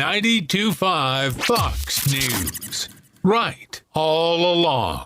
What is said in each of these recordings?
92.5 Fox News. Right all along.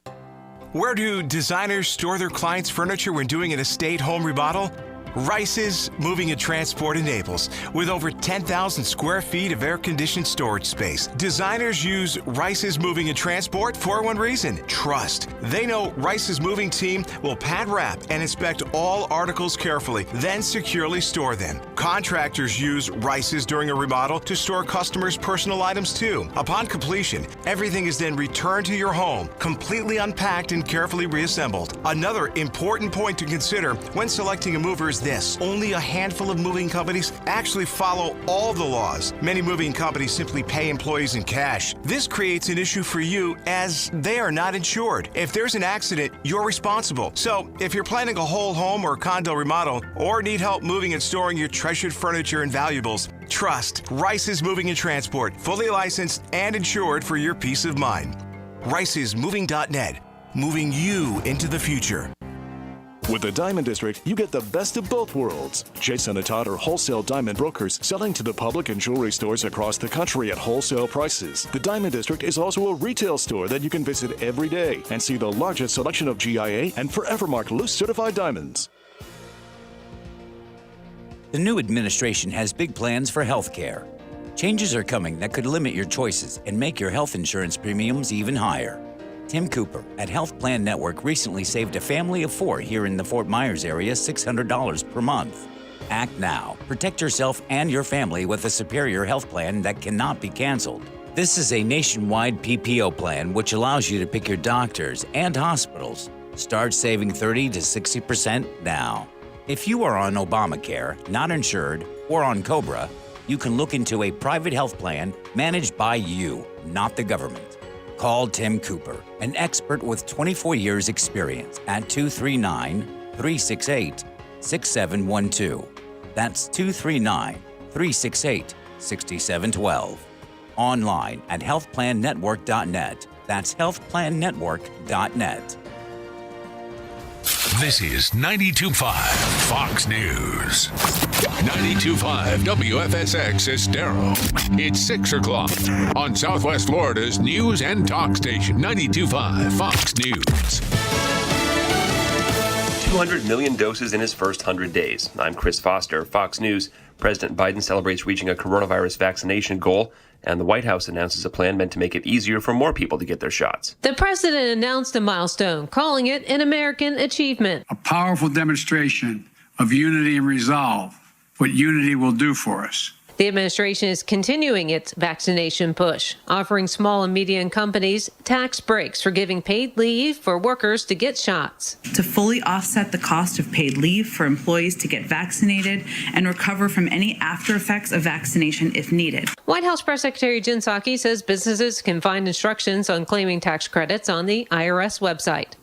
Where do designers store their clients' furniture when doing an estate home remodel? Rice's Moving and Transport in Naples. With over 10,000 square feet of air-conditioned storage space, designers use Rice's Moving and Transport for one reason: trust. They know Rice's Moving team will pad wrap and inspect all articles carefully, then securely store them. Contractors use Rice's during a remodel to store customers' personal items too. Upon completion, everything is then returned to your home, completely unpacked and carefully reassembled. Another important point to consider when selecting a mover is this: only a handful of moving companies actually follow all the laws. Many moving companies simply pay employees in cash. This creates an issue for you as they are not insured. If there's an accident, you're responsible. So if you're planning a whole home or condo remodel or need help moving and storing your treasured furniture and valuables, trust Rice's Moving and Transport, fully licensed and insured for your peace of mind. Rice'sMoving.net, moving you into the future. With the Diamond District, you get the best of both worlds. Jason and Todd are wholesale diamond brokers selling to the public and jewelry stores across the country at wholesale prices. The Diamond District is also a retail store that you can visit every day and see the largest selection of GIA and Forevermark loose certified diamonds. The new administration has big plans for health care. Changes are coming that could limit your choices and make your health insurance premiums even higher. Tim Cooper at Health Plan Network recently saved a family of 4 here in the Fort Myers area $600 per month. Act now. Protect yourself and your family with a superior health plan that cannot be canceled. This is a nationwide PPO plan which allows you to pick your doctors and hospitals. Start saving 30 to 60% now. If you are on Obamacare, not insured, or on COBRA, you can look into a private health plan managed by you, not the government. Call Tim Cooper, an expert with 24 years experience, at 239-368-6712. That's 239-368-6712. Online at healthplannetwork.net. That's healthplannetwork.net. This is 92.5 Fox News. 92.5 WFSX Estero. It's 6 o'clock on Southwest Florida's news and talk station, 92.5 Fox News. 200 million doses in his first 100 days. I'm Chris Foster, Fox News. President Biden celebrates reaching a coronavirus vaccination goal, and the White House announces a plan meant to make it easier for more people to get their shots. The president announced a milestone, calling it an American achievement. A powerful demonstration of unity and resolve, what unity will do for us. The administration is continuing its vaccination push, offering small and medium companies tax breaks for giving paid leave for workers to get shots. To fully offset the cost of paid leave for employees to get vaccinated and recover from any after effects of vaccination if needed. White House Press Secretary Jen Psaki says businesses can find instructions on claiming tax credits on the IRS website.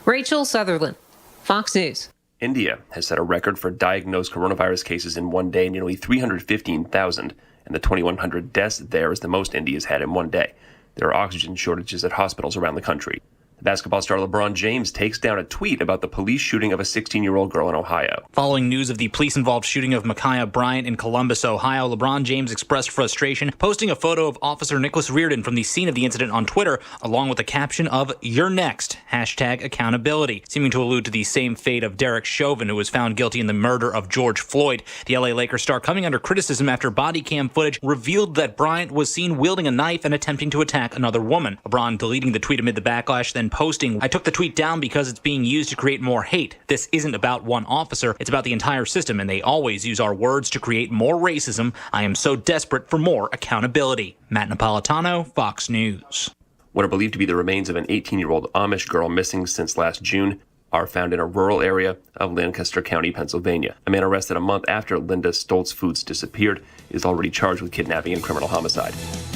Rachel Sutherland, Fox News. India has set a record for diagnosed coronavirus cases in one day, nearly 315,000, and the 2,100 deaths there is the most India's had in one day. There are oxygen shortages at hospitals around the country. Basketball star LeBron James takes down a tweet about the police shooting of a 16-year-old girl in Ohio. Following news of the police-involved shooting of Micaiah Bryant in Columbus, Ohio, LeBron James expressed frustration, posting a photo of Officer Nicholas Reardon from the scene of the incident on Twitter, along with a caption of "You're next," #accountability, seeming to allude to the same fate of Derek Chauvin, who was found guilty in the murder of George Floyd. The LA Lakers star coming under criticism after body cam footage revealed that Bryant was seen wielding a knife and attempting to attack another woman. LeBron deleting the tweet amid the backlash, then posting, "I took the tweet down because it's being used to create more hate. This isn't about one officer, it's about the entire system, and they always use our words to create more racism. I am so desperate for more accountability." Matt Napolitano, Fox News. What are believed to be the remains of an 18-year-old Amish girl missing since last June are found in a rural area of Lancaster County, Pennsylvania. A man arrested a month after Linda Stoltz Foods disappeared is already charged with kidnapping and criminal homicide.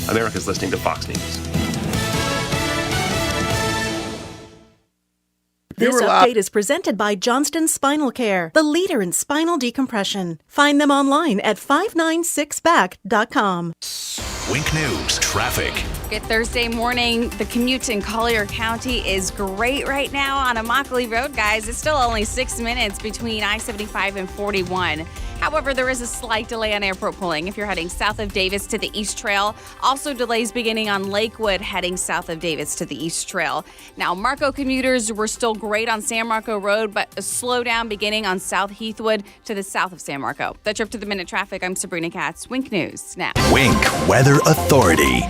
America's listening to Fox News. This update is presented by Johnston Spinal Care, the leader in spinal decompression. Find them online at 596back.com. Wink News traffic. Good Thursday morning. The commute in Collier County is great right now on Immokalee Road, guys. It's still only 6 minutes between I-75 and 41. However, there is a slight delay on airport pulling if you're heading south of Davis to the East Trail. Also delays beginning on Lakewood heading south of Davis to the East Trail. Now, Marco commuters were still great on San Marco Road, but a slowdown beginning on South Heathwood to the south of San Marco. That's your up to the minute traffic. I'm Sabrina Katz. Wink News now. Wink Weather Authority.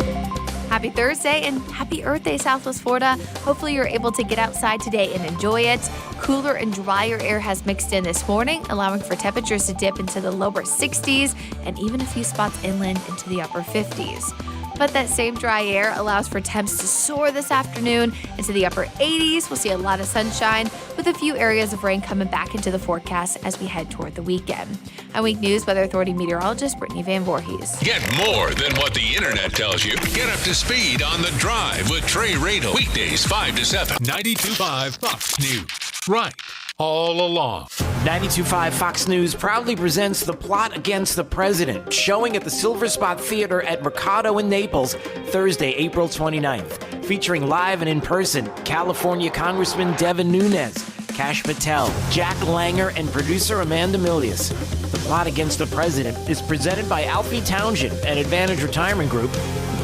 Happy Thursday and happy Earth Day, Southwest Florida. Hopefully you're able to get outside today and enjoy it. Cooler and drier air has mixed in this morning, allowing for temperatures to dip into the lower 60s and even a few spots inland into the upper 50s. But that same dry air allows for temps to soar this afternoon into the upper 80s. We'll see a lot of sunshine with a few areas of rain coming back into the forecast as we head toward the weekend. I'm Wink News Weather Authority meteorologist Brittany Van Voorhees. Get more than what the internet tells you. Get up to speed on The Drive with Trey Radel. Weekdays 5 to 7. 92.5 Fox News. Right. All along. 92.5 Fox News proudly presents The Plot Against the President, showing at the Silver Spot Theater at Mercado in Naples, Thursday, April 29th. Featuring live and in person, California Congressman Devin Nunes, Kash Patel, Jack Langer, and producer Amanda Milius. The Plot Against the President is presented by Alfie Townshend and Advantage Retirement Group,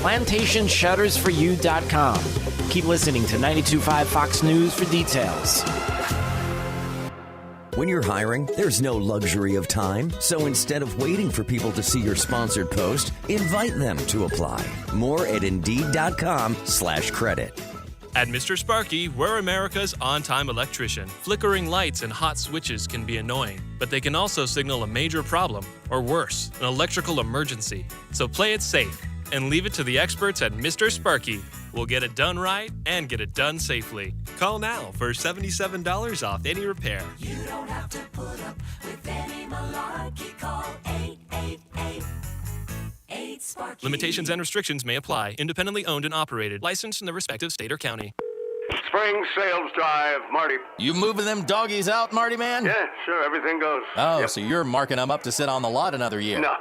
PlantationShuttersForYou.com. Keep listening to 92.5 Fox News for details. When you're hiring, there's no luxury of time. So instead of waiting for people to see your sponsored post, invite them to apply. More at Indeed.com/credit. At Mr. Sparky, we're America's on-time electrician. Flickering lights and hot switches can be annoying, but they can also signal a major problem, or worse, an electrical emergency. So play it safe and leave it to the experts at Mr. Sparky. We'll get it done right and get it done safely. Call now for $77 off any repair. You don't have to put up with any malarkey. Call 888-8-SPARKY. Limitations and restrictions may apply. Independently owned and operated. Licensed in the respective state or county. Spring sales drive, Marty. You moving them doggies out, Marty, man? Yeah, sure, everything goes. Oh, yep. So you're marking them up to sit on the lot another year. No.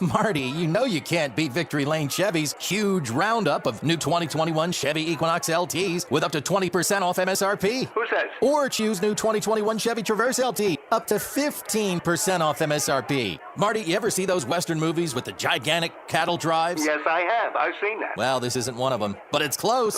Marty, you know you can't beat Victory Lane Chevy's huge roundup of new 2021 Chevy Equinox LTs with up to 20% off MSRP. Who's that? Or choose new 2021 Chevy Traverse LT, up to 15% off MSRP. Marty, you ever see those Western movies with the gigantic cattle drives? Yes, I have. I've seen that. Well, this isn't one of them, but it's close.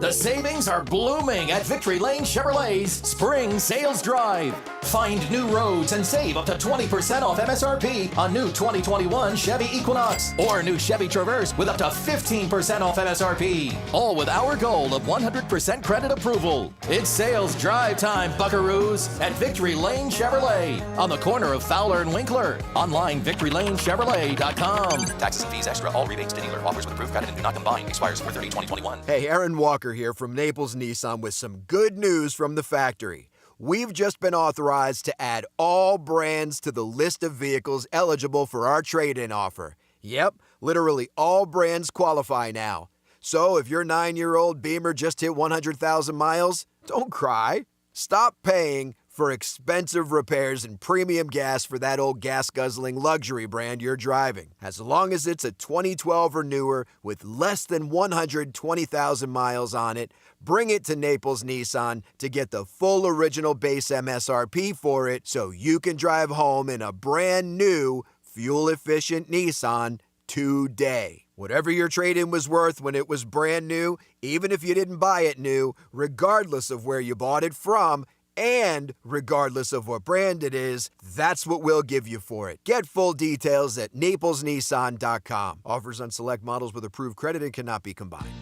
The savings are blooming at Victory Lane Chevrolet's Spring Sales Drive. Find new roads and save up to 20% off MSRP on new 2021 Chevy Equinox or new Chevy Traverse with up to 15% off MSRP. All with our goal of 100% credit approval. It's sales drive time, buckaroos, at Victory Lane Chevrolet on the corner of Fowler and Winkler. Online, victorylanechevrolet.com. Taxes and fees extra. All rebates to dealer. Offers with approved credit and do not combine. Expires 4/30/2021. Hey, Aaron Walker here from Naples Nissan with some good news from the factory. We've just been authorized to add all brands to the list of vehicles eligible for our trade-in offer. Yep, literally all brands qualify now. So if your 9-year-old Beamer just hit 100,000 miles, don't cry. Stop paying for expensive repairs and premium gas for that old gas-guzzling luxury brand you're driving. As long as it's a 2012 or newer with less than 120,000 miles on it, bring it to Naples Nissan to get the full original base MSRP for it so you can drive home in a brand new, fuel-efficient Nissan today. Whatever your trade-in was worth when it was brand new, even if you didn't buy it new, regardless of where you bought it from, and regardless of what brand it is, that's what we'll give you for it. Get full details at naplesnissan.com. Offers on select models with approved credit and cannot be combined.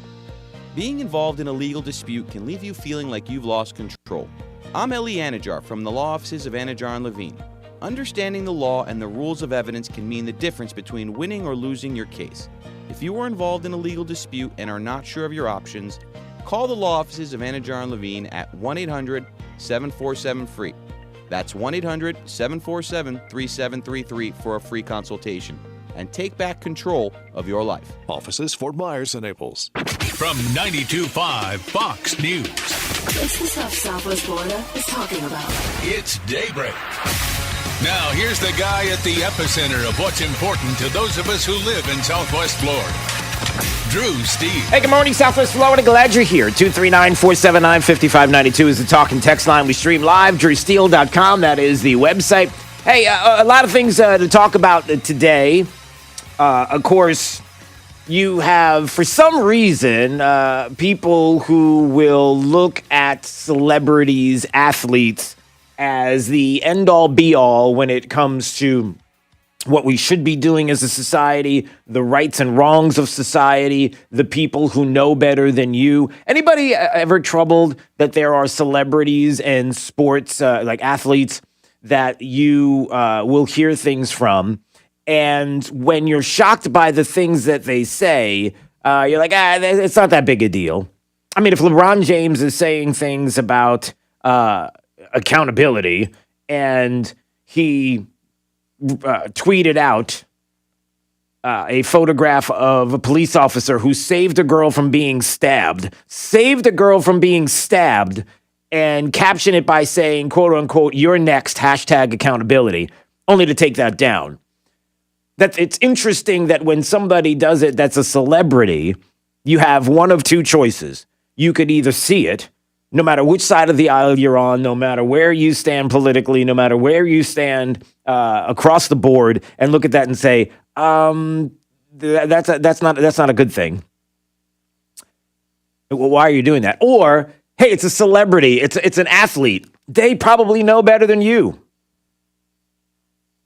Being involved in a legal dispute can leave you feeling like you've lost control. I'm Eli Anajar from the law offices of Anajar and Levine. Understanding the law and the rules of evidence can mean the difference between winning or losing your case. If you are involved in a legal dispute and are not sure of your options, call the law offices of Anajar and Levine at 1-800-747-FREE. That's 1-800-747-3733 for a free consultation. And take back control of your life. Offices Fort Myers and Naples. from 92.5 Fox News. It's the stuff Southwest Florida is talking about. It's Daybreak. Now, here's the guy at the epicenter of what's important to those of us who live in Southwest Florida. Drew Steele. Hey, good morning, Southwest Florida. Glad you're here. 239-479-5592 is the talk and text line. We stream live, drewsteele.com. That is the website. Hey, a lot of things to talk about today. Of course, you have, for some reason, people who will look at celebrities, athletes, as the end-all, be-all when it comes to what we should be doing as a society, the rights and wrongs of society, the people who know better than you. Anybody ever troubled that there are celebrities and sports, like athletes, that you will hear things from? And when you're shocked by the things that they say, you're like, it's not that big a deal. I mean, if LeBron James is saying things about accountability and he tweeted out a photograph of a police officer who saved a girl from being stabbed, and caption it by saying, quote unquote, "You're next, hashtag accountability," only to take that down. It's interesting that when somebody does it that's a celebrity, you have one of two choices. You could either see it, no matter which side of the aisle you're on, no matter where you stand politically, no matter where you stand across the board, and look at that and say, that's not a good thing. Well, why are you doing that? Or, hey, it's a celebrity, it's an athlete. They probably know better than you.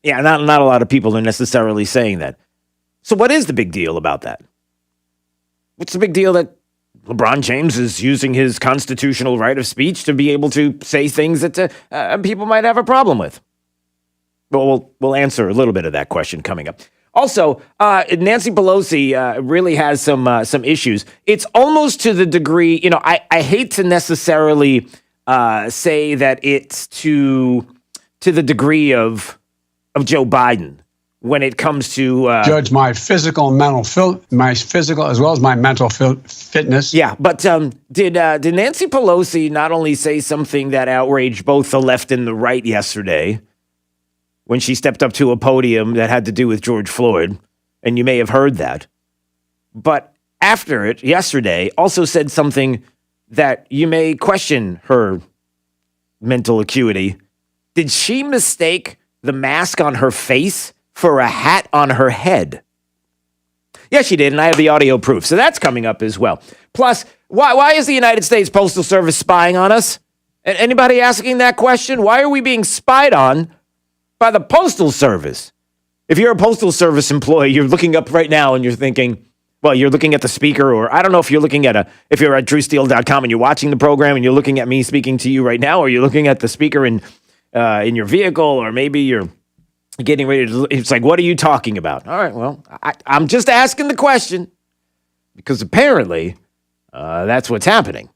Yeah, not a lot of people are necessarily saying that. So what is the big deal about that? What's the big deal that LeBron James is using his constitutional right of speech to be able to say things that people might have a problem with? Well, we'll answer a little bit of that question coming up. Also, Nancy Pelosi really has some issues. It's almost to the degree, I hate to necessarily say that it's to the degree of Joe Biden when it comes to judge my physical and mental my physical as well as my mental fitness. Yeah, but did Nancy Pelosi not only say something that outraged both the left and the right yesterday when she stepped up to a podium that had to do with George Floyd, and you may have heard that, but after it yesterday also said something that you may question her mental acuity. Did she mistake the mask on her face for a hat on her head? Yes, she did, and I have the audio proof. So that's coming up as well. Plus, why is the United States Postal Service spying on us? Anybody asking that question? Why are we being spied on by the Postal Service? If you're a Postal Service employee, you're looking up right now and you're thinking, well, you're looking at the speaker, or I don't know if you're looking at if you're at drewsteele.com and you're watching the program and you're looking at me speaking to you right now, or you're looking at the speaker in your vehicle, or maybe you're getting ready to, it's like, what are you talking about? All right, well, I'm just asking the question because apparently that's what's happening.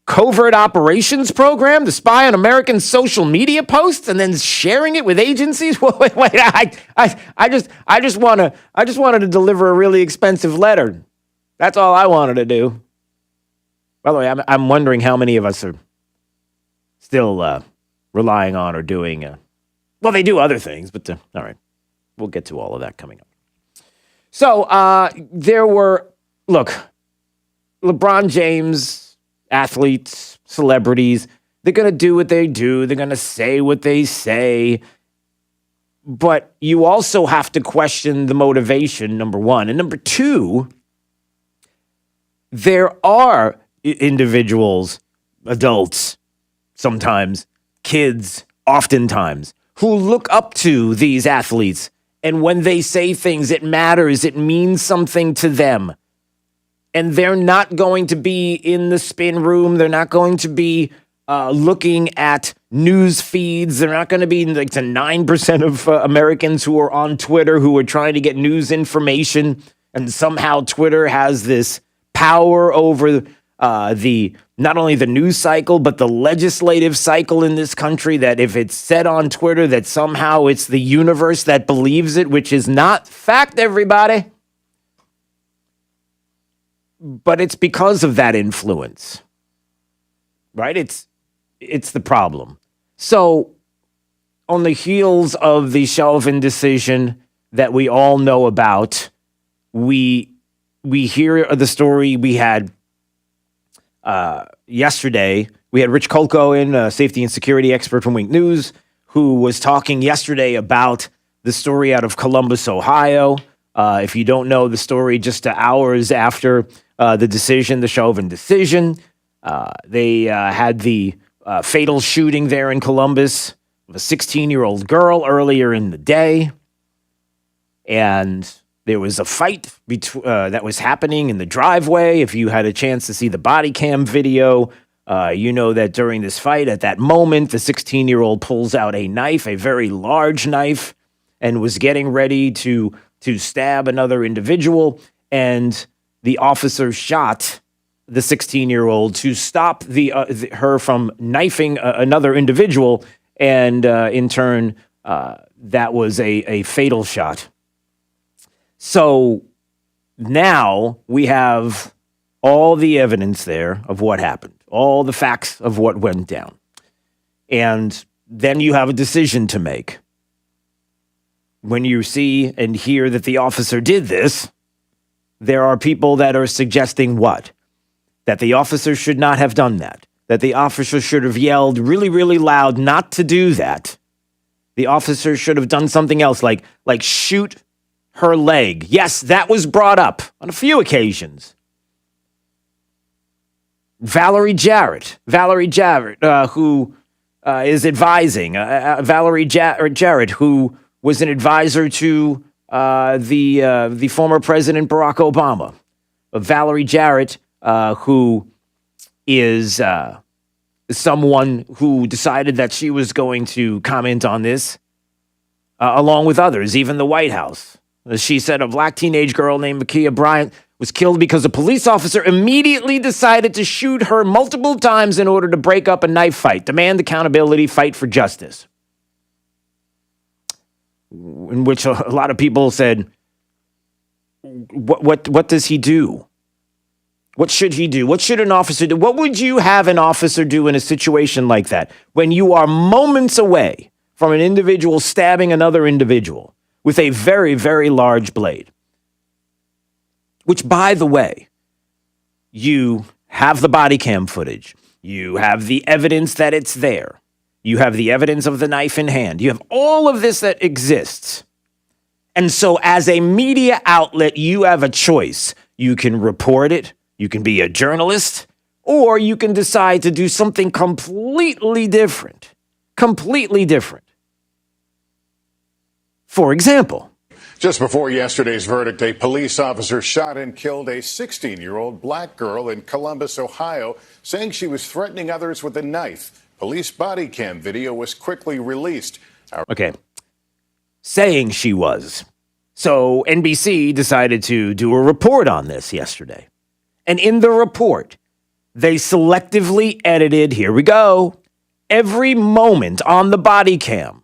Covert operations program to spy on American social media posts and then sharing it with agencies. Wait, I just wanted to deliver a really expensive letter. That's all I wanted to do. By the way, I'm wondering how many of us are still relying on or doing. Well, they do other things, but all right, we'll get to all of that coming up. So LeBron James, athletes, celebrities, they're going to do what they do. They're going to say what they say. But you also have to question the motivation, number one. And number two, there are individuals, adults, sometimes kids, oftentimes, who look up to these athletes. And when they say things, it matters. It means something to them. And they're not going to be in the spin room. They're not going to be looking at news feeds. They're not going to be like the 9% of Americans who are on Twitter who are trying to get news information. And somehow Twitter has this power over not only the news cycle, but the legislative cycle in this country, that if it's said on Twitter that somehow it's the universe that believes it, which is not fact, everybody. but it's because of that influence, right? It's the problem. So on the heels of the Chauvin decision that we all know about, we hear the story we had yesterday. We had Rich Kolko in, a safety and security expert from Wink News, who was talking yesterday about the story out of Columbus, Ohio. If you don't know the story, just hours after the decision, the Chauvin decision, they had the fatal shooting there in Columbus of a 16-year-old girl earlier in the day. And there was a fight that was happening in the driveway. If you had a chance to see the body cam video, you know that during this fight, at that moment, the 16-year-old pulls out a knife, a very large knife, and was getting ready to stab another individual. And the officer shot the 16-year-old to stop her from knifing another individual. And in turn, that was a fatal shot. So now we have all the evidence there of what happened, all the facts of what went down. And then you have a decision to make. When you see and hear that the officer did this, there are people that are suggesting what? That the officer should not have done that. That the officer should have yelled really, really loud not to do that. The officer should have done something else, like shoot her leg. Yes, that was brought up on a few occasions. Valerie Jarrett, who is advising, Valerie Jarrett, who was an advisor to the former President Barack Obama. Valerie Jarrett, who is someone who decided that she was going to comment on this, along with others, even the White House. She said a black teenage girl named Ma'Khia Bryant was killed because a police officer immediately decided to shoot her multiple times in order to break up a knife fight, demand accountability, fight for justice. In which a lot of people said, what does he do? What should he do? What should an officer do? What would you have an officer do in a situation like that when you are moments away from an individual stabbing another individual with a very, very large blade? Which, by the way, you have the body cam footage. You have the evidence that it's there. You have the evidence of the knife in hand. You have all of this that exists. And so as a media outlet, you have a choice. You can report it. You can be a journalist, or you can decide to do something completely different. Completely different. For example, just before yesterday's verdict, a police officer shot and killed a 16-year-old black girl in Columbus, Ohio, saying she was threatening others with a knife. Police body cam video was quickly released. Okay. Saying she was. So NBC decided to do a report on this yesterday. And in the report, they selectively edited, here we go, every moment on the body cam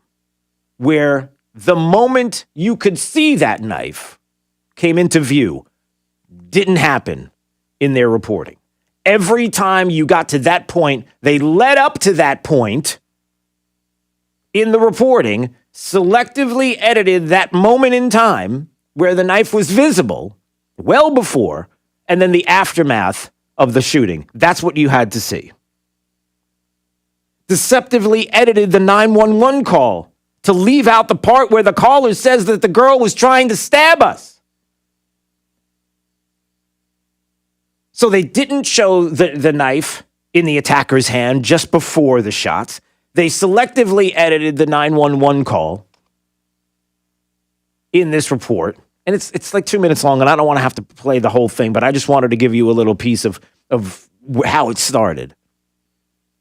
where the moment you could see that knife came into view didn't happen in their reporting. Every time you got to that point, they led up to that point in the reporting, selectively edited that moment in time where the knife was visible well before, and then the aftermath of the shooting. That's what you had to see. Deceptively edited the 911 call to leave out the part where the caller says that the girl was trying to stab us. So they didn't show the knife in the attacker's hand just before the shots. They selectively edited the 911 call in this report. And it's like 2 minutes long, and I don't want to have to play the whole thing, but I just wanted to give you a little piece of how it started.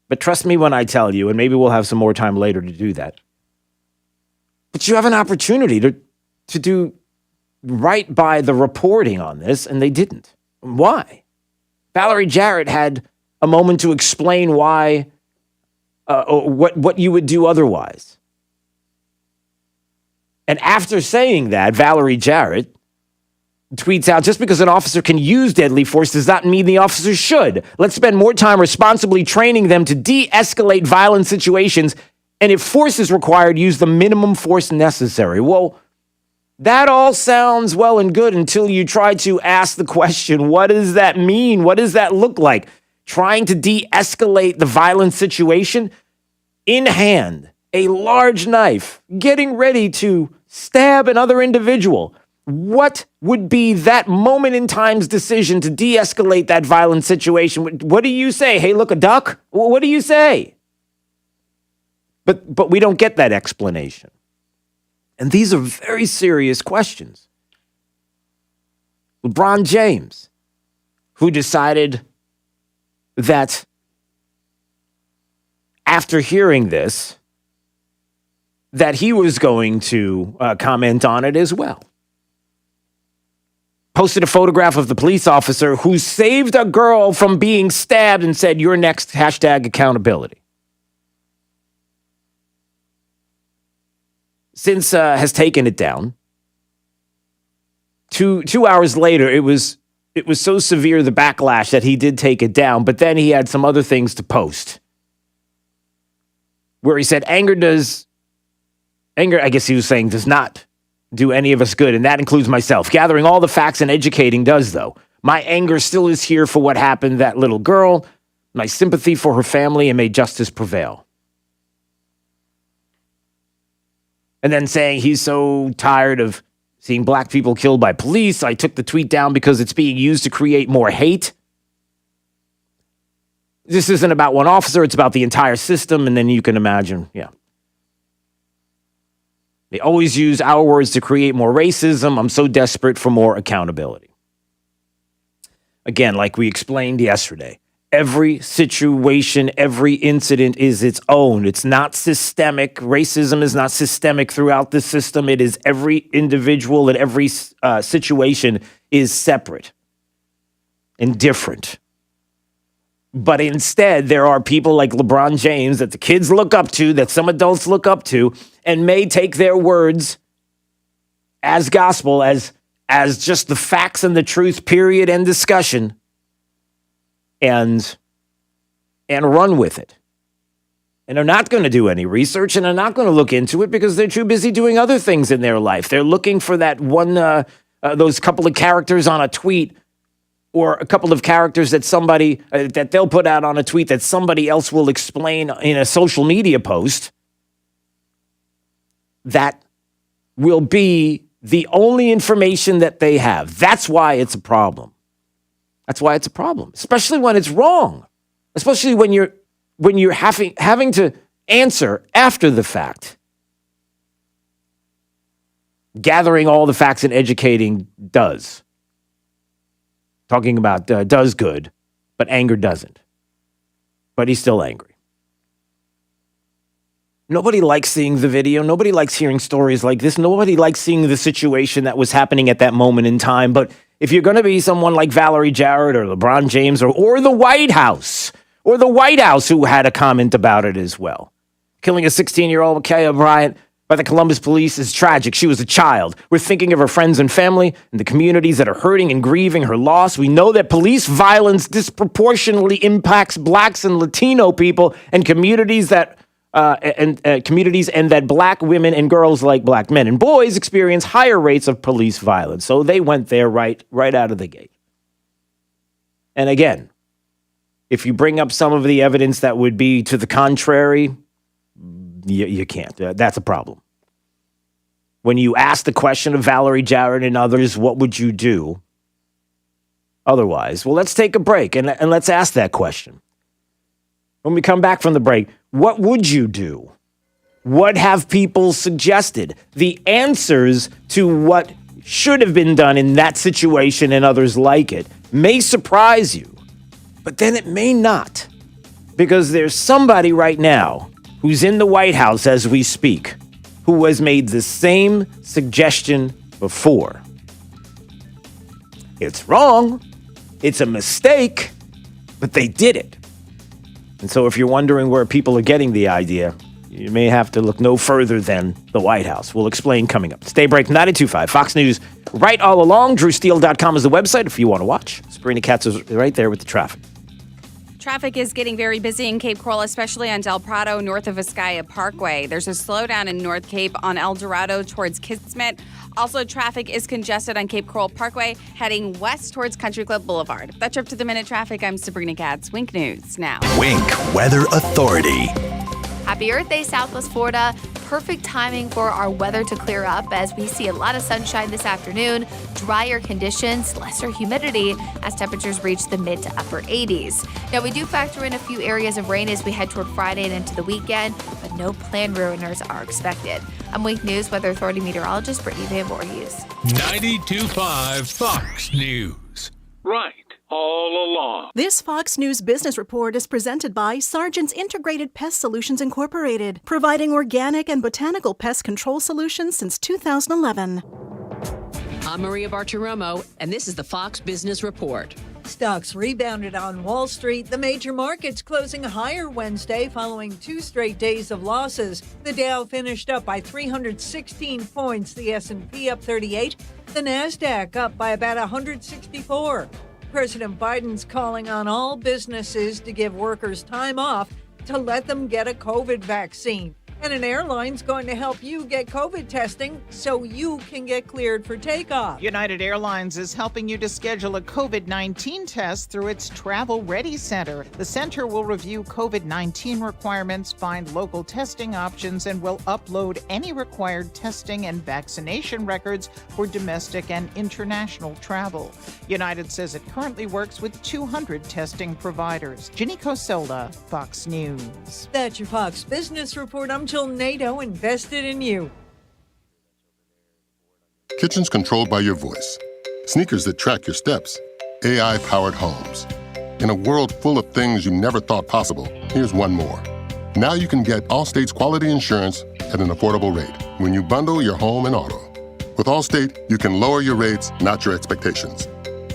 But trust me when I tell you, and maybe we'll have some more time later to do that. But you have an opportunity to do right by the reporting on this, and they didn't. Why? Valerie Jarrett had a moment to explain why, what you would do otherwise. And after saying that, Valerie Jarrett tweets out, just because an officer can use deadly force does not mean the officer should. Let's spend more time responsibly training them to de-escalate violent situations, and if force is required, use the minimum force necessary. Well, that all sounds well and good until you try to ask the question, what does that mean? What does that look like? Trying to de-escalate the violent situation? In hand, a large knife, getting ready to stab another individual. What would be that moment in time's decision to de-escalate that violent situation? What do you say? Hey, look, a duck? What do you say? But we don't get that explanation. And these are very serious questions. LeBron James, who decided that after hearing this, that he was going to comment on it as well. Posted a photograph of the police officer who saved a girl from being stabbed and said, "You're next, hashtag accountability." Since has taken it down. Two hours later, it was so severe, the backlash, that he did take it down, but then he had some other things to post. Where he said, anger, I guess he was saying, does not do any of us good, and that includes myself. Gathering all the facts and educating does, though. My anger still is here for what happened to that little girl, my sympathy for her family, and may justice prevail. And then saying he's so tired of seeing black people killed by police, I took the tweet down because it's being used to create more hate. This isn't about one officer, it's about the entire system, and then you can imagine, They always use our words to create more racism. I'm so desperate for more accountability. Again, like we explained yesterday, every situation, every incident is its own. It's not systemic. Racism is not systemic throughout the system. It is every individual and every situation is separate and different. But instead, there are people like LeBron James that the kids look up to, that some adults look up to, and may take their words as gospel, as just the facts and the truth, period, and discussion, and run with it. And they're not going to do any research, and they're not going to look into it because they're too busy doing other things in their life. They're looking for that one, those couple of characters on a tweet, or a couple of characters that somebody, that they'll put out on a tweet that somebody else will explain in a social media post. That will be the only information that they have. That's why it's a problem. That's why it's a problem, especially when it's wrong, especially when you're having to answer after the fact. Gathering all the facts and educating does. Talking about does good, but anger doesn't. But he's still angry. Nobody likes seeing the video. Nobody likes hearing stories like this. Nobody likes seeing the situation that was happening at that moment in time. But if you're going to be someone like Valerie Jarrett or LeBron James or the White House, who had a comment about it as well. Killing a 16-year-old Ma'Khia Bryant by the Columbus police is tragic. She was a child. We're thinking of her friends and family and the communities that are hurting and grieving her loss. We know that police violence disproportionately impacts blacks and Latino people and communities that and that black women and girls, like black men and boys, experience higher rates of police violence. So they went there right out of the gate. And again, if you bring up some of the evidence that would be to the contrary, you can't. That's a problem. When you ask the question of Valerie Jarrett and others, what would you do otherwise? Well, let's take a break and let's ask that question. When we come back from the break, what would you do? What have people suggested? The answers to what should have been done in that situation and others like it may surprise you, but then it may not, because there's somebody right now who's in the White House as we speak, who has made the same suggestion before. It's wrong. It's a mistake, but they did it. And so if you're wondering where people are getting the idea, you may have to look no further than the White House. We'll explain coming up. Stay break 92.5 Fox News right all along. DrewSteele.com is the website if you want to watch. Sabrina Katz is right there with the traffic. Traffic is getting very busy in Cape Coral, especially on Del Prado, north of Vizcaya Parkway. There's a slowdown in North Cape on El Dorado towards Kismet. Also, traffic is congested on Cape Coral Parkway, heading west towards Country Club Boulevard. That's up to the minute traffic. I'm Sabrina Katz. Wink News now. Wink Weather Authority. Happy Earth Day, Southwest Florida. Perfect timing for our weather to clear up as we see a lot of sunshine this afternoon, drier conditions, lesser humidity as temperatures reach the mid to upper 80s. Now, we do factor in a few areas of rain as we head toward Friday and into the weekend, but no planned ruiners are expected. I'm Wink News Weather Authority meteorologist Brittany Van Voorhees. 92.5 Fox News. Right. All along. This Fox News Business Report is presented by Sargent's Integrated Pest Solutions Incorporated, providing organic and botanical pest control solutions since 2011. I'm Maria Bartiromo, and this is the Fox Business Report. Stocks rebounded on Wall Street. The major markets closing higher Wednesday following 2 straight days of losses. The Dow finished up by 316 points, the S&P up 38, the Nasdaq up by about 164. President Biden's calling on all businesses to give workers time off to let them get a COVID vaccine. And an airline's going to help you get COVID testing so you can get cleared for takeoff. United Airlines is helping you to schedule a COVID-19 test through its Travel Ready Center. The center will review COVID-19 requirements, find local testing options, and will upload any required testing and vaccination records for domestic and international travel. United says it currently works with 200 testing providers. Ginny Coselda, Fox News. That's your Fox Business Report. I'm Jill NATO invested in you. Kitchens controlled by your voice. Sneakers that track your steps. AI-powered homes. In a world full of things you never thought possible, here's one more. Now you can get Allstate's quality insurance at an affordable rate when you bundle your home and auto. With Allstate, you can lower your rates, not your expectations.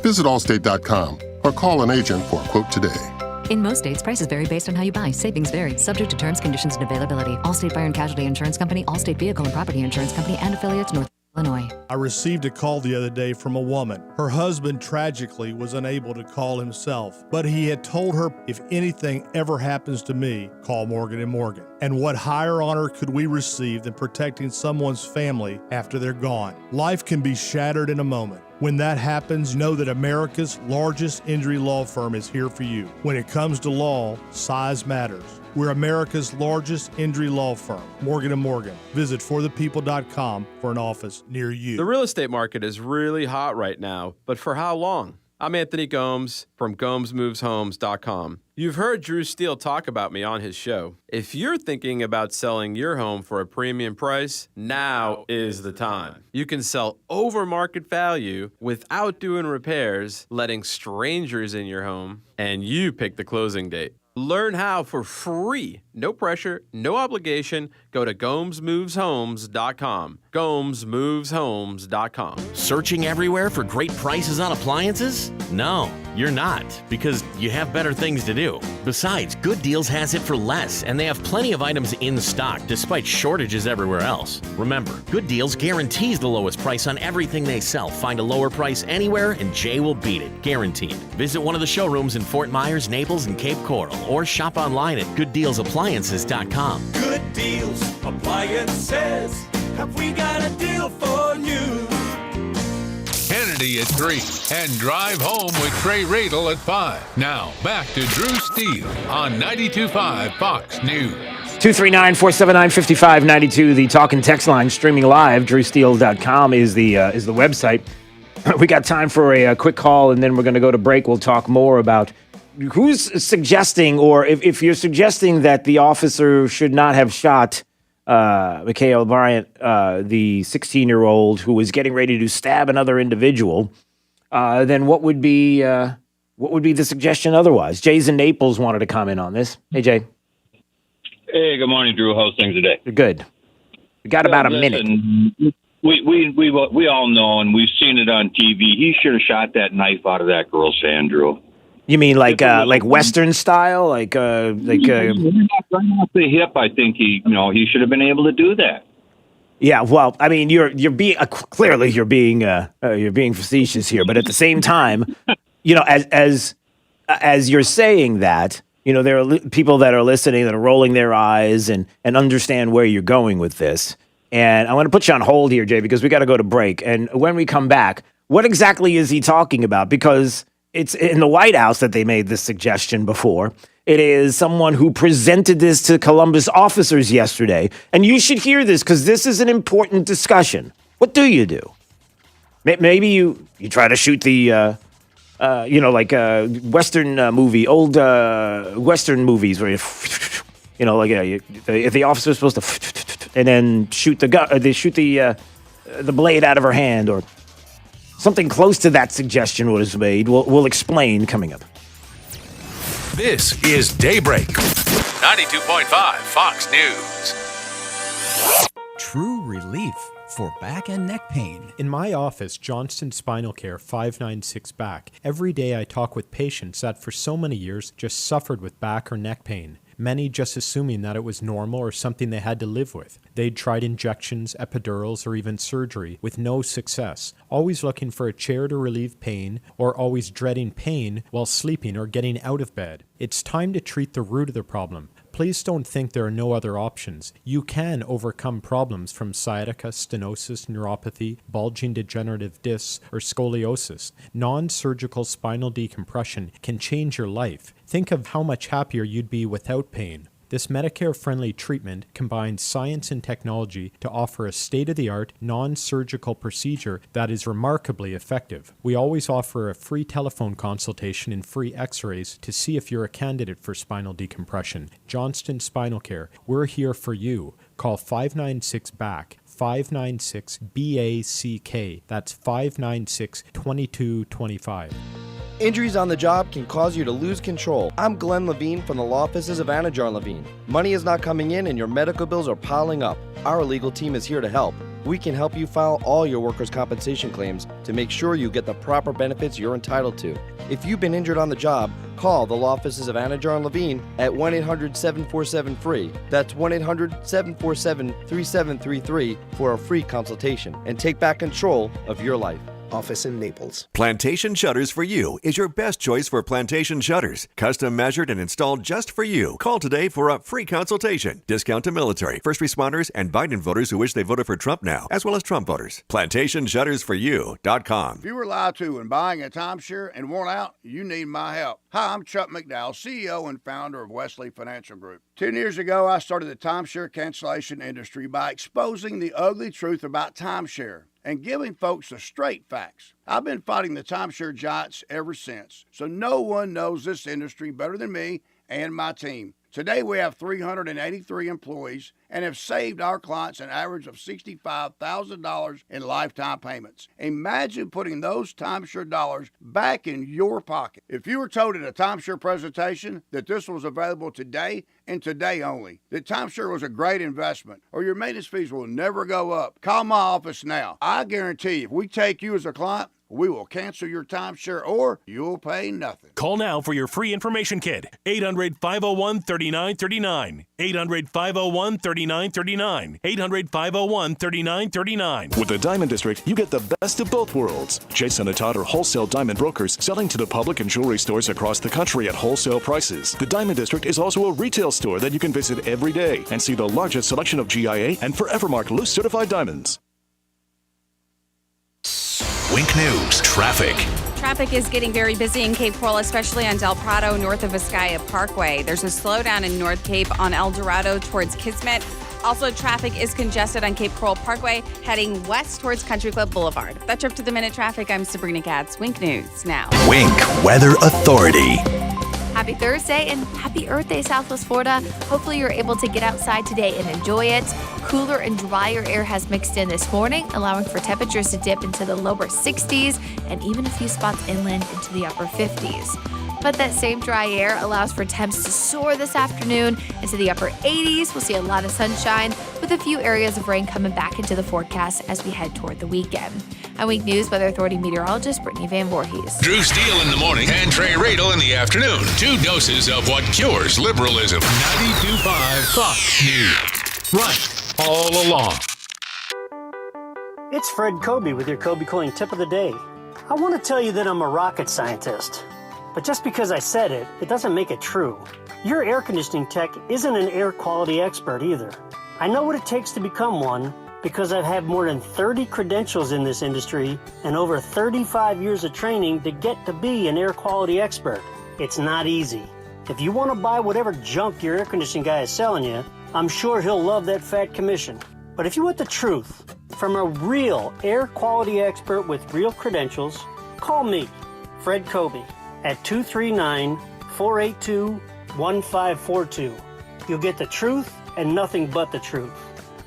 Visit allstate.com or call an agent for a quote today. In most states, prices vary based on how you buy. Savings vary, subject to terms, conditions, and availability. Allstate Fire and Casualty Insurance Company, Allstate Vehicle and Property Insurance Company, and affiliates, North Illinois. I received a call the other day from a woman. Her husband tragically was unable to call himself, but he had told her, if anything ever happens to me, call Morgan & Morgan. And what higher honor could we receive than protecting someone's family after they're gone? Life can be shattered in a moment. When that happens, know that America's largest injury law firm is here for you. When it comes to law, size matters. We're America's largest injury law firm, Morgan & Morgan. Visit forthepeople.com for an office near you. The real estate market is really hot right now, but for how long? I'm Anthony Gomes from GomesMovesHomes.com. You've heard Drew Steele talk about me on his show. If you're thinking about selling your home for a premium price, now is the time. You can sell over market value without doing repairs, letting strangers in your home, and you pick the closing date. Learn how for free. No pressure, no obligation. Go to GomesMovesHomes.com. GomesMovesHomes.com. Searching everywhere for great prices on appliances? No, you're not, because you have better things to do. Besides, Good Deals has it for less, and they have plenty of items in stock despite shortages everywhere else. Remember, Good Deals guarantees the lowest price on everything they sell. Find a lower price anywhere, and Jay will beat it. Guaranteed. Visit one of the showrooms in Fort Myers, Naples, and Cape Coral, or shop online at GoodDealsAppliances.com. Good Deals Appliances. Have we got a deal for you? Kennedy at 3 and Drive Home with Trey Radel at 5. Now, back to Drew Steele on 92.5 Fox News. 239-479-5592, the talk and text line, streaming live. DrewSteele.com is the website. We got time for a quick call, and then we're going to go to break. We'll talk more about who's suggesting, or if you're suggesting that the officer should not have shot Mikhail Bryant, the 16-year-old who was getting ready to stab another individual, then what would be the suggestion otherwise? Jay's in Naples wanted to comment on this. Hey, Jay. Hey, good morning, Drew. How's things today? Good. We got about a minute. We all know, and we've seen it on TV. He should have shot that knife out of that girl's hand, Drew. You mean like Western style, like Not right off the hip. I think he should have been able to do that. Yeah, well, I mean, you're being clearly you're being facetious here, but at the same time, as you're saying that, there are people that are listening that are rolling their eyes and understand where you're going with this. And I want to put you on hold here, Jay, because we got to go to break. And when we come back, what exactly is he talking about? Because it's in the White House that they made this suggestion before. It is someone who presented this to Columbus officers yesterday. And you should hear this because this is an important discussion. What do you do? Maybe you try to shoot the, Western movie, old Western movies where, if the officer's supposed to, and then shoot the gun, they shoot the blade out of her hand or something close to that suggestion was made. We'll explain coming up. This is Daybreak, 92.5 Fox News. True relief for back and neck pain. In my office, Johnston Spinal Care 596 Back, every day I talk with patients that for so many years just suffered with back or neck pain. Many just assuming that it was normal or something they had to live with. They'd tried injections, epidurals, or even surgery with no success, always looking for a chair to relieve pain or always dreading pain while sleeping or getting out of bed. It's time to treat the root of the problem. Please don't think there are no other options. You can overcome problems from sciatica, stenosis, neuropathy, bulging degenerative discs, or scoliosis. Non-surgical spinal decompression can change your life. Think of how much happier you'd be without pain. This Medicare-friendly treatment combines science and technology to offer a state-of-the-art, non-surgical procedure that is remarkably effective. We always offer a free telephone consultation and free x-rays to see if you're a candidate for spinal decompression. Johnston Spinal Care, we're here for you. Call 596-BACK, 596-BACK. That's 596-2225. Injuries on the job can cause you to lose control. I'm Glenn Levine from the law offices of Anajar Levine. Money is not coming in and your medical bills are piling up. Our legal team is here to help. We can help you file all your workers' compensation claims to make sure you get the proper benefits you're entitled to. If you've been injured on the job, call the law offices of Anajar Levine at 1-800-747-FREE. That's 1-800-747-3733 for a free consultation and take back control of your life. Office in Naples. Plantation Shutters for You is your best choice for plantation shutters. Custom measured and installed just for you. Call today for a free consultation. Discount to military, first responders, and Biden voters who wish they voted for Trump now, as well as Trump voters. PlantationShuttersForYou.com. If you were lied to when buying a timeshare and want out, you need my help. Hi, I'm Chuck McDowell, CEO and founder of Wesley Financial Group. 10 years ago, I started the timeshare cancellation industry by exposing the ugly truth about timeshare and giving folks the straight facts. I've been fighting the timeshare giants ever since, so no one knows this industry better than me and my team. Today, we have 383 employees and have saved our clients an average of $65,000 in lifetime payments. Imagine putting those timeshare dollars back in your pocket. If you were told at a timeshare presentation that this was available today and today only, that timeshare was a great investment, or your maintenance fees will never go up, call my office now. I guarantee if we take you as a client, we will cancel your timeshare or you'll pay nothing. Call now for your free information kit. 800-501-3939. 800-501-3939. 800-501-3939. With the Diamond District, you get the best of both worlds. Jason and Todd are wholesale diamond brokers selling to the public and jewelry stores across the country at wholesale prices. The Diamond District is also a retail store that you can visit every day and see the largest selection of GIA and Forevermark loose certified diamonds. Wink News Traffic. Traffic is getting very busy in Cape Coral, especially on Del Prado, north of Vizcaya Parkway. There's a slowdown in North Cape on El Dorado towards Kismet. Also, traffic is congested on Cape Coral Parkway, heading west towards Country Club Boulevard. That's up to the minute traffic. I'm Sabrina Katz. Wink News now. Wink Weather Authority. Happy Thursday and happy Earth Day, Southwest Florida. Hopefully you're able to get outside today and enjoy it. Cooler and drier air has mixed in this morning, allowing for temperatures to dip into the lower 60s and even a few spots inland into the upper 50s. But that same dry air allows for temps to soar this afternoon into the upper 80s. We'll see a lot of sunshine with a few areas of rain coming back into the forecast as we head toward the weekend. I'm Week News Weather Authority meteorologist Brittany Van Voorhees. Drew Steele in the morning and Trey Radel in the afternoon. 2 doses of what cures liberalism. 92.5 Fox News. Right all along. It's Fred Kobe with your Kobe Cooling Tip of the Day. I want to tell you that I'm a rocket scientist. But just because I said it, it doesn't make it true. Your air conditioning tech isn't an air quality expert either. I know what it takes to become one because I've had more than 30 credentials in this industry and over 35 years of training to get to be an air quality expert. It's not easy. If you want to buy whatever junk your air conditioning guy is selling you, I'm sure he'll love that fat commission. But if you want the truth from a real air quality expert with real credentials, call me, Fred Kobe, at 239-482-1542. You'll get the truth and nothing but the truth.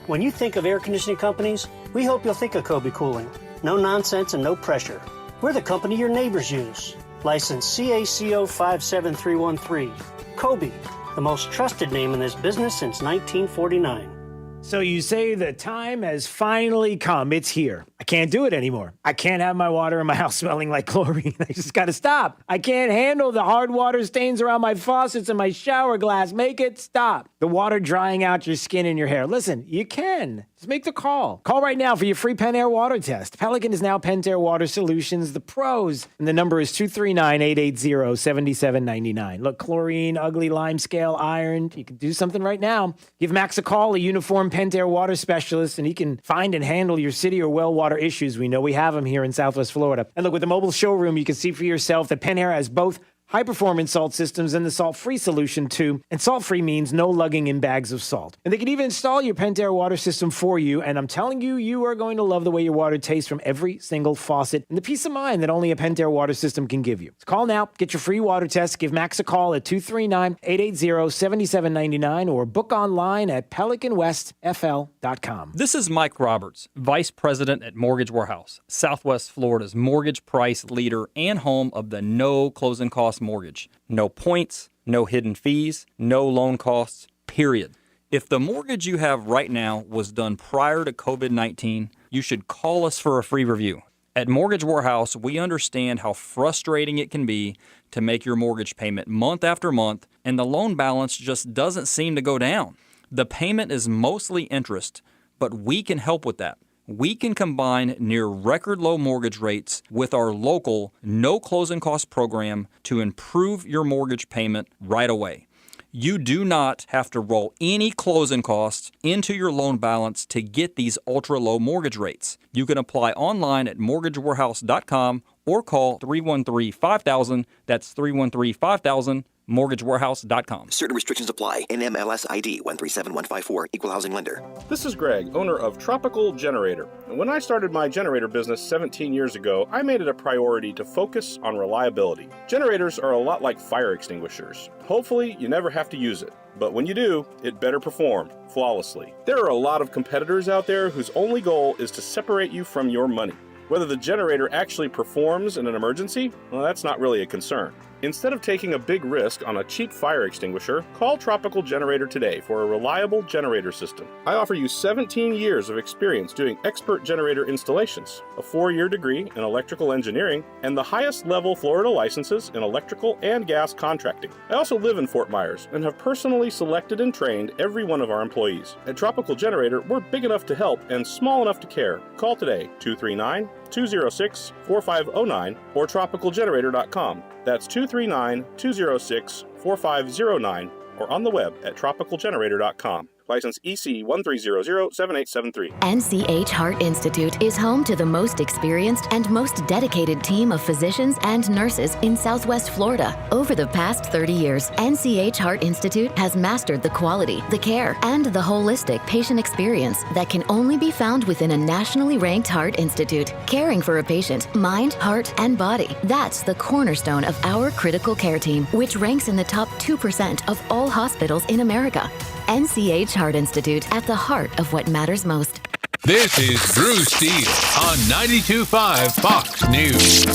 When you think of air conditioning companies, we hope you'll think of Kobe Cooling. No nonsense and no pressure. We're the company your neighbors use. License CACO 57313. Kobe, the most trusted name in this business since 1949. So you say the time has finally come. It's here. I can't do it anymore. I can't have my water in my house smelling like chlorine. I just got to stop. I can't handle the hard water stains around my faucets and my shower glass. Make it stop. The water drying out your skin and your hair. Listen, you can. Just make the call. Call right now for your free Pentair water test. Pelican is now Pentair Water Solutions, the pros. And the number is 239-880-7799. Look, chlorine, ugly lime scale, iron. You can do something right now. Give Max a call, a uniformed Pentair water specialist, and he can find and handle your city or well water issues. We know we have them here in Southwest Florida. And look, with the mobile showroom, you can see for yourself that Pentair has both high-performance salt systems and the salt-free solution, too. And salt-free means no lugging in bags of salt. And they can even install your Pentair water system for you. And I'm telling you, you are going to love the way your water tastes from every single faucet and the peace of mind that only a Pentair water system can give you. So call now. Get your free water test. Give Max a call at 239-880-7799 or book online at pelicanwestfl.com. This is Mike Roberts, Vice President at Mortgage Warehouse, Southwest Florida's mortgage price leader and home of the no closing cost mortgage. No points, no hidden fees, no loan costs, period. If the mortgage you have right now was done prior to COVID-19, you should call us for a free review. At Mortgage Warehouse, we understand how frustrating it can be to make your mortgage payment month after month, and the loan balance just doesn't seem to go down. The payment is mostly interest, but we can help with that. We can combine near record low mortgage rates with our local no closing cost program to improve your mortgage payment right away. You do not have to roll any closing costs into your loan balance to get these ultra low mortgage rates. You can apply online at mortgagewarehouse.com or call 313-5000. That's 313-5000. MortgageWarehouse.com. Certain restrictions apply. NMLS ID 137154. Equal housing lender. This is Greg, owner of Tropical Generator. And when I started my generator business 17 years ago, I made it a priority to focus on reliability. Generators are a lot like fire extinguishers. Hopefully, you never have to use it. But when you do, it better perform flawlessly. There are a lot of competitors out there whose only goal is to separate you from your money. Whether the generator actually performs in an emergency, well, that's not really a concern. Instead of taking a big risk on a cheap fire extinguisher, call Tropical Generator today for a reliable generator system. I offer you 17 years of experience doing expert generator installations, a 4-year degree in electrical engineering, and the highest level Florida licenses in electrical and gas contracting. I also live in Fort Myers and have personally selected and trained every one of our employees. At Tropical Generator, we're big enough to help and small enough to care. Call today, 239-206-4509 or tropicalgenerator.com. That's 239-206-4509 or on the web at tropicalgenerator.com. License EC 13007873. Nch Heart Institute is home to the most experienced and most dedicated team of physicians and nurses in Southwest Florida. Over the past 30 years, Nch Heart Institute has mastered the quality, the care, and the holistic patient experience that can only be found within a nationally ranked heart institute. Caring for a patient, mind, heart, and body. That's the cornerstone of our critical care team, which ranks in the top 2% of all hospitals in America. Nch Heart Institute, at the heart of what matters most. This is Drew Steele on 92.5 Fox News.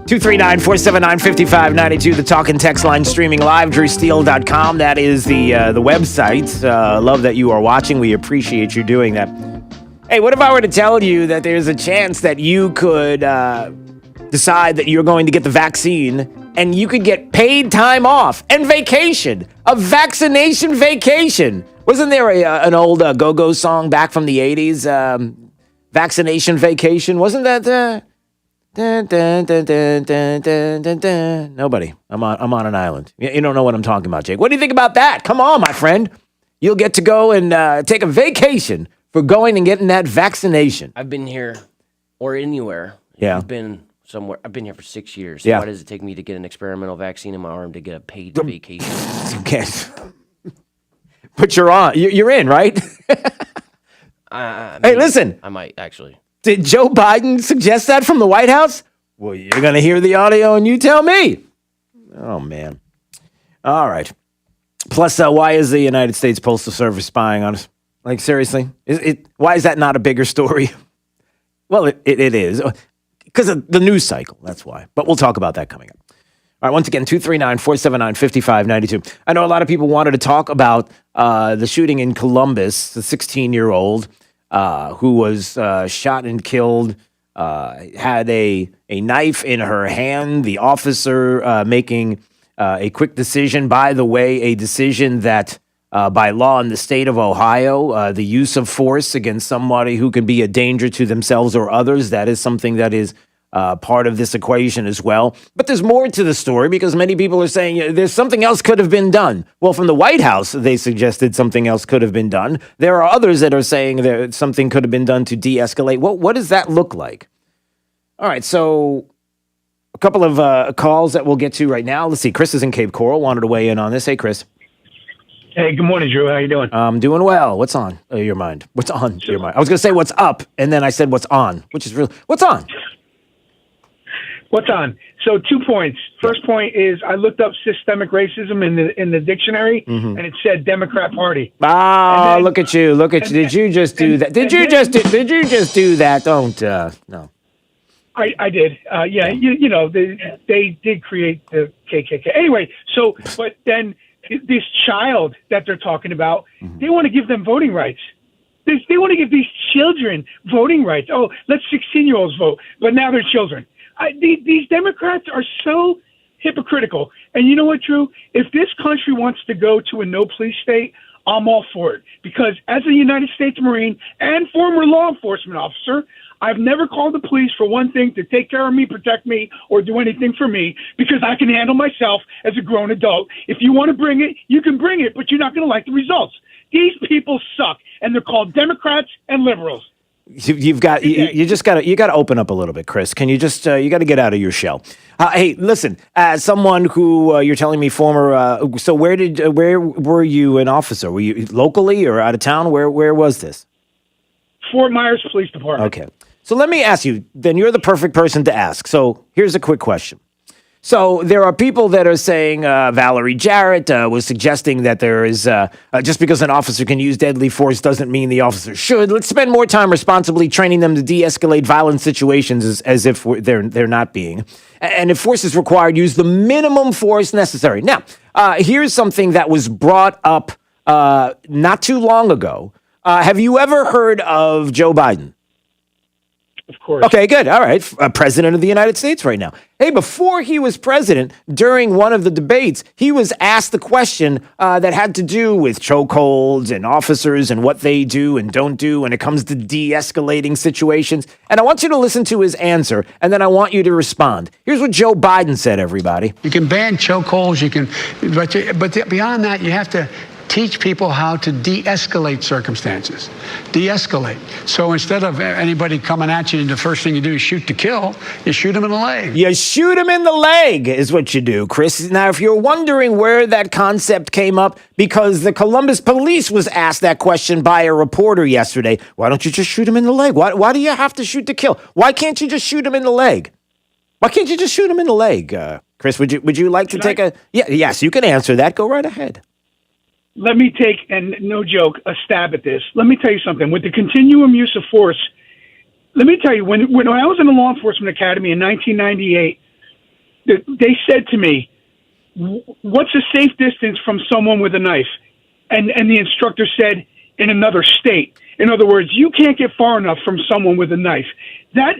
239-479-5592, the talk and text line streaming live, drewsteele.com. That is the website. Love that you are watching. We appreciate you doing that. Hey, what if I were to tell you that there's a chance that you could decide that you're going to get the vaccine and you could get paid time off and vacation, a vaccination vacation? Wasn't there an old go-go song back from the 80s, Vaccination Vacation? Wasn't that... Dun, dun, dun, dun, dun, dun, dun, dun. Nobody. I'm on an island. You don't know what I'm talking about, Jake. What do you think about that? Come on, my friend. You'll get to go and take a vacation for going and getting that vaccination. I've been here or anywhere. Yeah. I've been somewhere. I've been here for 6 years. Yeah. Why does it take me to get an experimental vaccine in my arm to get a paid vacation? Okay. But you're on. You're in, right? Hey, listen. I might actually. Did Joe Biden suggest that from the White House? Well, you're going to hear the audio and you tell me. Oh, man. All right. Plus, why is the United States Postal Service spying on us? Like, seriously? Why is that not a bigger story? Well, it is. Because of the news cycle. That's why. But we'll talk about that coming up. All right, once again, 239-479-5592. I know a lot of people wanted to talk about the shooting in Columbus, the 16-year-old who was shot and killed, had a knife in her hand. The officer making a quick decision, by the way, a decision that by law in the state of Ohio, the use of force against somebody who can be a danger to themselves or others, that is something that is part of this equation as well. But there's more to the story because many people are saying there's something else could have been done. Well, from the White House, they suggested something else could have been done. There are others that are saying that something could have been done to de-escalate. What does that look like? All right, so a couple of calls that we'll get to right now. Let's see. Chris is in Cape Coral, wanted to weigh in on this. Hey, Chris. Hey, good morning, Drew. How you doing? I'm doing well. What's on your mind? What's on your mind? I was going to say what's up, and then I said what's on, which is real. What's on? What's on? So 2 points. First point is I looked up systemic racism in the dictionary, and it said Democrat Party. Oh, look at you! Look at you! Did you just do that? Did you just do that? Don't no. I did. Yeah, you know they did create the KKK. Anyway, so but then this child that they're talking about, they want to give them voting rights. They want to give these children voting rights. Oh, let 16-year-olds vote, but now they're children. These Democrats are so hypocritical. And you know what, Drew? If this country wants to go to a no-police state, I'm all for it. Because as a United States Marine and former law enforcement officer, I've never called the police for one thing to take care of me, protect me, or do anything for me because I can handle myself as a grown adult. If you want to bring it, you can bring it, but you're not going to like the results. These people suck, and they're called Democrats and liberals. You got to open up a little bit, Chris. Can you just you got to get out of your shell? Hey, listen, as someone who you're telling me former, so where were you an officer? Were you locally or out of town? Where was this? Fort Myers Police Department. Okay, so let me ask you. Then you're the perfect person to ask. So here's a quick question. So there are people that are saying Valerie Jarrett was suggesting that there is just because an officer can use deadly force doesn't mean the officer should. Let's spend more time responsibly training them to de-escalate violent situations as if they're not being. And if force is required, use the minimum force necessary. Now, here's something that was brought up not too long ago. Have you ever heard of Joe Biden? Of course. Okay, good. All right. President of the United States right now. Hey, before he was president, during one of the debates, he was asked the question that had to do with chokeholds and officers and what they do and don't do when it comes to de-escalating situations. And I want you to listen to his answer, and then I want you to respond. Here's what Joe Biden said, everybody. You can ban chokeholds, but beyond that, you have to teach people how to de-escalate circumstances. De-escalate. So instead of anybody coming at you, the first thing you do is shoot to kill. You shoot them in the leg. You shoot him in the leg is what you do, Chris. Now, if you're wondering where that concept came up, because the Columbus police was asked that question by a reporter yesterday, why don't you just shoot him in the leg? Why do you have to shoot to kill? Why can't you just shoot him in the leg? Why can't you just shoot him in the leg? Chris, would you like to take a... Yeah, yes, you can answer that. Go right ahead. Let me take, and no joke, a stab at this. Let me tell you something. With the continuum use of force, let me tell you, when I was in the law enforcement academy in 1998, they said to me, what's a safe distance from someone with a knife? And the instructor said, in another state. In other words, you can't get far enough from someone with a knife. That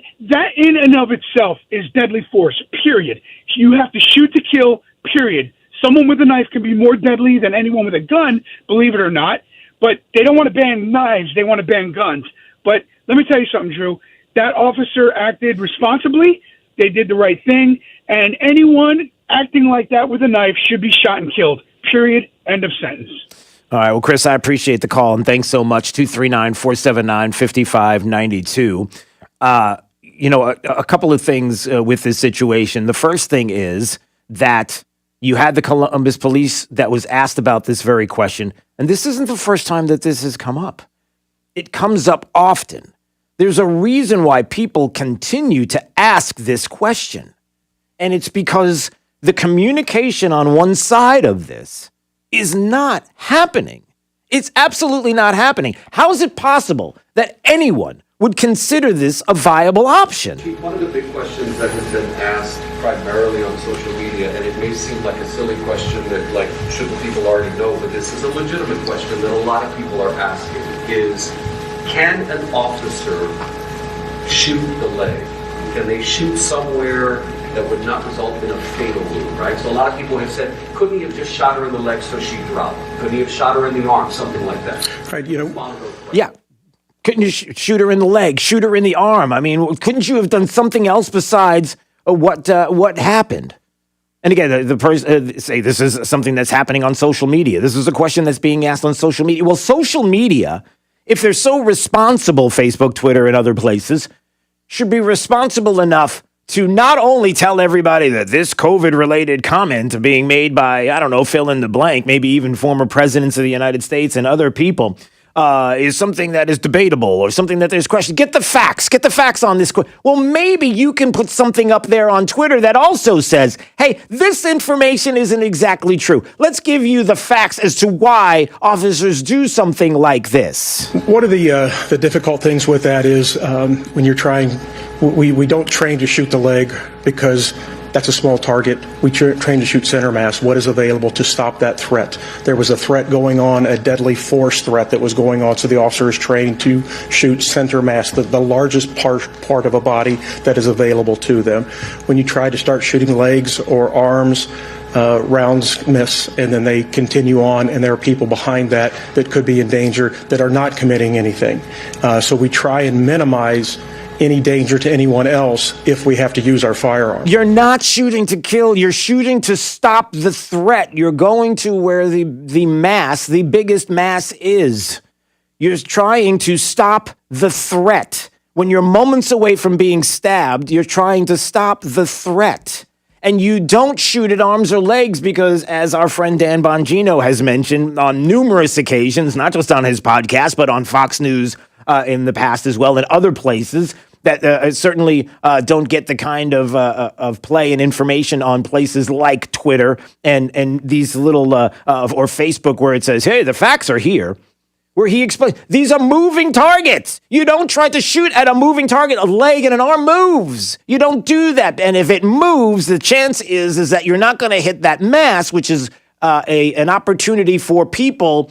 in and of itself is deadly force, period. You have to shoot to kill, period. Someone with a knife can be more deadly than anyone with a gun, believe it or not. But they don't want to ban knives. They want to ban guns. But let me tell you something, Drew. That officer acted responsibly. They did the right thing. And anyone acting like that with a knife should be shot and killed, period. End of sentence. All right. Well, Chris, I appreciate the call, and thanks so much. 239-479-5592. A couple of things with this situation. The first thing is that you had the Columbus police that was asked about this very question, and this isn't the first time that this has come up. It comes up often. There's a reason why people continue to ask this question, and it's because the communication on one side of this is not happening. It's absolutely not happening. How is it possible that anyone would consider this a viable option? One of the big questions that has been asked primarily on social media, and it may seem like a silly question that, like, shouldn't people already know, but this is a legitimate question that a lot of people are asking, is can an officer shoot the leg? Can they shoot somewhere that would not result in a fatal wound, right? So a lot of people have said, couldn't he have just shot her in the leg so she dropped? Couldn't he have shot her in the arm, something like that? Right, Yeah. Couldn't you shoot her in the leg, shoot her in the arm? I mean, couldn't you have done something else besides what happened? And again, the person say this is something that's happening on social media. This is a question that's being asked on social media. Well, social media, if they're so responsible, Facebook, Twitter, and other places, should be responsible enough to not only tell everybody that this COVID-related comment being made by, I don't know, fill in the blank, maybe even former presidents of the United States and other people, is something that is debatable or something that there's questions. Get the facts on this. Well, maybe you can put something up there on Twitter that also says, hey, this information isn't exactly true. Let's give you the facts as to why officers do something like this. One of the difficult things with that is when you're trying, we don't train to shoot the leg because that's a small target. We train to shoot center mass. What is available to stop that threat? There was a threat going on, a deadly force threat that was going on, so the officer is trained to shoot center mass, the largest part of a body that is available to them. When you try to start shooting legs or arms, rounds miss, and then they continue on, and there are people behind that could be in danger that are not committing anything. So we try and minimize any danger to anyone else if we have to use our firearm. You're not shooting to kill. You're shooting to stop the threat. You're going to where the biggest mass is. You're trying to stop the threat. When you're moments away from being stabbed, you're trying to stop the threat. And you don't shoot at arms or legs because, as our friend Dan Bongino has mentioned on numerous occasions, not just on his podcast, but on Fox News in the past as well, and other places that certainly don't get the kind of play and information on places like Twitter and these little or Facebook where it says, hey, the facts are here, where he explains these are moving targets. You don't try to shoot at a moving target. A leg and an arm moves. You don't do that. And if it moves, the chance is that you're not going to hit that mass, which is an opportunity for people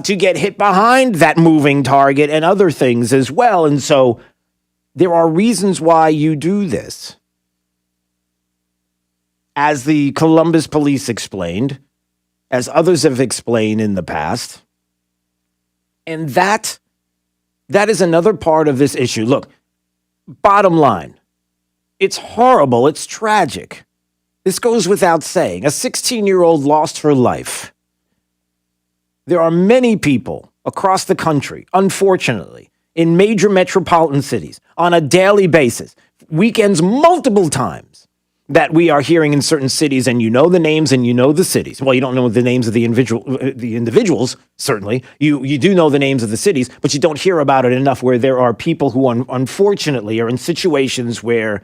to get hit behind that moving target and other things as well. And so there are reasons why you do this. As the Columbus police explained, as others have explained in the past, and that is another part of this issue. Look, bottom line, it's horrible, it's tragic. This goes without saying. A 16-year-old lost her life. There are many people across the country, unfortunately, in major metropolitan cities on a daily basis, weekends multiple times, that we are hearing in certain cities, and you know the names and you know the cities. Well, you don't know the names of the individuals, certainly. You do know the names of the cities, but you don't hear about it enough, where there are people who unfortunately are in situations where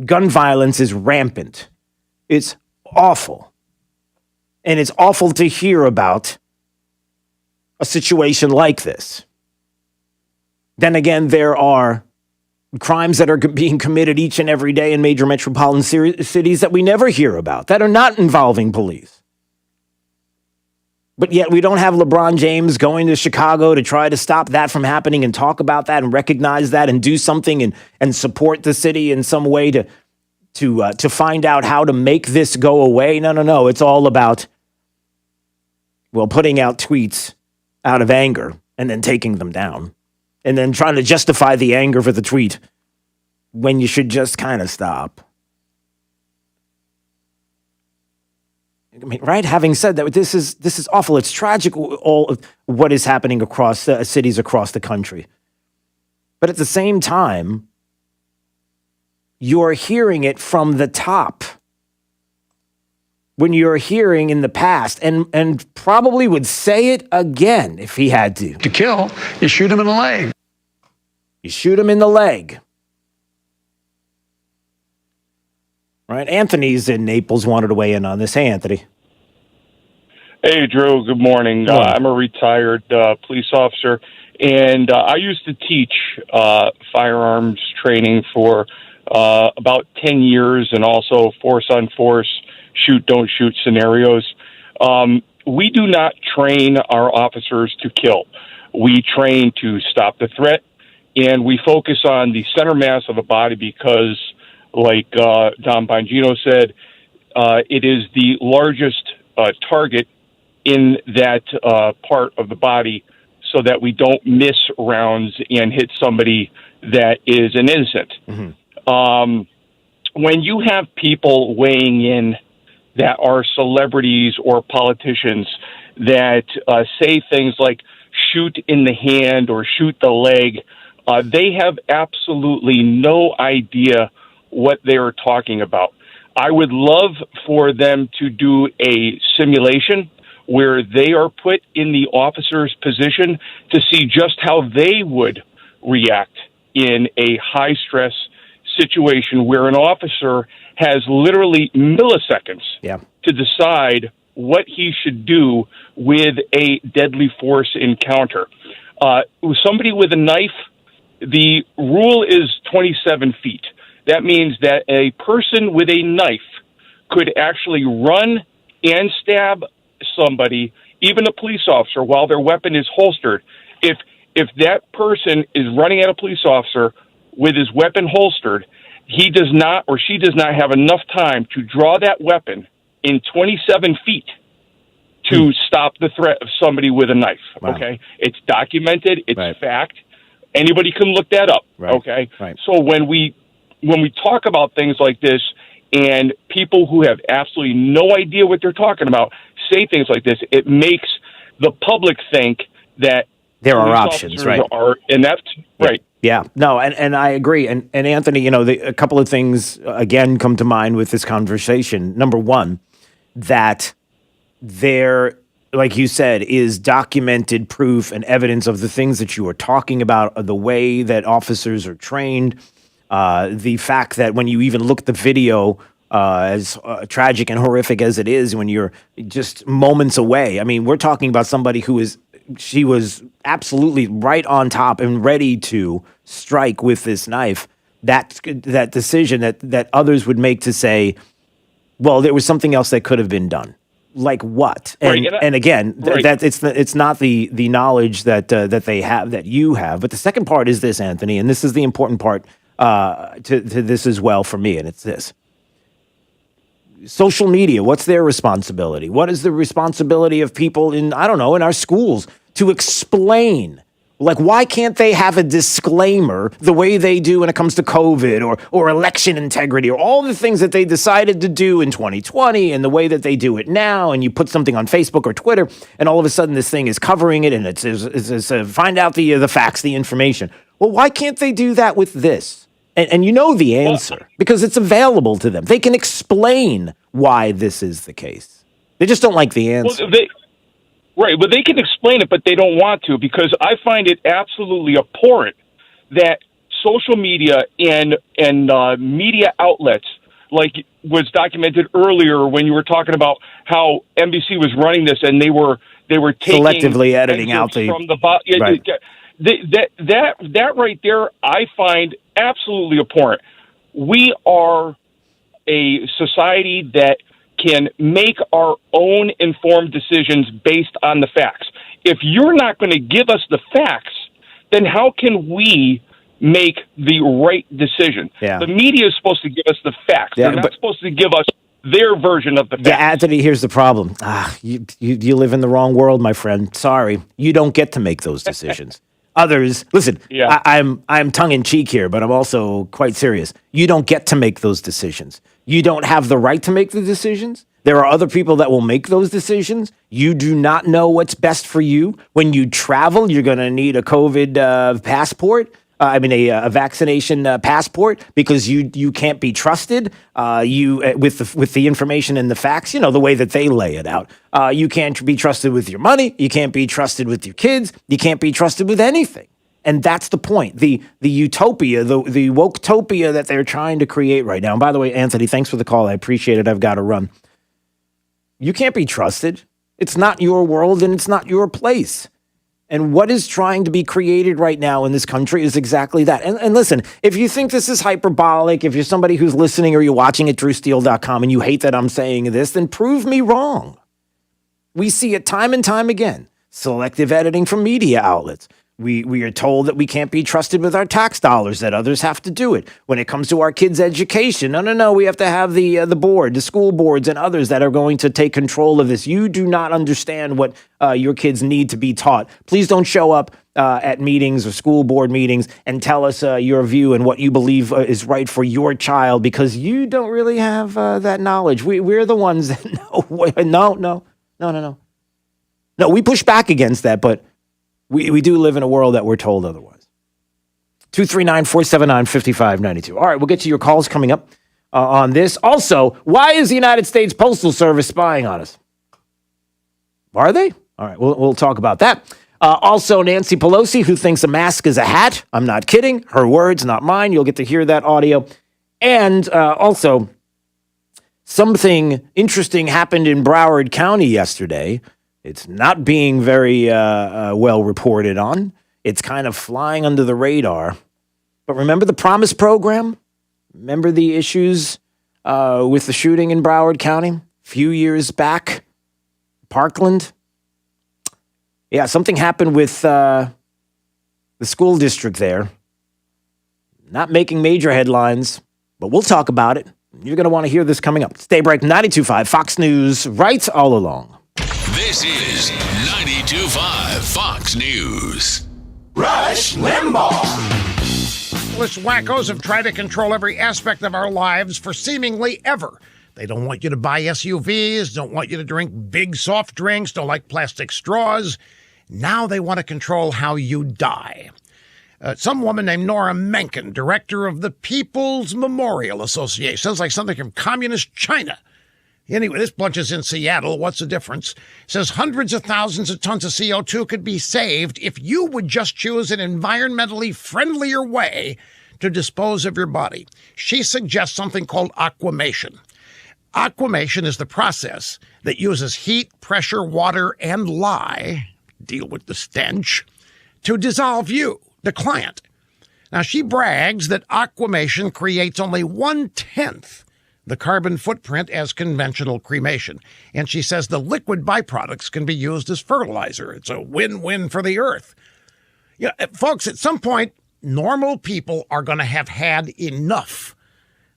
gun violence is rampant. It's awful. And it's awful to hear about a situation like this. Then again, there are crimes that are being committed each and every day in major metropolitan cities that we never hear about, that are not involving police. But yet we don't have LeBron James going to Chicago to try to stop that from happening and talk about that and recognize that and do something and support the city in some way to find out how to make this go away. No. It's all about, well, putting out tweets out of anger and then taking them down and then trying to justify the anger for the tweet when you should just kind of stop. I mean, right? Having said that, this is awful. It's tragic, all of what is happening across cities across the country. But at the same time, you're hearing it from the top. When you're hearing in the past, and probably would say it again if he had to. To kill, you shoot him in the leg. You shoot him in the leg. Right? Anthony's in Naples, wanted to weigh in on this. Hey, Anthony. Hey, Drew. Good morning. I'm a retired police officer, and I used to teach firearms training for about 10 years and also force-on-force, shoot, don't shoot scenarios. We do not train our officers to kill. We train to stop the threat, and we focus on the center mass of the body because, like Don Bongino said, it is the largest target in that part of the body so that we don't miss rounds and hit somebody that is an innocent. Mm-hmm. When you have people weighing in that are celebrities or politicians that say things like shoot in the hand or shoot the leg, they have absolutely no idea what they are talking about. I would love for them to do a simulation where they are put in the officer's position to see just how they would react in a high-stress situation where an officer has literally milliseconds to decide what he should do with a deadly force encounter. Somebody with a knife, the rule is 27 feet. That means that a person with a knife could actually run and stab somebody, even a police officer, while their weapon is holstered. If that person is running at a police officer with his weapon holstered, he does not or she does not have enough time to draw that weapon in 27 feet to stop the threat of somebody with a knife. Wow. Okay? It's documented. It's fact. Anybody can look that up. Right. Okay? Right. So when we talk about things like this and people who have absolutely no idea what they're talking about say things like this, it makes the public think that there are options, right? Are inept, right? Yeah, no, and I agree. And Anthony, a couple of things again come to mind with this conversation. Number one, that there, like you said, is documented proof and evidence of the things that you are talking about, of the way that officers are trained, the fact that when you even look at the video, as tragic and horrific as it is, when you're just moments away. I mean, we're talking about somebody she was absolutely right on top and ready to strike with this knife. That decision that others would make to say, well, there was something else that could have been done. Like what? And again, that it's not the knowledge that they have, that you have. But the second part is this, Anthony, and this is the important part to this as well for me, and it's this. Social media, what's their responsibility? What is the responsibility of people in our schools to explain? Like, why can't they have a disclaimer the way they do when it comes to COVID or election integrity or all the things that they decided to do in 2020 and the way that they do it now? And you put something on Facebook or Twitter, and all of a sudden this thing is covering it, and it's find out the facts, the information. Well, why can't they do that with this? And you know the answer, because it's available to them. They can explain why this is the case. They just don't like the answer. Right, but they can explain it, but they don't want to, because I find it absolutely abhorrent that social media and media outlets, like was documented earlier when you were talking about how NBC was running this, and they were taking selectively editing out from the right. That right there, I find absolutely abhorrent. We are a society that can make our own informed decisions based on the facts. If you're not going to give us the facts, then how can we make the right decision? Yeah. The media is supposed to give us the facts. Yeah, They're not supposed to give us their version of the facts. Yeah, Anthony, here's the problem. You live in the wrong world, my friend. Sorry. You don't get to make those decisions. Others, listen, I'm tongue-in-cheek here, but I'm also quite serious. You don't get to make those decisions. You don't have the right to make the decisions. There are other people that will make those decisions. You do not know what's best for you. When you travel, you're going to need a COVID passport. A vaccination passport, because you can't be trusted. With the information and the facts, the way that they lay it out. You can't be trusted with your money. You can't be trusted with your kids. You can't be trusted with anything. And that's the point. The utopia, the woke-topia that they're trying to create right now. And by the way, Anthony, thanks for the call. I appreciate it. I've got to run. You can't be trusted. It's not your world and it's not your place. And what is trying to be created right now in this country is exactly that. And listen, if you think this is hyperbolic, if you're somebody who's listening or you're watching at drewsteele.com and you hate that I'm saying this, then prove me wrong. We see it time and time again. Selective editing from media outlets. We are told that we can't be trusted with our tax dollars, that others have to do it. When it comes to our kids' education, no, we have to have the board, the school boards and others that are going to take control of this. You do not understand what your kids need to be taught. Please don't show up at meetings or school board meetings and tell us your view and what you believe is right for your child, because you don't really have that knowledge. We're the ones that know. No, we push back against that, but we do live in a world that we're told otherwise. 239-479-5592. All right, we'll get to your calls coming up on this. Also, why is the United States Postal Service spying on us? Are they? All right, we'll talk about that. Also, Nancy Pelosi, who thinks a mask is a hat. I'm not kidding. Her words, not mine. You'll get to hear that audio. And also, something interesting happened in Broward County yesterday. It's not being very well reported on. It's kind of flying under the radar. But remember the Promise Program? Remember the issues with the shooting in Broward County a few years back? Parkland? Yeah, something happened with the school district there. Not making major headlines, but we'll talk about it. You're going to want to hear this coming up. Stay bright. 92.5 Fox News, right all along. This is 92.5 Fox News. Rush Limbaugh. These wackos have tried to control every aspect of our lives for seemingly ever. They don't want you to buy SUVs, don't want you to drink big soft drinks, don't like plastic straws. Now they want to control how you die. Some woman named Nora Mencken, director of the People's Memorial Association. Sounds like something from communist China. Anyway, this bunch is in Seattle. What's the difference? Says hundreds of thousands of tons of CO2 could be saved if you would just choose an environmentally friendlier way to dispose of your body. She suggests something called aquamation. Aquamation is the process that uses heat, pressure, water, and lye, deal with the stench, to dissolve you, the client. Now, she brags that aquamation creates only 1/10 the carbon footprint as conventional cremation. And she says the liquid byproducts can be used as fertilizer. It's a win-win for the earth. Yeah, folks, at some point, normal people are going to have had enough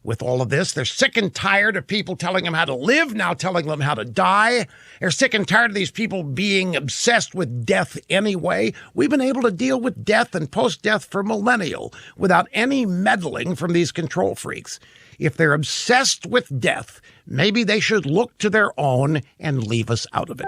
with all of this. They're sick and tired of people telling them how to live, now telling them how to die. They're sick and tired of these people being obsessed with death anyway. We've been able to deal with death and post-death for millennia without any meddling from these control freaks. If they're obsessed with death, maybe they should look to their own and leave us out of it.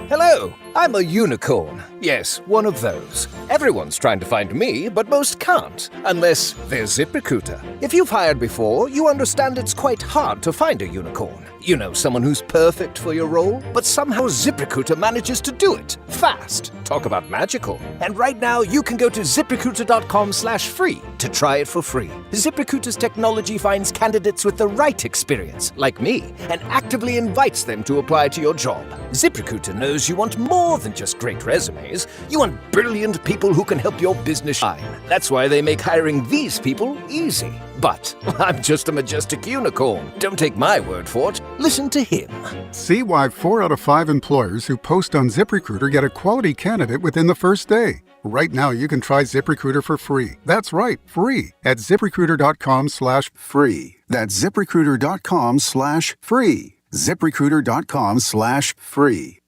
Hello, I'm a unicorn. Yes, one of those. Everyone's trying to find me, but most can't, unless they're ZipRecruiter. If you've hired before, you understand it's quite hard to find a unicorn. You know, someone who's perfect for your role, but somehow ZipRecruiter manages to do it fast. Talk about magical. And right now, you can go to ZipRecruiter.com/free to try it for free. ZipRecruiter's technology finds candidates with the right experience, like me, and actively invites them to apply to your job. ZipRecruiter knows you want more more than just great resumes. You want brilliant people who can help your business shine. That's why they make hiring these people easy. But I'm just a majestic unicorn. Don't take my word for it. Listen to him. See why 4 out of 5 employers who post on ZipRecruiter get a quality candidate within the first day. Right now, you can try ZipRecruiter for free. That's right, free at ZipRecruiter.com/free. That's ZipRecruiter.com/free. ZipRecruiter.com/free.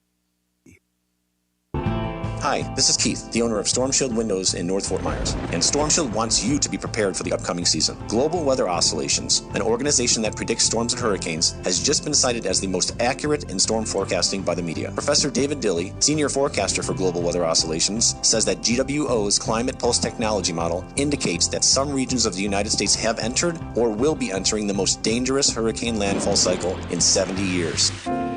Hi, this is Keith, the owner of Storm Shield Windows in North Fort Myers, and Storm Shield wants you to be prepared for the upcoming season. Global Weather Oscillations, an organization that predicts storms and hurricanes, has just been cited as the most accurate in storm forecasting by the media. Professor David Dilley, senior forecaster for Global Weather Oscillations, says that GWO's Climate Pulse Technology model indicates that some regions of the United States have entered or will be entering the most dangerous hurricane landfall cycle in 70 years.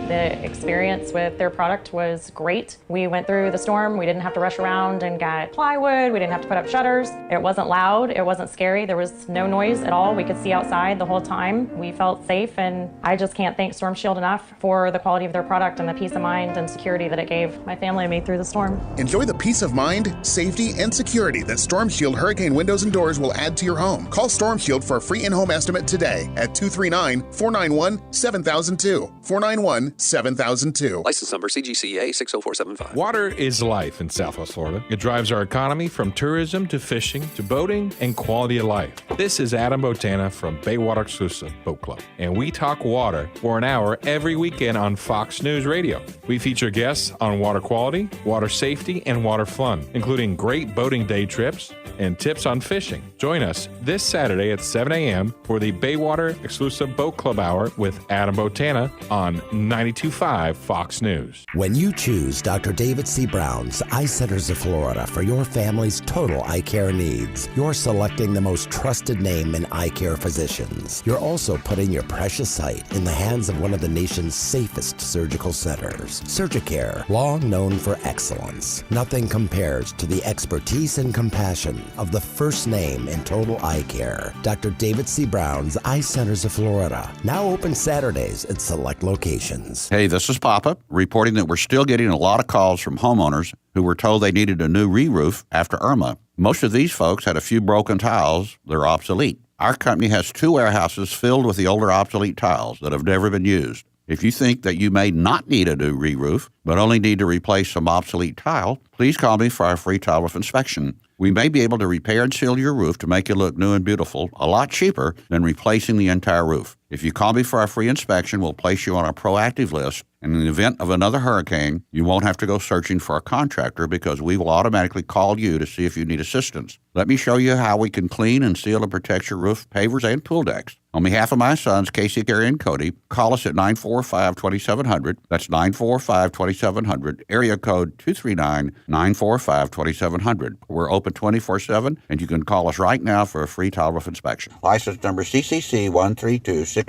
The experience with their product was great. We went through the storm. We didn't have to rush around and get plywood. We didn't have to put up shutters. It wasn't loud. It wasn't scary. There was no noise at all. We could see outside the whole time. We felt safe, and I just can't thank Storm Shield enough for the quality of their product and the peace of mind and security that it gave my family and me through the storm. Enjoy the peace of mind, safety, and security that Storm Shield Hurricane Windows and Doors will add to your home. Call Storm Shield for a free in-home estimate today at 239-491-7002. 491-7002. License number CGCA 60475. Water is life in Southwest Florida. It drives our economy from tourism to fishing to boating and quality of life. This is Adam Botana from Baywater Exclusive Boat Club, and we talk water for an hour every weekend on Fox News Radio. We feature guests on water quality, water safety, and water fun, including great boating day trips and tips on fishing. Join us this Saturday at 7 a.m. for the Baywater Exclusive Boat Club Hour with Adam Botana on 92.5 Fox News. When you choose Dr. David C. Brown's Eye Centers of Florida for your family's total eye care needs, you're selecting the most trusted name in eye care physicians. You're also putting your precious sight in the hands of one of the nation's safest surgical centers. Surgicare, long known for excellence. Nothing compares to the expertise and compassion of the first name in total eye care. Dr. David C. Brown's Eye Centers of Florida, now open Saturdays at select locations. Hey, this is Papa, reporting that we're still getting a lot of calls from homeowners who were told they needed a new re-roof after Irma. Most of these folks had a few broken tiles. They're obsolete. Our company has 2 warehouses filled with the older obsolete tiles that have never been used. If you think that you may not need a new re-roof, but only need to replace some obsolete tile, please call me for our free tile roof inspection. We may be able to repair and seal your roof to make it look new and beautiful, a lot cheaper than replacing the entire roof. If you call me for our free inspection, we'll place you on a proactive list. And in the event of another hurricane, you won't have to go searching for a contractor because we will automatically call you to see if you need assistance. Let me show you how we can clean and seal and protect your roof, pavers, and pool decks. On behalf of my sons, Casey, Gary, and Cody, call us at 945-2700. That's 945-2700, area code 239-945-2700. We're open 24/7, and you can call us right now for a free tile roof inspection. License number CCC 1326213.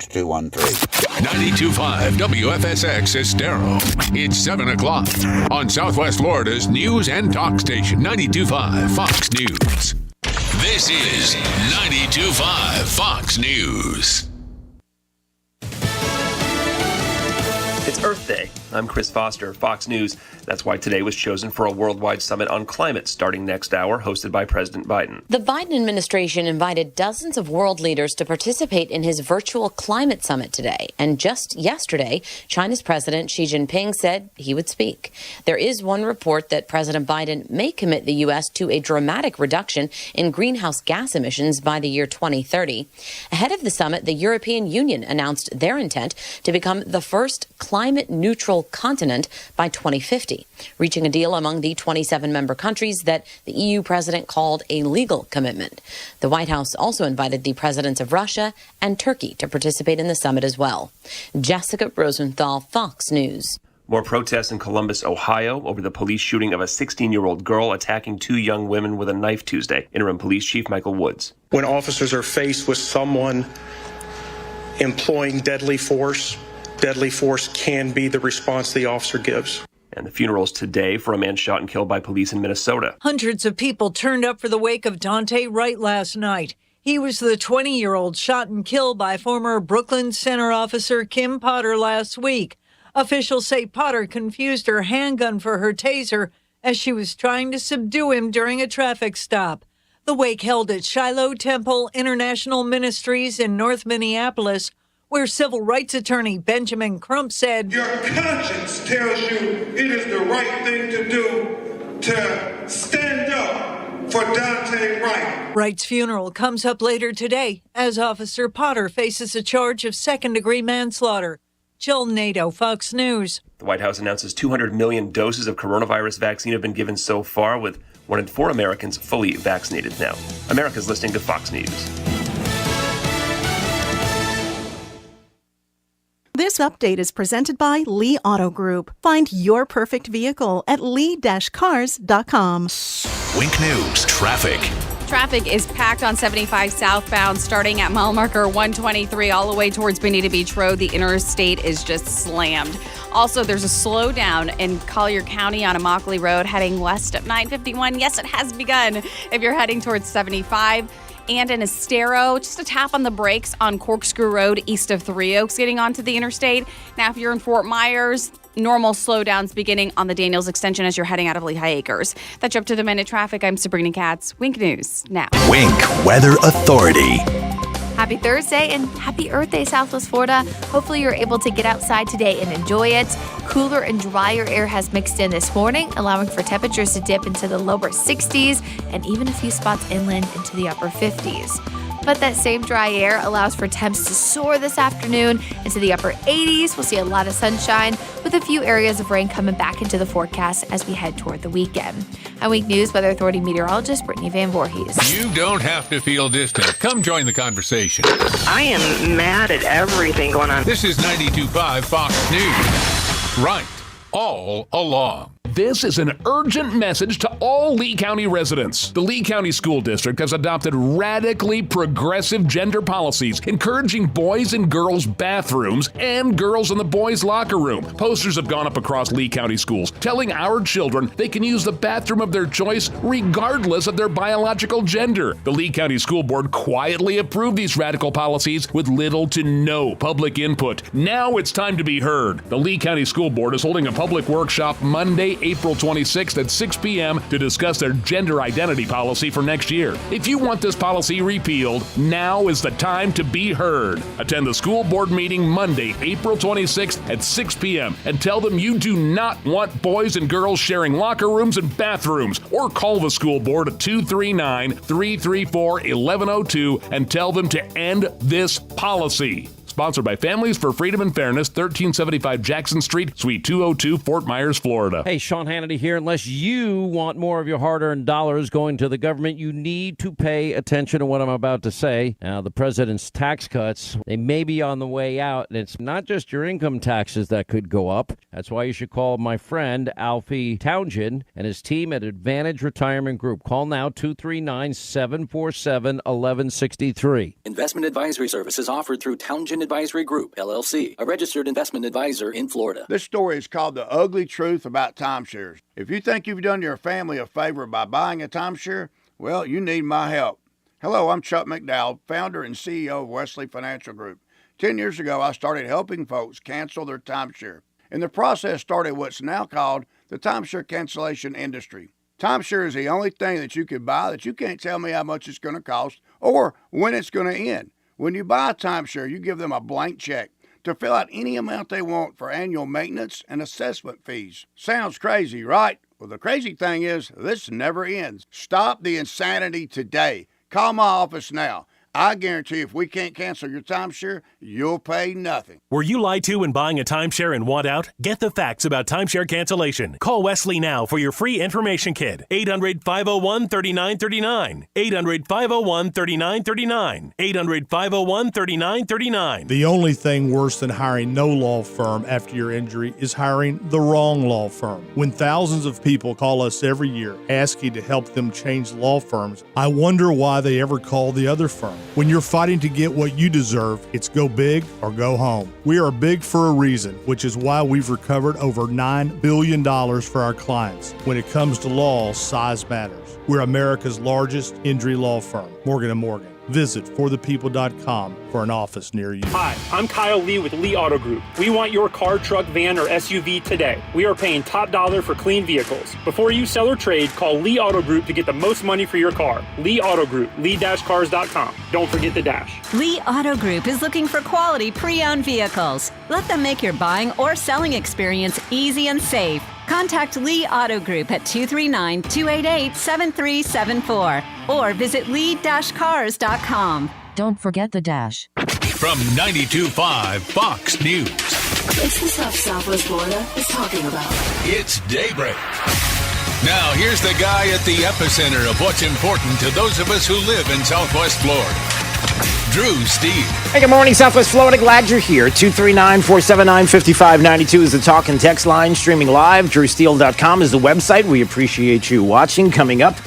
92.5 WFSX Estero. It's 7 o'clock on Southwest Florida's news and talk station, 92.5 Fox News. This is 92.5 Fox News. It's Earth Day. I'm Chris Foster, Fox News. That's why today was chosen for a worldwide summit on climate starting next hour, hosted by President Biden. The Biden administration invited dozens of world leaders to participate in his virtual climate summit today. And just yesterday, China's President Xi Jinping said he would speak. There is one report that President Biden may commit the U.S. to a dramatic reduction in greenhouse gas emissions by the year 2030. Ahead of the summit, the European Union announced their intent to become the first climate-neutral continent by 2050, reaching a deal among the 27 member countries that the EU president called a legal commitment. The White House also invited the presidents of Russia and Turkey to participate in the summit as well. Jessica Rosenthal, Fox News. More protests in Columbus, Ohio, over the police shooting of a 16-year-old girl attacking 2 young women with a knife Tuesday. Interim Police Chief Michael Woods. When officers are faced with someone employing deadly force can be the response the officer gives. And the funerals today for a man shot and killed by police in Minnesota. Hundreds of people turned up for the wake of Dante Wright last night. He was the 20-year-old shot and killed by former Brooklyn Center officer Kim Potter last week. Officials say Potter confused her handgun for her taser as she was trying to subdue him during a traffic stop. The wake held at Shiloh Temple International Ministries in North Minneapolis, where civil rights attorney Benjamin Crump said, "Your conscience tells you it is the right thing to do to stand up for Dante Wright." Wright's funeral comes up later today as Officer Potter faces a charge of second-degree manslaughter. Jill Nato, Fox News. The White House announces 200 million doses of coronavirus vaccine have been given so far, with 1 in 4 Americans fully vaccinated now. America's listening to Fox News. This update is presented by Lee Auto Group. Find your perfect vehicle at lee-cars.com. Wink News traffic. Traffic is packed on 75 southbound starting at mile marker 123 all the way towards Bonita Beach Road. The interstate is just slammed. Also, there's a slowdown in Collier County on Immokalee Road heading west of 951. Yes, it has begun if you're heading towards 75. And in Estero, just a tap on the brakes on Corkscrew Road east of Three Oaks getting onto the interstate. Now, if you're in Fort Myers, normal slowdowns beginning on the Daniels extension as you're heading out of Lehigh Acres. That's up to the minute traffic. I'm Sabrina Katz. Wink News now. Wink Weather Authority. Happy Thursday and happy Earth Day, Southwest Florida. Hopefully you're able to get outside today and enjoy it. Cooler and drier air has mixed in this morning, allowing for temperatures to dip into the lower 60s and even a few spots inland into the upper 50s. But that same dry air allows for temps to soar this afternoon into the upper 80s. We'll see a lot of sunshine with a few areas of rain coming back into the forecast as we head toward the weekend. I'm Week News Weather Authority meteorologist Brittany Van Voorhees. You don't have to feel distant. Come join the conversation. I am mad at everything going on. This is 92.5 Fox News. Right. All along. This is an urgent message to all Lee County residents. The Lee County School District has adopted radically progressive gender policies, encouraging boys and girls' bathrooms and girls in the boys' locker room. Posters have gone up across Lee County schools, telling our children they can use the bathroom of their choice regardless of their biological gender. The Lee County School Board quietly approved these radical policies with little to no public input. Now it's time to be heard. The Lee County School Board is holding a public workshop Monday, April 26th at 6 p.m. to discuss their gender identity policy for next year. If you want this policy repealed, now is the time to be heard. Attend the school board meeting Monday, April 26th at 6 p.m. and tell them you do not want boys and girls sharing locker rooms and bathrooms, or call the school board at 239-334-1102 and tell them to end this policy. Sponsored by Families for Freedom and Fairness, 1375 Jackson Street, Suite 202, Fort Myers, Florida. Hey, Sean Hannity here. Unless you want more of your hard-earned dollars going to the government, you need to pay attention to what I'm about to say. Now, the president's tax cuts, they may be on the way out, and it's not just your income taxes that could go up. That's why you should call my friend Alfie Townsend and his team at Advantage Retirement Group. Call now, 239-747-1163. Investment advisory services offered through Townsend Advisory Group, LLC, a registered investment advisor in Florida. This story is called The Ugly Truth About Timeshares. If you think you've done your family a favor by buying a timeshare, well, you need my help. Hello, I'm Chuck McDowell, founder and CEO of Wesley Financial Group. 10 years ago, I started helping folks cancel their timeshare. And the process started what's now called the timeshare cancellation industry. Timeshare is the only thing that you can buy that you can't tell me how much it's going to cost or when it's going to end. When you buy a timeshare, you give them a blank check to fill out any amount they want for annual maintenance and assessment fees. Sounds crazy, right? Well, the crazy thing is, this never ends. Stop the insanity today. Call my office now. I guarantee if we can't cancel your timeshare, you'll pay nothing. Were you lied to when buying a timeshare and want out? Get the facts about timeshare cancellation. Call Wesley now for your free information kit. 800-501-3939. 800-501-3939. 800-501-3939. The only thing worse than hiring no law firm after your injury is hiring the wrong law firm. When thousands of people call us every year asking to help them change law firms, I wonder why they ever call the other firm. When you're fighting to get what you deserve, it's go big or go home. We are big for a reason, which is why we've recovered over $9 billion for our clients. When it comes to law, size matters. We're America's largest injury law firm, Morgan & Morgan. Visit forthepeople.com for an office near you. Hi, I'm Kyle Lee with Lee Auto Group. We want your car, truck, van, or SUV today. We are paying top dollar for clean vehicles. Before you sell or trade, call Lee Auto Group to get the most money for your car. Lee Auto Group, lee-cars.com. Don't forget the dash. Lee Auto Group is looking for quality pre-owned vehicles. Let them make your buying or selling experience easy and safe. Contact Lee Auto Group at 239-288-7374 or visit lee-cars.com. Don't forget the dash. From 92.5 Fox News. It's the stuff Southwest Florida is talking about. It's Daybreak. Now, here's the guy at the epicenter of what's important to those of us who live in Southwest Florida. Drew Steele. Hey, good morning, Southwest Florida. Glad you're here. 239-479-5592 is the talk and text line. Streaming live. DrewSteele.com is the website. We appreciate you watching. Coming up,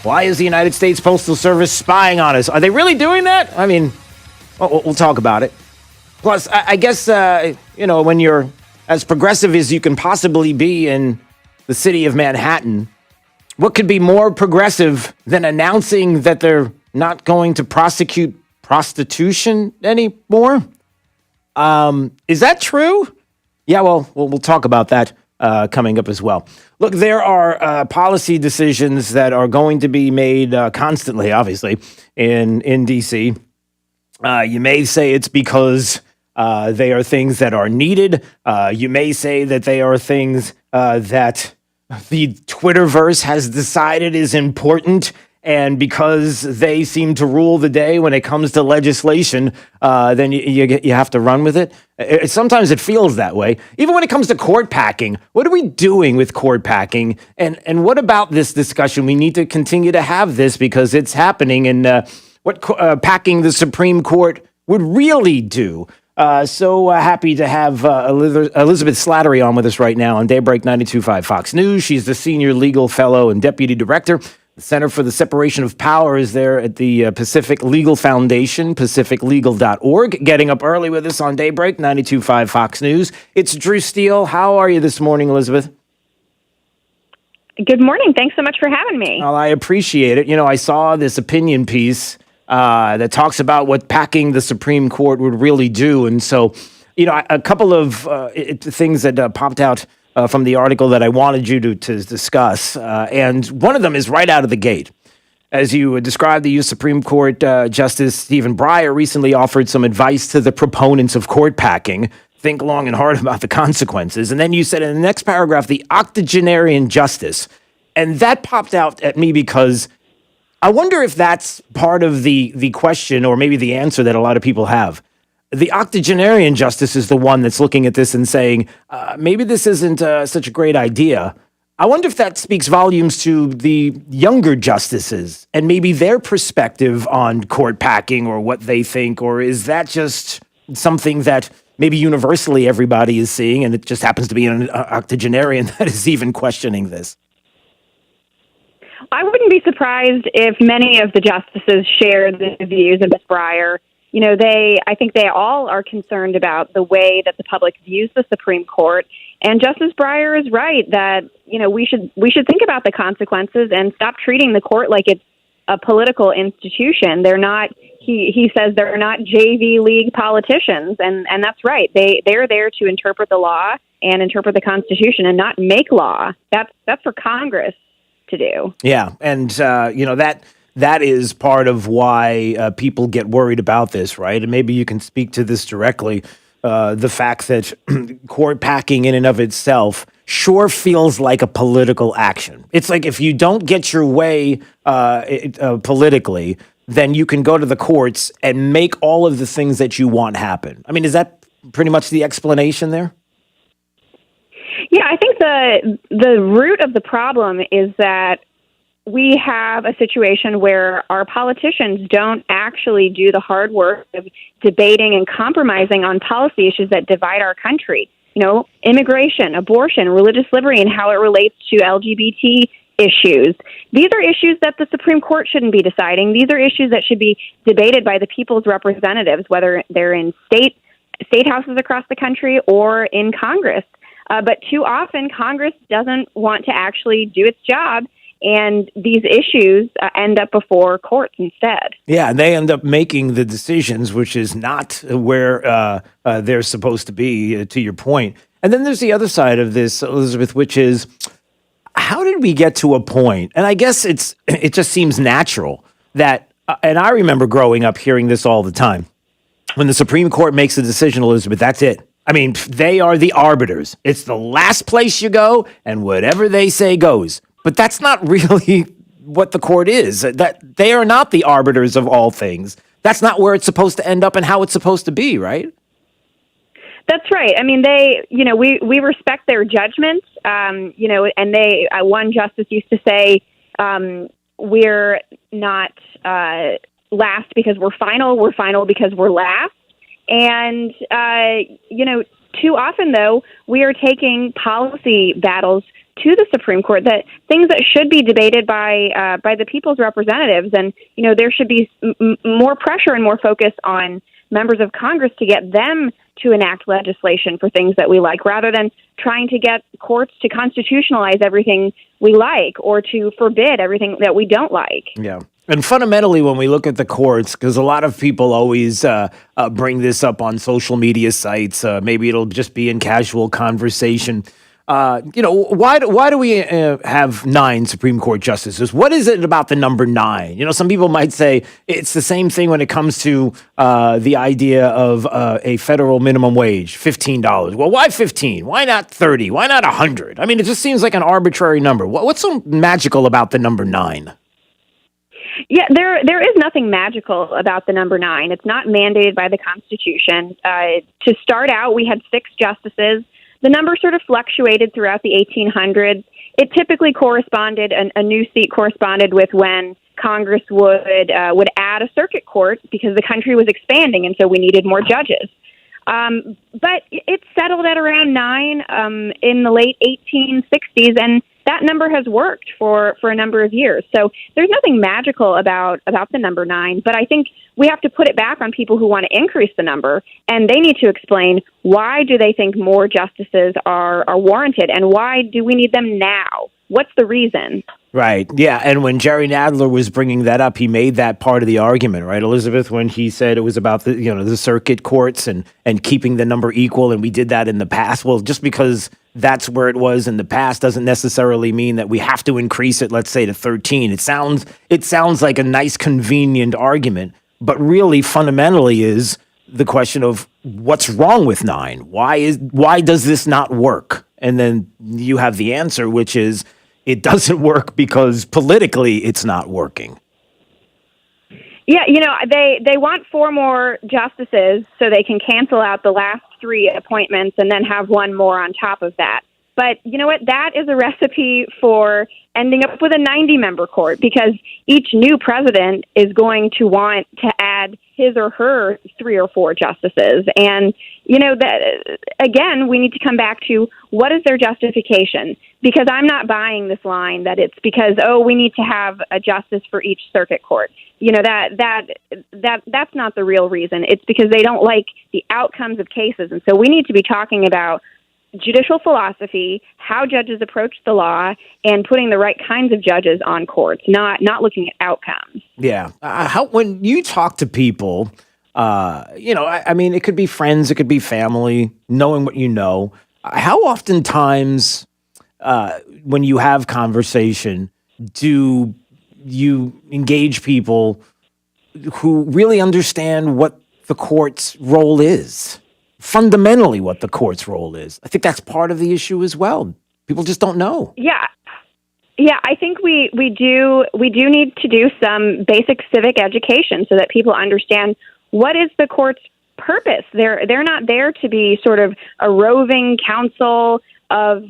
why is the United States Postal Service spying on us? Are they really doing that? I mean, we'll talk about it. Plus, I guess, when you're as progressive as you can possibly be in the city of Manhattan, what could be more progressive than announcing that they're not going to prosecute prostitution anymore? Is that true? Yeah, well, we'll talk about that coming up as well. Look, there are policy decisions that are going to be made constantly, obviously, in D.C. You may say it's because they are things that are needed. You may say that they are things that the Twitterverse has decided is important. And because they seem to rule the day when it comes to legislation, then you have to run with it. Sometimes it feels that way. Even when it comes to court packing, what are we doing with court packing? And what about this discussion? We need to continue to have this because it's happening. And what packing the Supreme Court would really do. So happy to have Elizabeth Slattery on with us right now on Daybreak 92.5 Fox News. She's the Senior Legal Fellow and Deputy Director. The Center for the Separation of Powers there at the Pacific Legal Foundation, pacificlegal.org. Getting up early with us on Daybreak, 92.5 Fox News. It's Drew Steele. How are you this morning, Elizabeth? Good morning. Thanks so much for having me. Well, I appreciate it. I saw this opinion piece that talks about what packing the Supreme Court would really do. And so, a couple of things that popped out from the article that I wanted you to discuss. And one of them is right out of the gate. As you described, the U.S. Supreme Court Justice Stephen Breyer recently offered some advice to the proponents of court packing. Think long and hard about the consequences. And then you said in the next paragraph, the octogenarian justice. And that popped out at me because I wonder if that's part of the question or maybe the answer that a lot of people have. The octogenarian justice is the one that's looking at this and saying, maybe this isn't such a great idea. I wonder if that speaks volumes to the younger justices and maybe their perspective on court packing or what they think, or is that just something that maybe universally everybody is seeing and it just happens to be an octogenarian that is even questioning this? I wouldn't be surprised if many of the justices share the views of Ms. Breyer. I think they all are concerned about the way that the public views the Supreme Court. And Justice Breyer is right that, we should think about the consequences and stop treating the court like it's a political institution. They're not, he says they're not JV League politicians. And that's right. They're there to interpret the law and interpret the Constitution and not make law. That's for Congress to do. Yeah. And, that is part of why people get worried about this, right? And maybe you can speak to this directly. The fact that court packing in and of itself sure feels like a political action. It's like if you don't get your way politically, then you can go to the courts and make all of the things that you want happen. I mean, is that pretty much the explanation there? Yeah, I think the root of the problem is that we have a situation where our politicians don't actually do the hard work of debating and compromising on policy issues that divide our country. Immigration, abortion, religious liberty, and how it relates to LGBT issues. These are issues that the Supreme Court shouldn't be deciding. These are issues that should be debated by the people's representatives, whether they're in state houses across the country or in Congress. But too often, Congress doesn't want to actually do its job and these issues end up before courts instead. Yeah, and they end up making the decisions, which is not where they're supposed to be, to your point. And then there's the other side of this, Elizabeth, which is, how did we get to a point? And I guess it just seems natural that, and I remember growing up hearing this all the time. When the Supreme Court makes a decision, Elizabeth, that's it. I mean, they are the arbiters. It's the last place you go, and whatever they say goes. But that's not really what the court is. That they are not the arbiters of all things. That's not where it's supposed to end up and how it's supposed to be, right? That's right. I mean, we respect their judgments, and one justice used to say, we're not last because we're final because we're last. And, too often, though, we are taking policy battles to the Supreme Court, that things that should be debated by the people's representatives. And, there should be more pressure and more focus on members of Congress to get them to enact legislation for things that we like, rather than trying to get courts to constitutionalize everything we like or to forbid everything that we don't like. Yeah. And fundamentally, when we look at the courts, because a lot of people always bring this up on social media sites, maybe it'll just be in casual conversation. Why do we have 9 Supreme Court justices? What is it about the number 9? Some people might say it's the same thing when it comes to the idea of a federal minimum wage, $15. Well, why 15? Why not 30? Why not 100? I mean, it just seems like an arbitrary number. What's so magical about the number 9? Yeah, there is nothing magical about the number 9. It's not mandated by the Constitution. To start out, we had 6 justices. The number sort of fluctuated throughout the 1800s. It typically corresponded, a new seat corresponded with when Congress would add a circuit court because the country was expanding, and so we needed more judges. But it settled at around 9 in the late 1860s, and that number has worked for a number of years. So there's nothing magical about the number 9, but I think we have to put it back on people who want to increase the number, and they need to explain why do they think more justices are warranted, and why do we need them now? What's the reason? Right. Yeah. And when Jerry Nadler was bringing that up, he made that part of the argument, right, Elizabeth, when he said it was about the circuit courts and keeping the number equal. And we did that in the past. Well, just because that's where it was in the past doesn't necessarily mean that we have to increase it, let's say, to 13. It sounds like a nice, convenient argument, but really fundamentally is the question of what's wrong with 9? Why does this not work? And then you have the answer, which is it doesn't work because politically it's not working. Yeah, they want 4 more justices so they can cancel out the last 3 appointments and then have 1 more on top of that. But you know what? That is a recipe for ending up with a 90-member court, because each new president is going to want to add his or her 3 or 4 justices. And, that again, we need to come back to what is their justification? Because I'm not buying this line that it's because, we need to have a justice for each circuit court. That's not the real reason. It's because they don't like the outcomes of cases. And so we need to be talking about judicial philosophy, how judges approach the law, and putting the right kinds of judges on courts, not looking at outcomes. Yeah. When you talk to people, I mean, it could be friends, it could be family, knowing what you know. How oftentimes when you have conversation, do you engage people who really understand what the court's role is? Fundamentally what the court's role is. I think that's part of the issue as well. People just don't know. Yeah. Yeah, I think we do need to do some basic civic education so that people understand what is the court's purpose. They're not there to be sort of a roving council of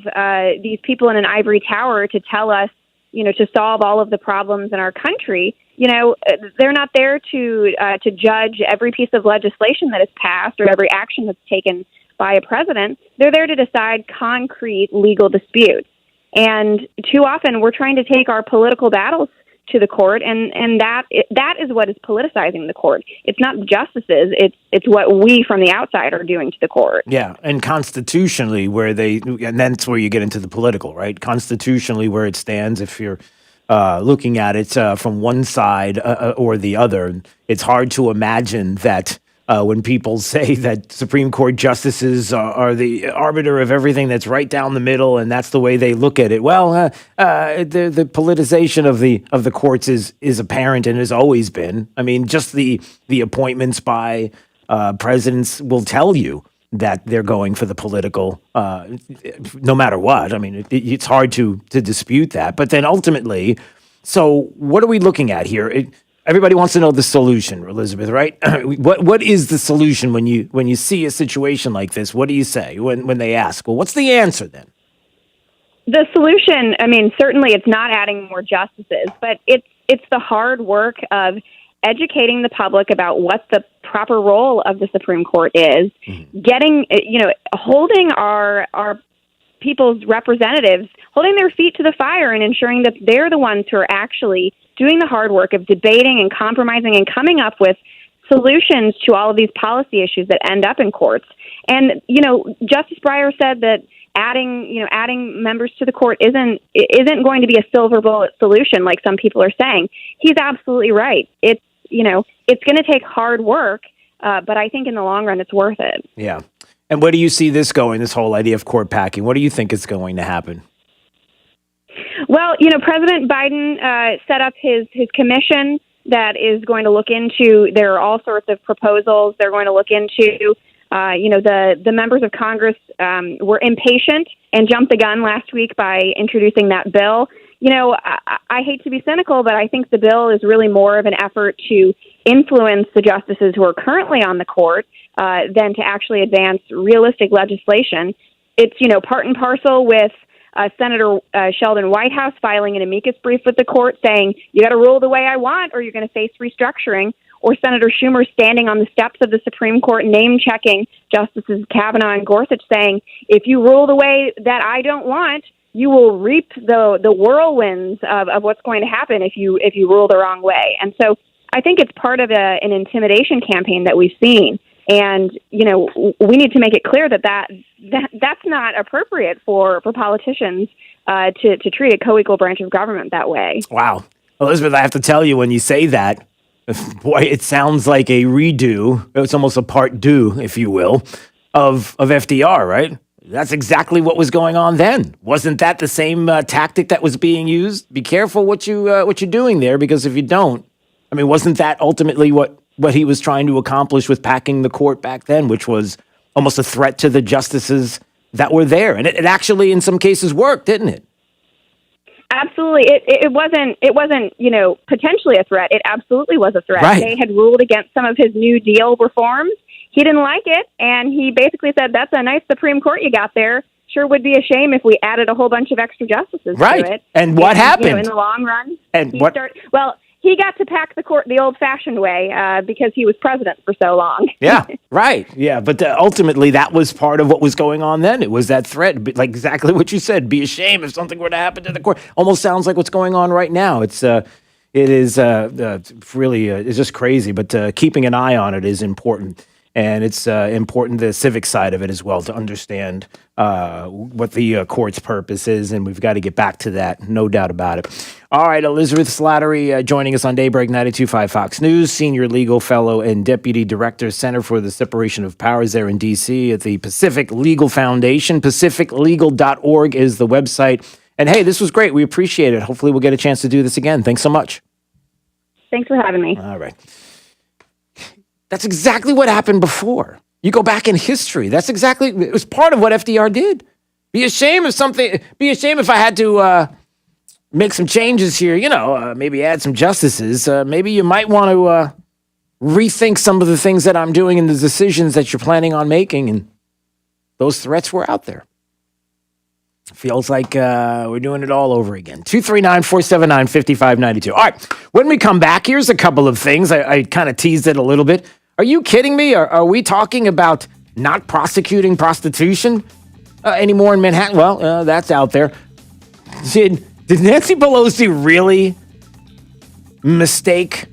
these people in an ivory tower to tell us, to solve all of the problems in our country. They're not there to judge every piece of legislation that is passed or every action that's taken by a president. They're there to decide concrete legal disputes. And too often we're trying to take our political battles to the court, and that is what is politicizing the court. It's not the justices, it's what we from the outside are doing to the court. Yeah, and constitutionally and that's where you get into the political, right? Constitutionally where it stands, if you're looking at it from one side or the other. It's hard to imagine that when people say that Supreme Court justices are the arbiter of everything that's right down the middle, and that's the way they look at it. Well, the politicization of the courts is apparent and has always been. I mean, just the appointments by presidents will tell you that they're going for the political, no matter what. I mean, it's hard to dispute that. But then ultimately, so what are we looking at here? Everybody wants to know the solution, Elizabeth, right? What is the solution when you see a situation like this? What do you say when they ask? Well, what's the answer then? The solution, I mean, certainly it's not adding more justices, but it's the hard work of educating the public about what the proper role of the Supreme Court is, getting, holding our people's representatives, holding their feet to the fire and ensuring that they're the ones who are actually doing the hard work of debating and compromising and coming up with solutions to all of these policy issues that end up in courts. And, Justice Breyer said that adding members to the court isn't going to be a silver bullet solution like some people are saying. He's absolutely right. It's going to take hard work, but I think in the long run it's worth it. Yeah. And where do you see this going, this whole idea of court packing? What do you think is going to happen? Well, President Biden set up his commission that is going to look into, there are all sorts of proposals they're going to look into. The members of Congress were impatient and jumped the gun last week by introducing that bill. I hate to be cynical, but I think the bill is really more of an effort to influence the justices who are currently on the court than to actually advance realistic legislation. It's, part and parcel with Senator Sheldon Whitehouse filing an amicus brief with the court saying, you got to rule the way I want or you're going to face restructuring, or Senator Schumer standing on the steps of the Supreme Court name-checking Justices Kavanaugh and Gorsuch saying, if you rule the way that I don't want, you will reap the whirlwinds of what's going to happen if you rule the wrong way. And so I think it's part of an intimidation campaign that we've seen. And, we need to make it clear that's not appropriate for politicians to treat a co-equal branch of government that way. Wow. Elizabeth, I have to tell you, when you say that, boy, it sounds like a redo. It's almost a part due, if you will, of FDR, right? That's exactly what was going on then. Wasn't that the same tactic that was being used? Be careful what you're doing there, because if you don't, I mean, wasn't that ultimately what he was trying to accomplish with packing the court back then, which was almost a threat to the justices that were there? And it actually, in some cases, worked, didn't it? Absolutely. It wasn't, potentially a threat. It absolutely was a threat. Right. They had ruled against some of his New Deal reforms. He didn't like it, and he basically said, that's a nice Supreme Court you got there. Sure would be a shame if we added a whole bunch of extra justices to it. And what happened? In the long run, he he got to pack the court the old-fashioned way because he was president for so long. Yeah, right. Yeah, but ultimately that was part of what was going on then. It was that threat, like exactly what you said. Be a shame if something were to happen to the court. Almost sounds like what's going on right now. It is really it's just crazy. But keeping an eye on it is important. And it's important, the civic side of it as well, to understand what the court's purpose is. And we've got to get back to that, no doubt about it. All right, Elizabeth Slattery joining us on Daybreak 92.5 Fox News, Senior Legal Fellow and Deputy Director, Center for the Separation of Powers there in D.C. at the Pacific Legal Foundation. PacificLegal.org is the website. And hey, this was great. We appreciate it. Hopefully we'll get a chance to do this again. Thanks so much. Thanks for having me. All right. That's exactly what happened before. You go back in history. It was part of what FDR did. Be a shame if I had to make some changes here, maybe add some justices. Maybe you might want to rethink some of the things that I'm doing and the decisions that you're planning on making. And those threats were out there. Feels like we're doing it all over again. 239-479-5592. All right. When we come back, here's a couple of things. I kind of teased it a little bit. Are you kidding me? Are we talking about not prosecuting prostitution anymore in Manhattan? Well, that's out there. Did Nancy Pelosi really mistake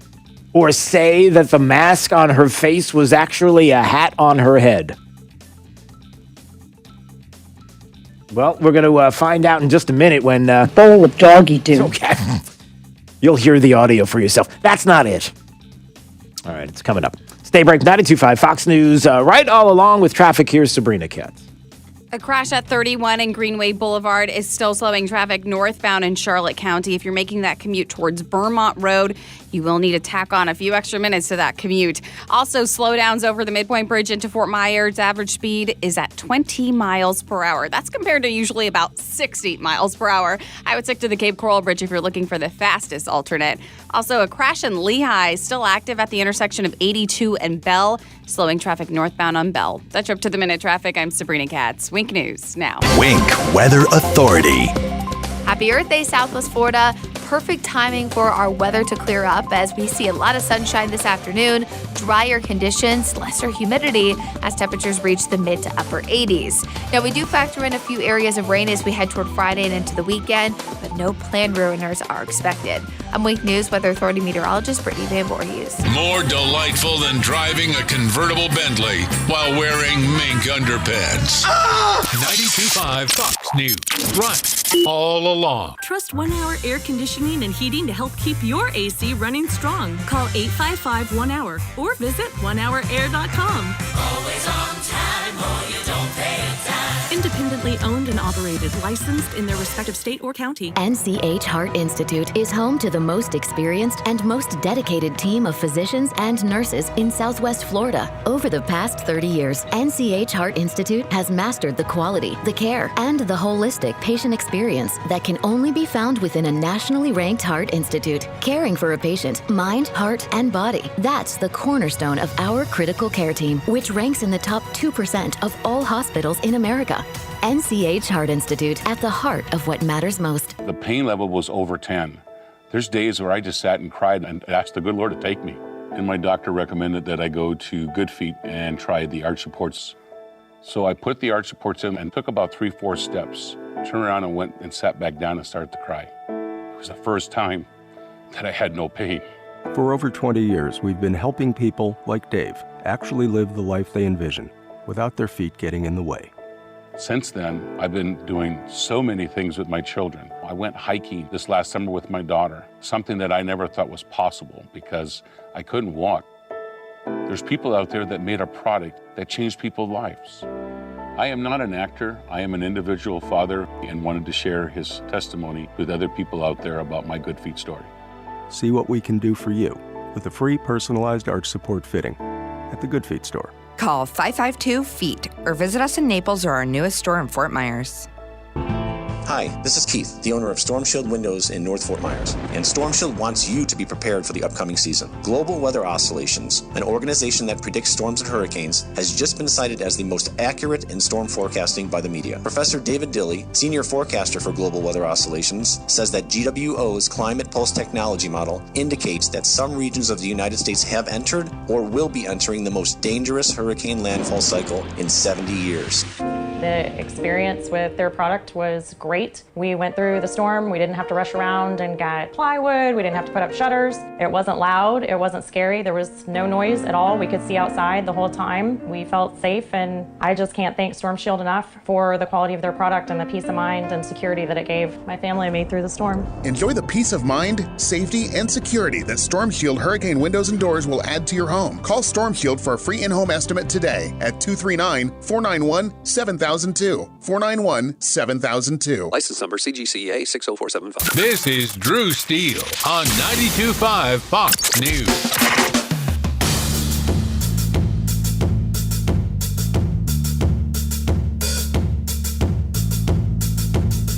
or say that the mask on her face was actually a hat on her head? Well, we're going to find out in just a minute when... bowl of doggy do. Okay. You'll hear the audio for yourself. That's not it. All right, it's coming up. Stay break 92.5 Fox News. Right all along with traffic, here's Sabrina Katz. A crash at 31 and Greenway Boulevard is still slowing traffic northbound in Charlotte County. If you're making that commute towards Vermont Road, you will need to tack on a few extra minutes to that commute. Also, slowdowns over the Midpoint Bridge into Fort Myers. Average speed is at 20 miles per hour. That's compared to usually about 60 miles per hour. I would stick to the Cape Coral Bridge if you're looking for the fastest alternate. Also, a crash in Lehigh still active at the intersection of 82 and Bell, slowing traffic northbound on Bell. That's your Up to the Minute traffic. I'm Sabrina Katz. Wink News now. Wink Weather Authority. Happy Earth Day, Southwest Florida. Perfect timing for our weather to clear up as we see a lot of sunshine this afternoon, drier conditions, lesser humidity as temperatures reach the mid to upper 80s. Now, we do factor in a few areas of rain as we head toward Friday and into the weekend, but no planned ruiners are expected. I'm Wink News Weather Authority meteorologist Brittany Van Voorhees. More delightful than driving a convertible Bentley while wearing mink underpants. 92.5 Fox News. Right all along. Trust 1 Hour Air Conditioning and Heating to help keep your AC running strong. Call 855 1 Hour or visit onehourair.com. Always on time or you don't pay a dime. Independently owned and operated, licensed in their respective state or county. Nch Heart Institute is home to the most experienced and most dedicated team of physicians and nurses in Southwest Florida. Over the past 30 years, Nch Heart Institute has mastered the quality, the care, and the holistic patient experience that can only be found within a nationally ranked heart institute. Caring for a patient, mind, heart, and body. That's the cornerstone of our critical care team, which ranks in the top 2% of all hospitals in America. Nch Heart Institute, at the heart of what matters most. The pain level was over 10. There's days where I just sat and cried and asked the good Lord to take me. And my doctor recommended that I go to Good Feet and try the arch supports. So I put the arch supports in and took about 3-4 steps. Turned around and went and sat back down and started to cry. It was the first time that I had no pain. For over 20 years, we've been helping people like Dave actually live the life they envision without their feet getting in the way. Since then, I've been doing so many things with my children. I went hiking this last summer with my daughter, something that I never thought was possible because I couldn't walk. There's people out there that made a product that changed people's lives. I am not an actor. I am an individual father and wanted to share his testimony with other people out there about my Good Feet story. See what we can do for you with a free personalized arch support fitting at the Good Feet store. Call 552-FEET or visit us in Naples or our newest store in Fort Myers. Hi, this is Keith, the owner of Storm Shield Windows in North Fort Myers, and Storm Shield wants you to be prepared for the upcoming season. Global Weather Oscillations, an organization that predicts storms and hurricanes, has just been cited as the most accurate in storm forecasting by the media. Professor David Dilley, senior forecaster for Global Weather Oscillations, says that GWO's Climate Pulse technology model indicates that some regions of the United States have entered or will be entering the most dangerous hurricane landfall cycle in 70 years. The experience with their product was great. We went through the storm. We didn't have to rush around and get plywood. We didn't have to put up shutters. It wasn't loud. It wasn't scary. There was no noise at all. We could see outside the whole time. We felt safe, and I just can't thank Storm Shield enough for the quality of their product and the peace of mind and security that it gave my family and me through the storm. Enjoy the peace of mind, safety, and security that Storm Shield hurricane windows and doors will add to your home. Call Storm Shield for a free in-home estimate today at 239-491-7000. 491-7002. License number CGCA 60475. This is Drew Steele on 92.5 Fox News.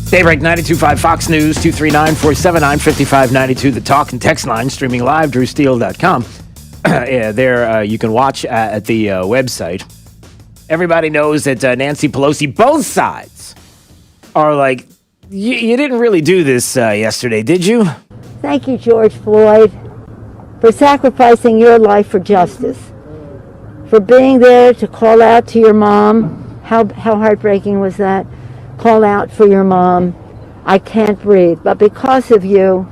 Stay right, 92.5 Fox News, 239-479-5592, the talk and text line, streaming live, drewsteele.com. There you can watch at the website. Everybody knows that Nancy Pelosi, both sides, are like, you didn't really do this yesterday, did you? Thank you, George Floyd, for sacrificing your life for justice, for being there to call out to your mom. How heartbreaking was that? Call out for your mom. I can't breathe. But because of you,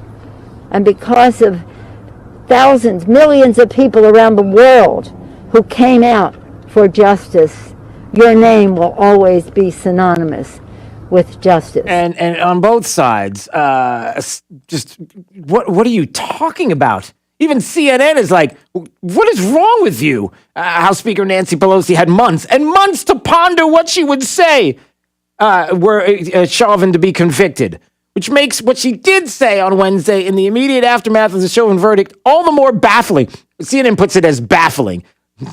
and because of thousands, millions of people around the world who came out for justice, your name will always be synonymous with justice. And on both sides, just what are you talking about? Even CNN is like, what is wrong with you? House Speaker Nancy Pelosi had months and months to ponder what she would say were Chauvin to be convicted, which makes what she did say on Wednesday in the immediate aftermath of the Chauvin verdict all the more baffling. CNN puts it as baffling,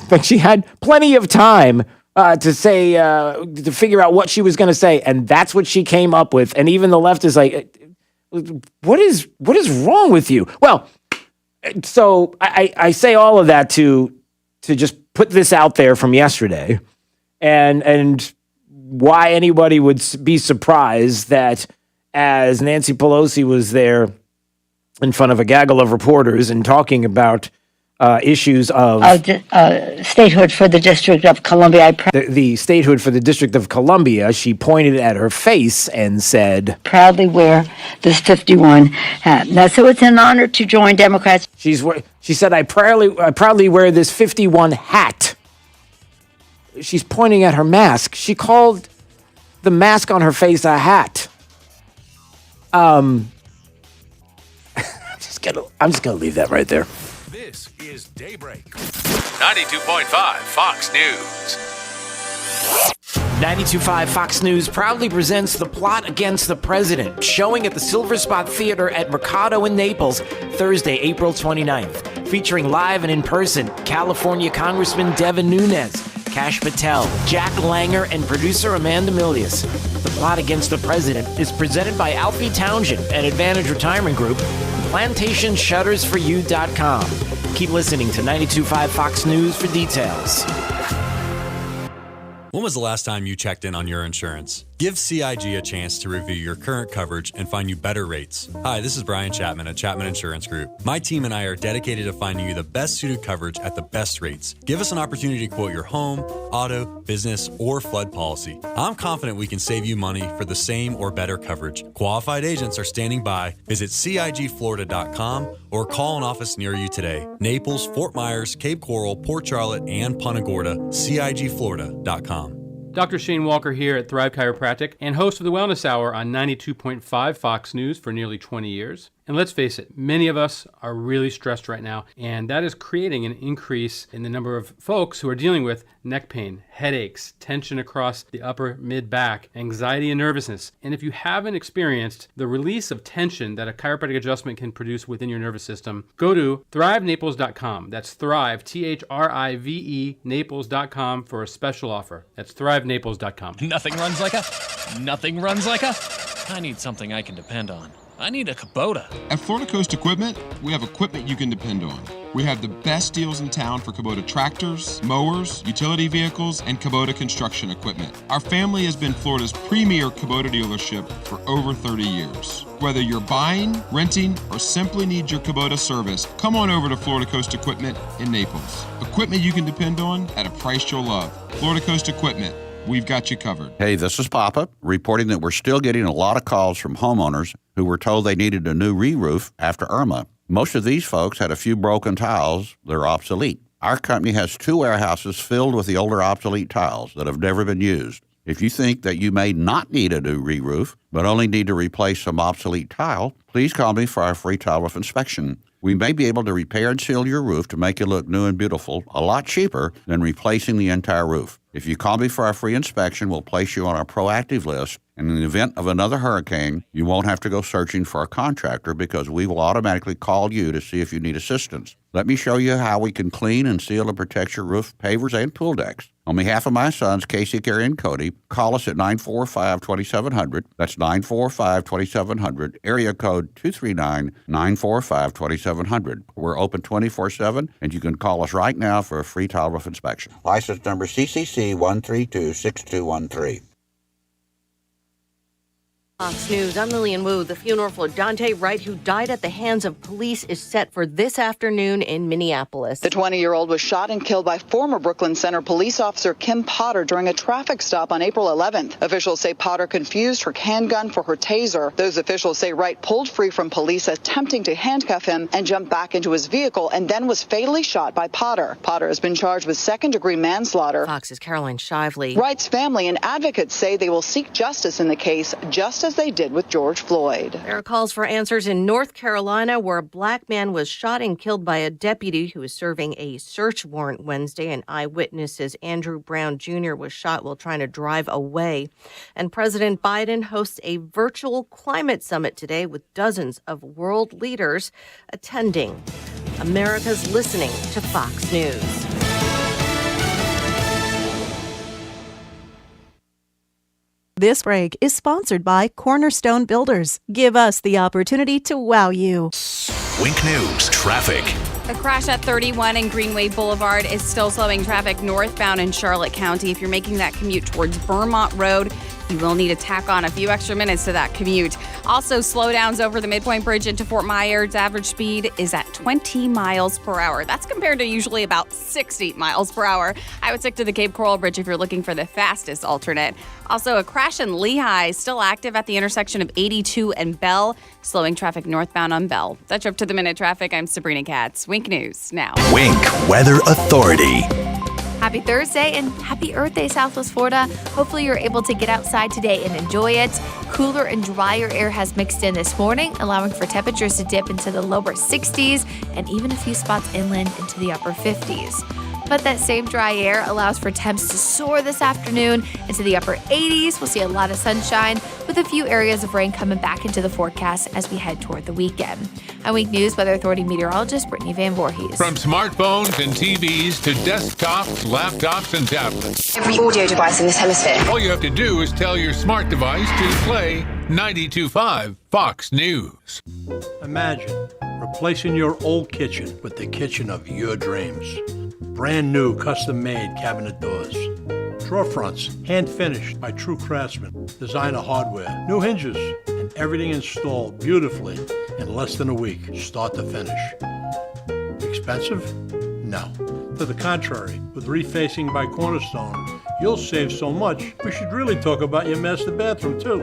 but she had plenty of time to say, to figure out what she was going to say, and that's what she came up with. And even the left is like, what is wrong with you? Well, so I say all of that to just put this out there from yesterday, and why anybody would be surprised that as Nancy Pelosi was there in front of a gaggle of reporters and talking about issues of statehood for the District of Columbia. The statehood for the District of Columbia, she pointed at her face and said, proudly wear this 51 hat. Now, so it's an honor to join Democrats. She said, I proudly wear this 51 hat. She's pointing at her mask. She called the mask on her face a hat. I'm just gonna leave that right there. This is Daybreak. 92.5 Fox News. 92.5 Fox News proudly presents The Plot Against the President, showing at the Silver Spot Theater at Mercado in Naples, Thursday, April 29th. Featuring live and in person, California Congressman Devin Nunes, Kash Patel, Jack Langer, and producer Amanda Milius. The Plot Against the President is presented by Alfie Townsend and Advantage Retirement Group, PlantationShuttersForYou.com. Keep listening to 92.5 Fox News for details. When was the last time you checked in on your insurance? Give CIG a chance to review your current coverage and find you better rates. Hi, this is Brian Chapman at Chapman Insurance Group. My team and I are dedicated to finding you the best suited coverage at the best rates. Give us an opportunity to quote your home, auto, business, or flood policy. I'm confident we can save you money for the same or better coverage. Qualified agents are standing by. Visit CIGFlorida.com or call an office near you today. Naples, Fort Myers, Cape Coral, Port Charlotte, and Punta Gorda. CIGFlorida.com. Dr. Shane Walker here at Thrive Chiropractic and host of the Wellness Hour on 92.5 Fox News for nearly 20 years. And let's face it, many of us are really stressed right now, and that is creating an increase in the number of folks who are dealing with neck pain, headaches, tension across the upper mid-back, anxiety and nervousness. And if you haven't experienced the release of tension that a chiropractic adjustment can produce within your nervous system, go to thrivenaples.com. That's Thrive, Thrive, Naples.com for a special offer. That's thrivenaples.com. Nothing runs like a... I need something I can depend on. I need a Kubota. At Florida Coast Equipment, we have equipment you can depend on. We have the best deals in town for Kubota tractors, mowers, utility vehicles, and Kubota construction equipment. Our family has been Florida's premier Kubota dealership for over 30 years. Whether you're buying, renting, or simply need your Kubota service, come on over to Florida Coast Equipment in Naples. Equipment you can depend on at a price you'll love. Florida Coast Equipment. We've got you covered. Hey, this is Papa, reporting that we're still getting a lot of calls from homeowners who were told they needed a new re-roof after Irma. Most of these folks had a few broken tiles that are obsolete. Our company has 2 warehouses filled with the older obsolete tiles that have never been used. If you think that you may not need a new re-roof, but only need to replace some obsolete tile, please call me for our free tile roof inspection. We may be able to repair and seal your roof to make it look new and beautiful, a lot cheaper than replacing the entire roof. If you call me for our free inspection, we'll place you on our proactive list, and in the event of another hurricane, you won't have to go searching for a contractor because we will automatically call you to see if you need assistance. Let me show you how we can clean and seal and protect your roof, pavers, and pool decks. On behalf of my sons, Casey, Carrie, and Cody, call us at 945-2700. That's 945-2700, area code 239-945-2700. We're open 24/7, and you can call us right now for a free tile roof inspection. License number CCC 1326213. Fox News, I'm Lillian Wu. The funeral for Dante Wright, who died at the hands of police, is set for this afternoon in Minneapolis. The 20-year-old was shot and killed by former Brooklyn Center police officer Kim Potter during a traffic stop on April 11th. Officials say Potter confused her handgun for her taser. Those officials say Wright pulled free from police attempting to handcuff him and jumped back into his vehicle and then was fatally shot by Potter. Potter has been charged with second-degree manslaughter. Fox's Caroline Shively. Wright's family and advocates say they will seek justice in the case, just as they did with George Floyd. There are calls for answers in North Carolina, where a black man was shot and killed by a deputy who was serving a search warrant Wednesday. An eyewitness says Andrew Brown Jr. was shot while trying to drive away. And President Biden hosts a virtual climate summit today with dozens of world leaders attending. America's listening to Fox News. This break is sponsored by Cornerstone Builders. Give us the opportunity to wow you. Wink News traffic. A crash at 31 and Greenway Boulevard is still slowing traffic northbound in Charlotte County. If you're making that commute towards Vermont Road, you will need to tack on a few extra minutes to that commute. Also, slowdowns over the Midpoint Bridge into Fort Myers. Average speed is at 20 miles per hour. That's compared to usually about 60 miles per hour. I would stick to the Cape Coral Bridge if you're looking for the fastest alternate. Also, a crash in Lehigh, still active at the intersection of 82 and Bell, slowing traffic northbound on Bell. That's up to the minute traffic. I'm Sabrina Katz. Wink News now. Wink Weather Authority. Happy Thursday and happy Earth Day, Southwest Florida. Hopefully you're able to get outside today and enjoy it. Cooler and drier air has mixed in this morning, allowing for temperatures to dip into the lower 60s and even a few spots inland into the upper 50s. But that same dry air allows for temps to soar this afternoon into the upper 80s. We'll see a lot of sunshine with a few areas of rain coming back into the forecast as we head toward the weekend. I'm Week News Weather Authority meteorologist Brittany Van Voorhees. From smartphones and TVs to desktops, laptops, and tablets. Every audio device in this hemisphere. All you have to do is tell your smart device to play 92.5 Fox News. Imagine replacing your old kitchen with the kitchen of your dreams. Brand new custom-made cabinet doors. Drawer fronts, hand-finished by true craftsmen. Designer hardware, new hinges, and everything installed beautifully in less than a week, start to finish. Expensive? No. To the contrary, with refacing by Cornerstone, you'll save so much, we should really talk about your master bathroom, too.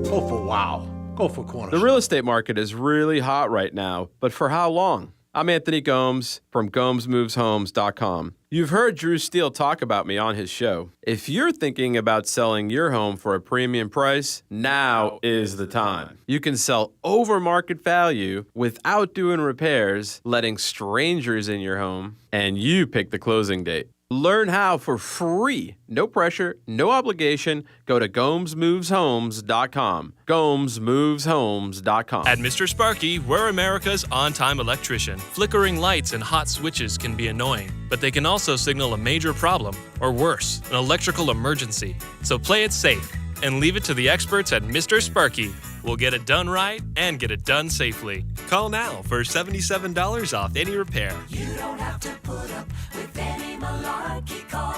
Go for wow. Go for Cornerstone. The real estate market is really hot right now, but for how long? I'm Anthony Gomes from GomesMovesHomes.com. You've heard Drew Steele talk about me on his show. If you're thinking about selling your home for a premium price, now is the time. You can sell over market value without doing repairs, letting strangers in your home, and you pick the closing date. Learn how for free. No pressure, no obligation. Go to GomesMovesHomes.com. GomesMovesHomes.com. At Mr. Sparky, we're America's on-time electrician. Flickering lights and hot switches can be annoying, but they can also signal a major problem, or worse, an electrical emergency. So play it safe and leave it to the experts at Mr. Sparky. We'll get it done right and get it done safely. Call now for $77 off any repair. You don't have to put up with any malarkey. Call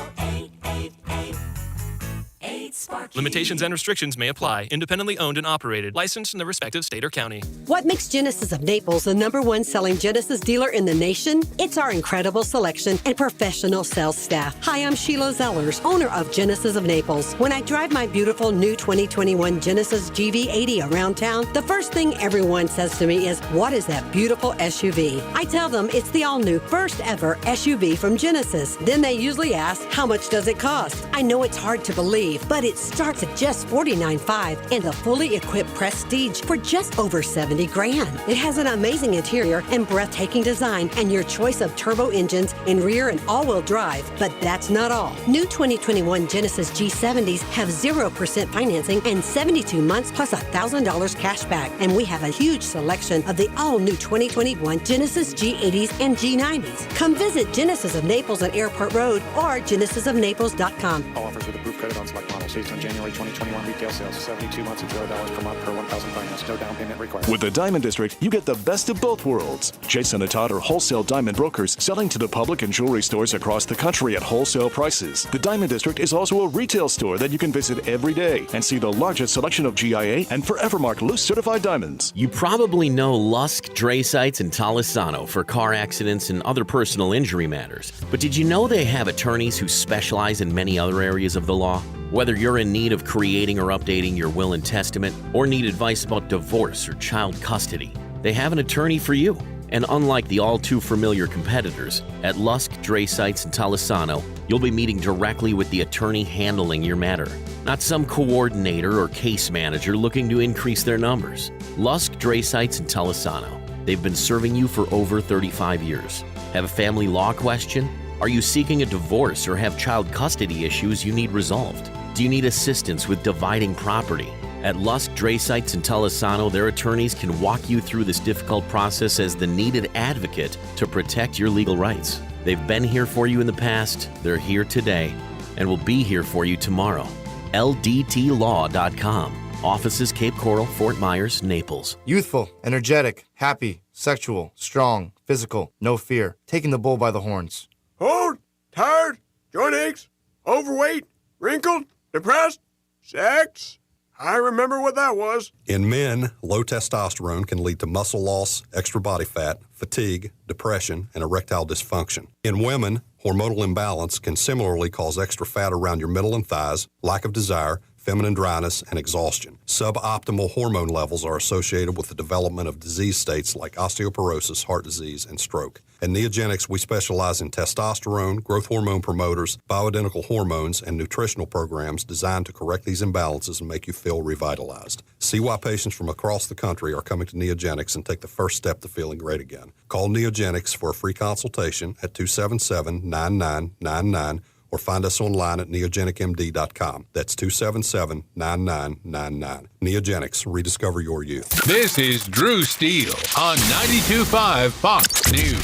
888-8-SPARKY. Limitations and restrictions may apply. Independently owned and operated. Licensed in the respective state or county. What makes Genesis of Naples the #1 selling Genesis dealer in the nation? It's our incredible selection and professional sales staff. Hi, I'm Sheila Zellers, owner of Genesis of Naples. When I drive my beautiful new 2021 Genesis GV80 around town, the first thing everyone says to me is, what is that beautiful SUV? I tell them it's the all-new first ever SUV from Genesis. Then they usually ask, how much does it cost? I know it's hard to believe, but it starts at just $49,500 and the fully equipped Prestige for just over $70,000. It has an amazing interior and breathtaking design and your choice of turbo engines in rear and all-wheel drive. But that's not all. New 2021 Genesis G70s have 0% financing and 72 months plus $1,000 cash back. And we have a huge selection of the all-new 2021 Genesis G80s and G90s. Come visit Genesis of Naples on Airport Road or genesisofnaples.com. All offers with approved credit on select models. Based on January 2021 retail sales. 72 months at $0 per month per $1,000 housing finance. No down payment required. With the Diamond District, you get the best of both worlds. Jason and Todd are wholesale diamond brokers selling to the public and jewelry stores across the country at wholesale prices. The Diamond District is also a retail store that you can visit every day and see the largest selection of GIA and Forevermark loose certified diamonds. You probably know Lusk, Dre Sites, and Talisano for car accidents and other personal injury matters. But did you know they have attorneys who specialize in many other areas of the law? Whether you're in need of creating or updating your will and testament, or need advice about divorce or child custody, they have an attorney for you. And unlike the all-too-familiar competitors, at Lusk, Dre Sites, and Talisano, you'll be meeting directly with the attorney handling your matter, not some coordinator or case manager looking to increase their numbers. Lusk, Dre Sites, and Talisano. They've been serving you for over 35 years. Have a family law question? Are you seeking a divorce or have child custody issues you need resolved? Do you need assistance with dividing property? At Lusk, Dre Sites, and Talisano, their attorneys can walk you through this difficult process as the needed advocate to protect your legal rights. They've been here for you in the past, they're here today, and will be here for you tomorrow. LDTlaw.com. Offices Cape Coral, Fort Myers, Naples. Youthful, energetic, happy, sexual, strong, physical, no fear, taking the bull by the horns. Old, tired, joint aches, overweight, wrinkled, depressed, sex. I remember what that was. In men, low testosterone can lead to muscle loss, extra body fat, fatigue, depression, and erectile dysfunction. In women, hormonal imbalance can similarly cause extra fat around your middle and thighs, lack of desire, feminine dryness, and exhaustion. Suboptimal hormone levels are associated with the development of disease states like osteoporosis, heart disease, and stroke. At Neogenics, we specialize in testosterone, growth hormone promoters, bioidentical hormones, and nutritional programs designed to correct these imbalances and make you feel revitalized. See why patients from across the country are coming to Neogenics and take the first step to feeling great again. Call Neogenics for a free consultation at 277-9999 or find us online at neogenicmd.com. That's 277-9999. Neogenics, rediscover your youth. This is Drew Steele on 92.5 Fox News.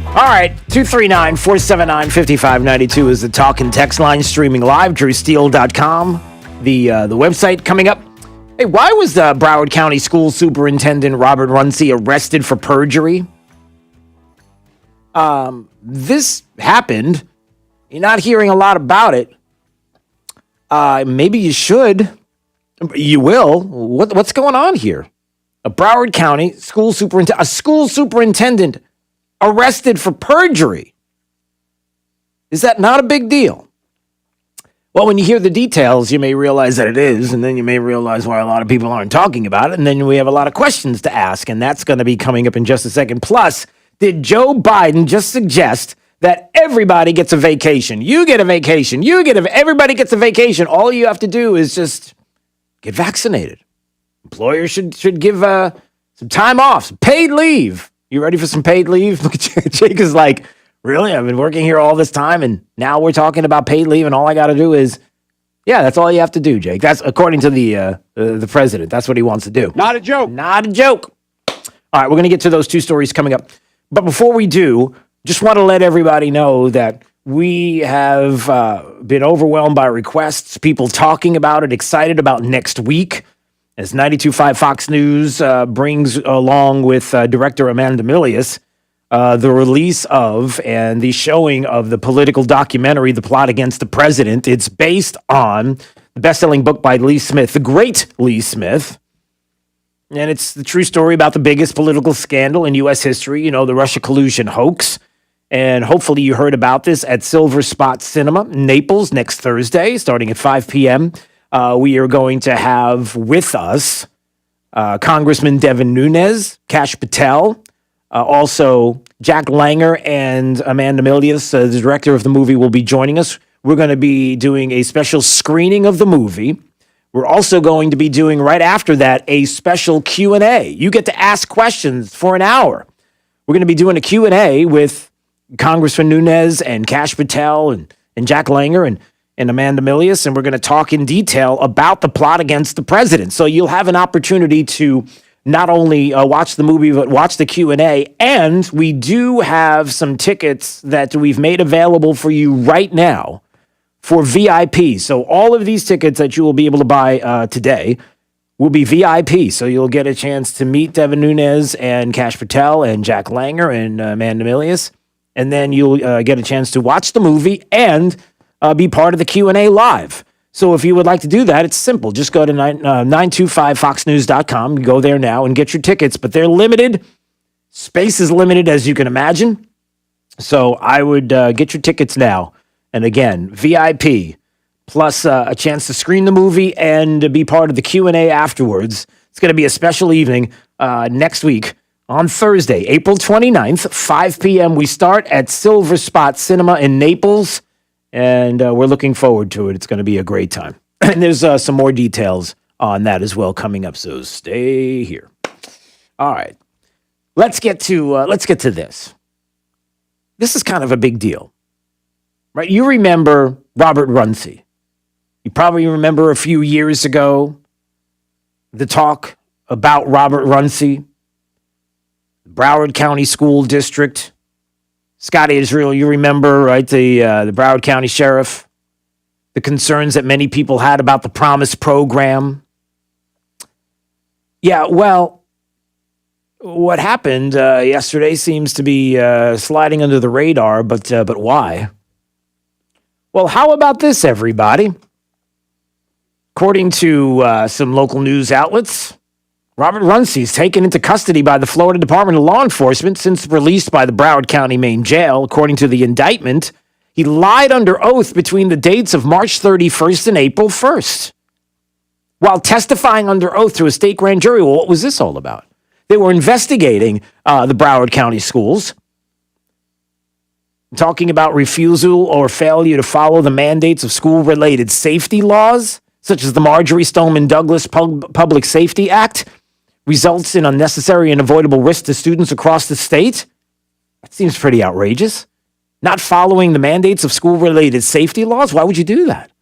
All right, 239-479-5592 is the talk and text line, streaming live, drewsteele.com, the website coming up. Hey, why was Broward County School Superintendent Robert Runcie arrested for perjury? This happened. You're not hearing a lot about it. Maybe you should. You will. What's going on here? A Broward County school superintendent arrested for perjury. Is that not a big deal? Well, when you hear the details, you may realize that it is, and then you may realize why a lot of people aren't talking about it, and then we have a lot of questions to ask, and that's going to be coming up in just a second. Plus, did Joe Biden just suggest that everybody gets a vacation? You get a vacation. Everybody gets a vacation. All you have to do is just get vaccinated. Employers should give some time off, some paid leave. You ready for some paid leave? Look at Jake is like, really? I've been working here all this time, and now we're talking about paid leave, and all I got to do is, yeah, that's all you have to do, Jake. That's according to the president. That's what he wants to do. Not a joke. Not a joke. All right, we're going to get to those two stories coming up. But before we do, just want to let everybody know that we have been overwhelmed by requests, people talking about it, excited about next week, as 92.5 Fox News brings along with director Amanda Milius the release of and the showing of the political documentary, The Plot Against the President. It's based on the best-selling book by Lee Smith, the great Lee Smith. And it's the true story about the biggest political scandal in U.S. history, the Russia collusion hoax. And hopefully you heard about this at Silver Spot Cinema, Naples, next Thursday, starting at 5 p.m. We are going to have with us Congressman Devin Nunes, Kash Patel, also Jack Langer and Amanda Milius, the director of the movie, will be joining us. We're going to be doing a special screening of the movie. We're also going to be doing, right after that, a special Q&A. You get to ask questions for an hour. We're going to be doing a Q&A with Congressman Nunes and Kash Patel and Jack Langer and Amanda Milius, and we're going to talk in detail about the plot against the president. So you'll have an opportunity to not only watch the movie, but watch the Q&A, and we do have some tickets that we've made available for you right now for VIP. So all of these tickets that you will be able to buy today will be VIP. So you'll get a chance to meet Devin Nunes and Kash Patel and Jack Langer and Amanda Milius. And then you'll get a chance to watch the movie and be part of the Q&A live. So if you would like to do that, it's simple. Just go to 925foxnews.com. Go there now and get your tickets. But they're limited. Space is limited, as you can imagine. So I would get your tickets now. And again, VIP, plus a chance to screen the movie and be part of the Q&A afterwards. It's going to be a special evening next week on Thursday, April 29th, 5 p.m. We start at Silver Spot Cinema in Naples, and we're looking forward to it. It's going to be a great time. And there's some more details on that as well coming up, so stay here. All right. Let's get to this. This is kind of a big deal, right? You remember Robert Runcie. You probably remember a few years ago the talk about Robert Runcie, Broward County School District. Scott Israel, you remember, right? The Broward County Sheriff, the concerns that many people had about the Promise program. Yeah, well, what happened yesterday seems to be sliding under the radar, but why? Well, how about this, everybody? According to some local news outlets, Robert Runcie is taken into custody by the Florida Department of Law Enforcement since released by the Broward County main jail. According to the indictment, he lied under oath between the dates of March 31st and April 1st. While testifying under oath to a state grand jury, well, what was this all about? They were investigating the Broward County schools, talking about refusal or failure to follow the mandates of school-related safety laws, such as the Marjorie Stoneman Douglas Public Safety Act, results in unnecessary and avoidable risk to students across the state. That seems pretty outrageous. Not following the mandates of school-related safety laws? Why would you do that?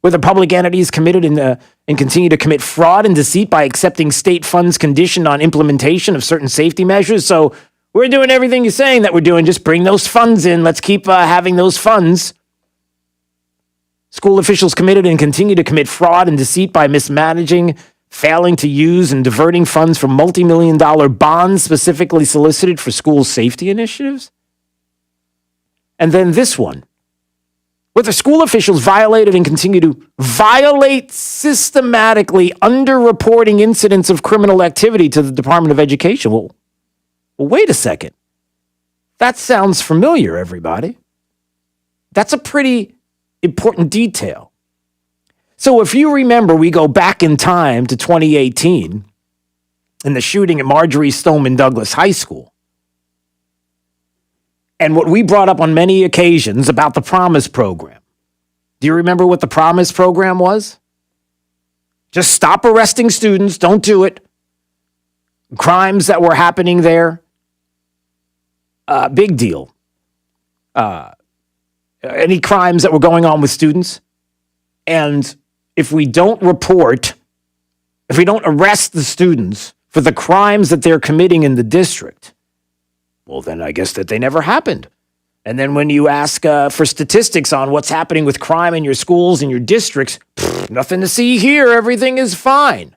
Whether public entities committed and continue to commit fraud and deceit by accepting state funds conditioned on implementation of certain safety measures. So we're doing everything you're saying that we're doing. Just bring those funds in. Let's keep having those funds. School officials committed and continue to commit fraud and deceit by mismanaging, failing to use, and diverting funds from multi-million-dollar bonds specifically solicited for school safety initiatives. And then this one. Whether school officials violated and continue to violate systematically underreporting incidents of criminal activity to the Department of Education. Well, wait a second. That sounds familiar, everybody. That's a pretty important detail. So if you remember, we go back in time to 2018 and the shooting at Marjorie Stoneman Douglas High School. And what we brought up on many occasions about the Promise program. Do you remember what the Promise program was? Just stop arresting students. Don't do it. Crimes that were happening there. Big deal. Any crimes that were going on with students. And if we don't report, if we don't arrest the students for the crimes that they're committing in the district, well, then I guess that they never happened. And then when you ask for statistics on what's happening with crime in your schools and your districts, nothing to see here. Everything is fine.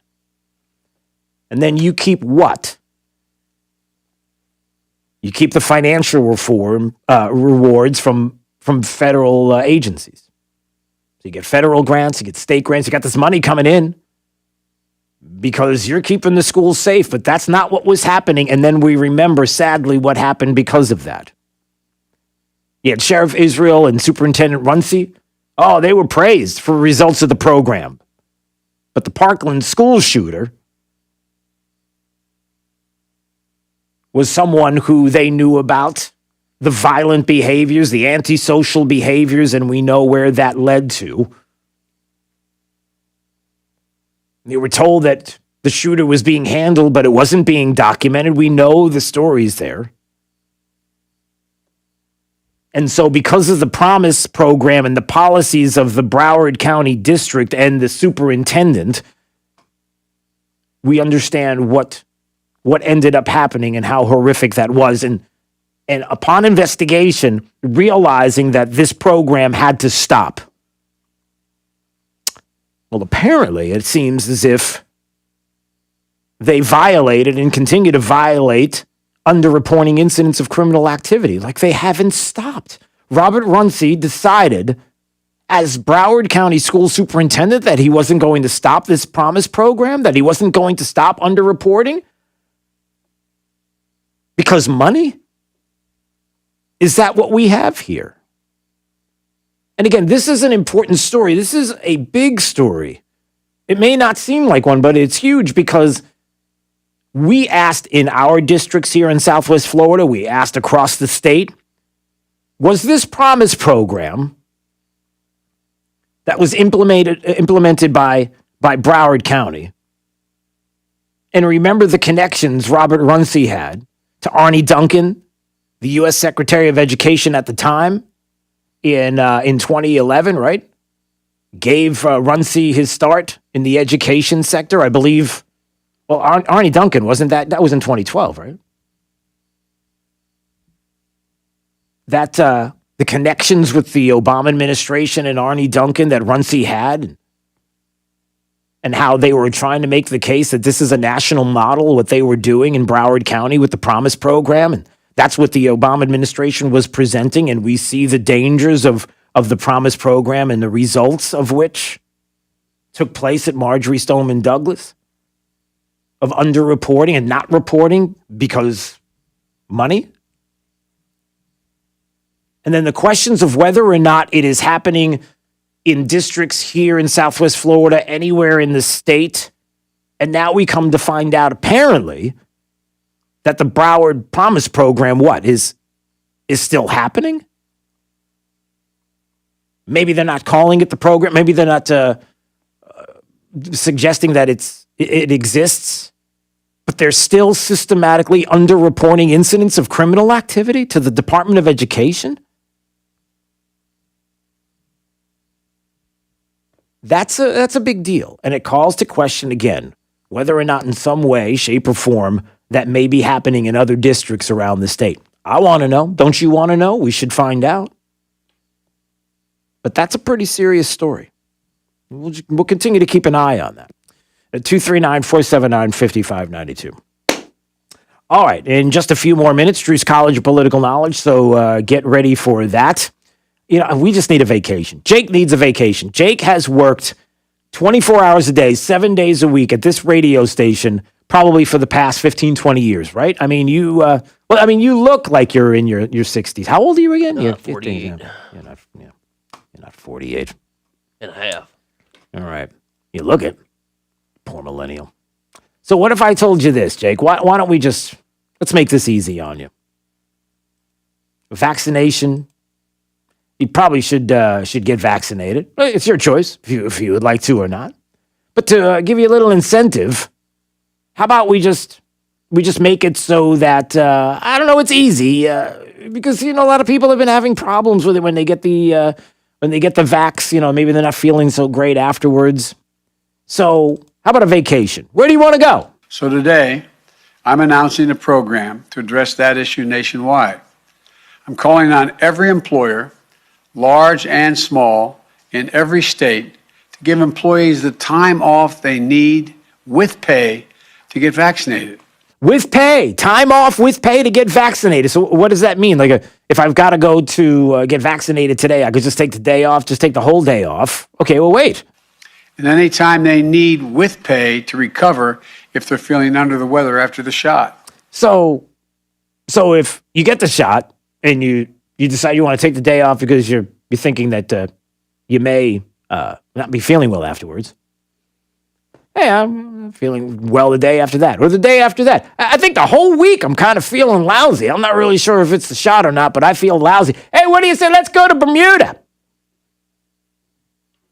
And then you keep what? You keep the financial rewards from federal agencies. So you get federal grants, you get state grants, you got this money coming in because you're keeping the schools safe, but that's not what was happening. And then we remember, sadly, what happened because of that. You had Sheriff Israel and Superintendent Runcie. Oh, they were praised for results of the program. But the Parkland school shooter was someone who they knew about the violent behaviors, the antisocial behaviors, and we know where that led to. They were told that the shooter was being handled, but it wasn't being documented. We know the stories there. And so because of the Promise program and the policies of the Broward County District and the superintendent, we understand what ended up happening and how horrific that was. And upon investigation, realizing that this program had to stop. Well, apparently, it seems as if they violated and continue to violate underreporting incidents of criminal activity. Like they haven't stopped. Robert Runcie decided as Broward County School Superintendent that he wasn't going to stop this promise program, that he wasn't going to stop underreporting because money? Is that what we have here? And again, this is an important story. This is a big story. It may not seem like one, but it's huge because we asked in our districts here in Southwest Florida, we asked across the state, was this promise program that was implemented by Broward County? And remember the connections Robert Runcie had to Arnie Duncan, the U.S. Secretary of Education at the time, in 2011, right? Gave Runcie his start in the education sector, I believe. Well, Arnie Duncan, wasn't that? That was in 2012, right? That the connections with the Obama administration and Arnie Duncan that Runcie had, and how they were trying to make the case that this is a national model, what they were doing in Broward County with the Promise program, and that's what the Obama administration was presenting, and we see the dangers of the Promise program and the results of which took place at Marjorie Stoneman Douglas, of underreporting and not reporting because money. And then the questions of whether or not it is happening in districts here in Southwest Florida, anywhere in the state. And now we come to find out, apparently, that the Broward Promise program, is still happening? Maybe they're not calling it the program. Maybe they're not suggesting that it exists. But they're still systematically underreporting incidents of criminal activity to the Department of Education? That's a big deal. And it calls to question, again, whether or not in some way, shape, or form that may be happening in other districts around the state. I want to know. Don't you want to know? We should find out. But that's a pretty serious story. We'll continue to keep an eye on that. At 239-479-5592. All right, in just a few more minutes, Drew's College of Political Knowledge, so get ready for that. You know, we just need a vacation. Jake needs a vacation. Jake has worked 24 hours a day, 7 days a week at this radio station probably for the past 15, 20 years, right? I mean, you look like you're in your 60s. How old are you again? You're 48. You're not 48. And a half. All right. You look it. Poor millennial. So what if I told you this, Jake? Why don't we let's make this easy on you. Vaccination. You probably should get vaccinated. It's your choice if you would like to or not. But to give you a little incentive, how about we just make it so that I don't know, it's easy because a lot of people have been having problems with it when they get the vax. Maybe they're not feeling so great afterwards. So how about a vacation? Where do you want to go? So today, I'm announcing a program to address that issue nationwide. I'm calling on every employer, large and small, in every state to give employees the time off they need with pay to get vaccinated. With pay, time off with pay to get vaccinated. So what does that mean? Like if I've got to go to get vaccinated today, I could just take the day off, just take the whole day off. Okay, well, wait. And any time they need with pay to recover if they're feeling under the weather after the shot. So if you get the shot and you decide you want to take the day off because you're thinking that you may not be feeling well afterwards. Hey, I'm feeling well the day after that or the day after that. I think the whole week I'm kind of feeling lousy. I'm not really sure if it's the shot or not, but I feel lousy. Hey, what do you say? Let's go to Bermuda.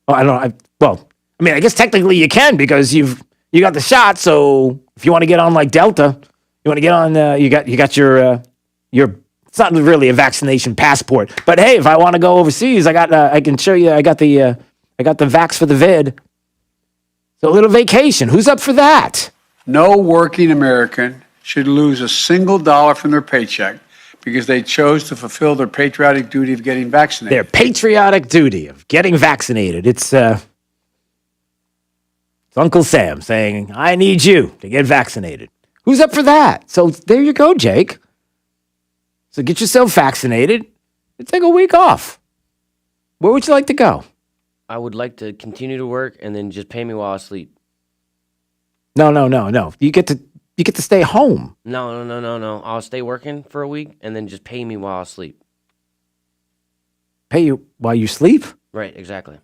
Oh, I don't know. I guess technically you can because you got the shot. So if you want to get on like Delta, you want to get on. You got your. It's not really a vaccination passport, but hey, if I want to go overseas, I can show you. I got the vax for the vid. So a little vacation. Who's up for that? No working American should lose a single dollar from their paycheck because they chose to fulfill their patriotic duty of getting vaccinated. Their patriotic duty of getting vaccinated. It's It's Uncle Sam saying, I need you to get vaccinated. Who's up for that? So there you go, Jake. So get yourself vaccinated and take a week off. Where would you like to go? I would like to continue to work and then just pay me while I sleep. No. You get to stay home. No. I'll stay working for a week and then just pay me while I sleep. Pay you while you sleep? Right, exactly.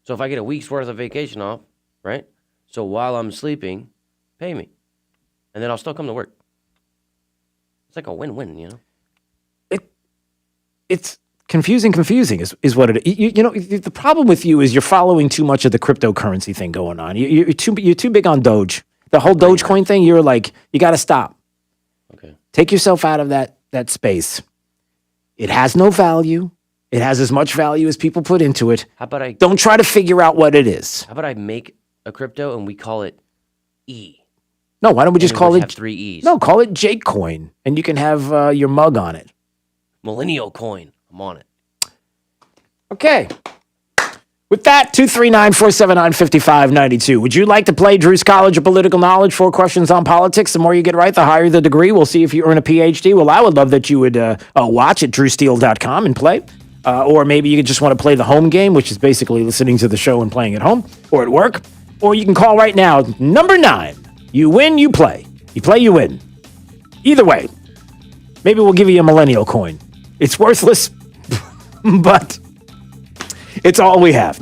So if I get a week's worth of vacation off, right? So while I'm sleeping, pay me. And then I'll still come to work. It's like a win-win, you know? It's confusing is what it is. You know, the problem with you is you're following too much of the cryptocurrency thing going on. You're too big on Doge. The whole Dogecoin thing, you're like, you got to stop. Okay. Take yourself out of that space. It has no value. It has as much value as people put into it. How about Don't try to figure out what it is. How about I make a crypto and we call it E? No, why don't we just call it... have 3 E's. No, call it Jake Coin, and you can have your mug on it. Millennial Coin. I'm on it. Okay. With that, 239-479-5592. Would you like to play Drew's College of Political Knowledge? 4 questions on politics. The more you get right, the higher the degree. We'll see if you earn a PhD. Well, I would love that you would watch at drewsteele.com and play. Or maybe you just want to play the home game, which is basically listening to the show and playing at home or at work. Or you can call right now, number 9. You win, you play. You play, you win. Either way, maybe we'll give you a millennial coin. It's worthless, but it's all we have.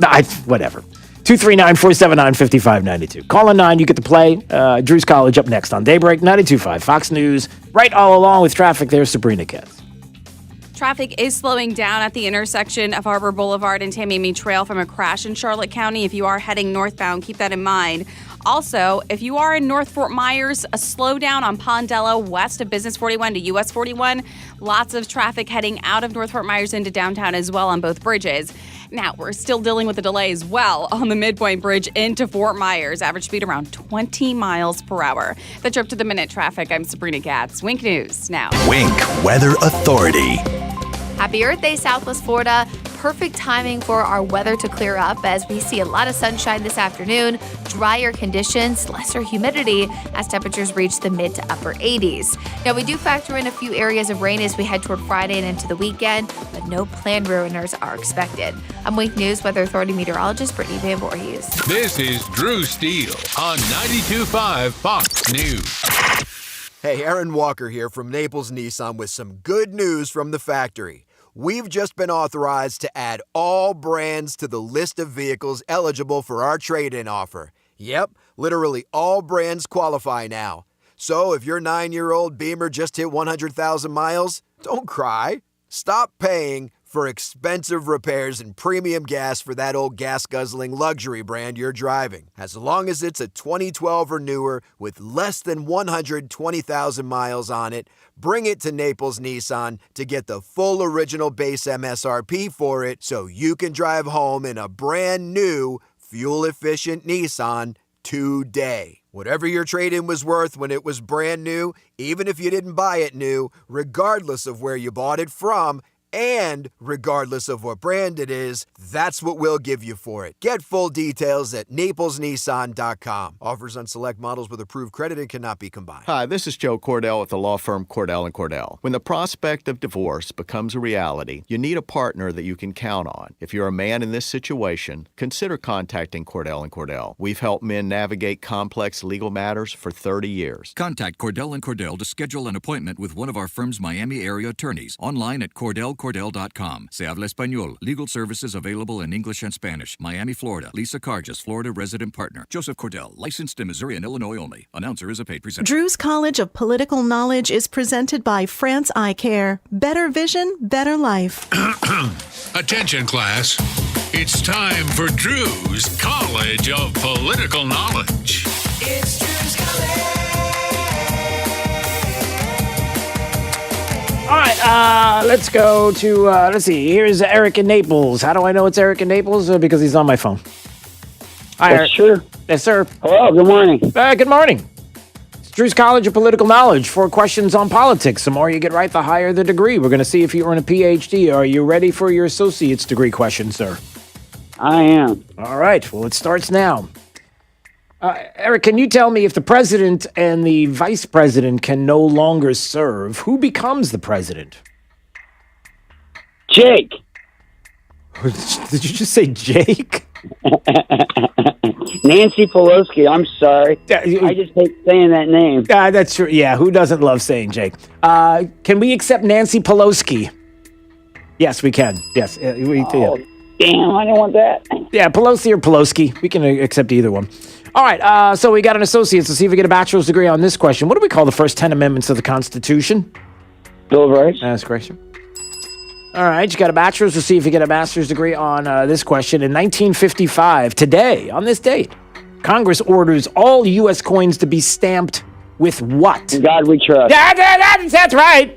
Whatever. 239-479-5592. Call in 9, you get to play. Drew's College up next on Daybreak 92.5 Fox News. Right all along with traffic, there's Sabrina Katz. Traffic is slowing down at the intersection of Harbor Boulevard and Tamiami Trail from a crash in Charlotte County. If you are heading northbound, keep that in mind. Also, if you are in North Fort Myers, a slowdown on Pondello west of Business 41 to US 41. Lots of traffic heading out of North Fort Myers into downtown as well on both bridges. Now, we're still dealing with a delay as well on the Midpoint Bridge into Fort Myers. Average speed around 20 miles per hour. That's your up to the minute traffic. I'm Sabrina Katz. Wink News now. Wink Weather Authority. Happy Earth Day, Southwest Florida. Perfect timing for our weather to clear up as we see a lot of sunshine this afternoon, drier conditions, lesser humidity as temperatures reach the mid to upper 80s. Now, we do factor in a few areas of rain as we head toward Friday and into the weekend, but no planned ruiners are expected. I'm Wink News Weather Authority meteorologist Brittany Van Voorhees. This is Drew Steele on 92.5 Fox News. Hey, Aaron Walker here from Naples Nissan with some good news from the factory. We've just been authorized to add all brands to the list of vehicles eligible for our trade-in offer. Yep, literally all brands qualify now. So if your 9-year-old Beamer just hit 100,000 miles, don't cry. Stop paying for expensive repairs and premium gas for that old gas-guzzling luxury brand you're driving. As long as it's a 2012 or newer with less than 120,000 miles on it, bring it to Naples Nissan to get the full original base MSRP for it so you can drive home in a brand new, fuel-efficient Nissan today. Whatever your trade-in was worth when it was brand new, even if you didn't buy it new, regardless of where you bought it from, and regardless of what brand it is, that's what we'll give you for it. Get full details at naplesnissan.com. Offers on select models with approved credit and cannot be combined. Hi, this is Joe Cordell with the law firm Cordell & Cordell. When the prospect of divorce becomes a reality, you need a partner that you can count on. If you're a man in this situation, consider contacting Cordell & Cordell. We've helped men navigate complex legal matters for 30 years. Contact Cordell & Cordell to schedule an appointment with one of our firm's Miami area attorneys. Online at cordellcordell.com. Se habla español. Legal services available in English and Spanish. Miami, Florida. Lisa Carges, Florida resident partner. Joseph Cordell, licensed in Missouri and Illinois only. Announcer is a paid presenter. Drew's College of Political Knowledge is presented by France Eye Care. Better vision, better life. Attention, class. It's time for Drew's College of Political Knowledge. It's Drew's College. All right, let's go to, let's see, here's Eric in Naples. How do I know it's Eric in Naples? Because he's on my phone. Hi, Eric. Sure. Yes, sir. Hello, good morning. Good morning. It's Drew's College of Political Knowledge. 4 questions on politics. The more you get right, the higher the degree. We're going to see if you earn a PhD. Are you ready for your associate's degree question, sir? I am. All right, well, it starts now. Eric, can you tell me if the president and the vice president can no longer serve, who becomes the president? Jake. Did you just say Jake? Nancy Pelosi. I'm sorry. I just hate saying that name. That's true. Yeah, who doesn't love saying Jake? Can we accept Nancy Pelosi? Yes, we can. Yes. Damn, I don't want that. Yeah, Pelosi or Pelosi. We can accept either one. All right, so we got an associate's. Let's see if we get a bachelor's degree on this question. What do we call the first 10 amendments of the Constitution? Bill of Rights. That's correct. All right, you got a bachelor's. We'll see if you get a master's degree on this question. In 1955, today, on this date, Congress orders all U.S. coins to be stamped with what? In God we trust. That's right.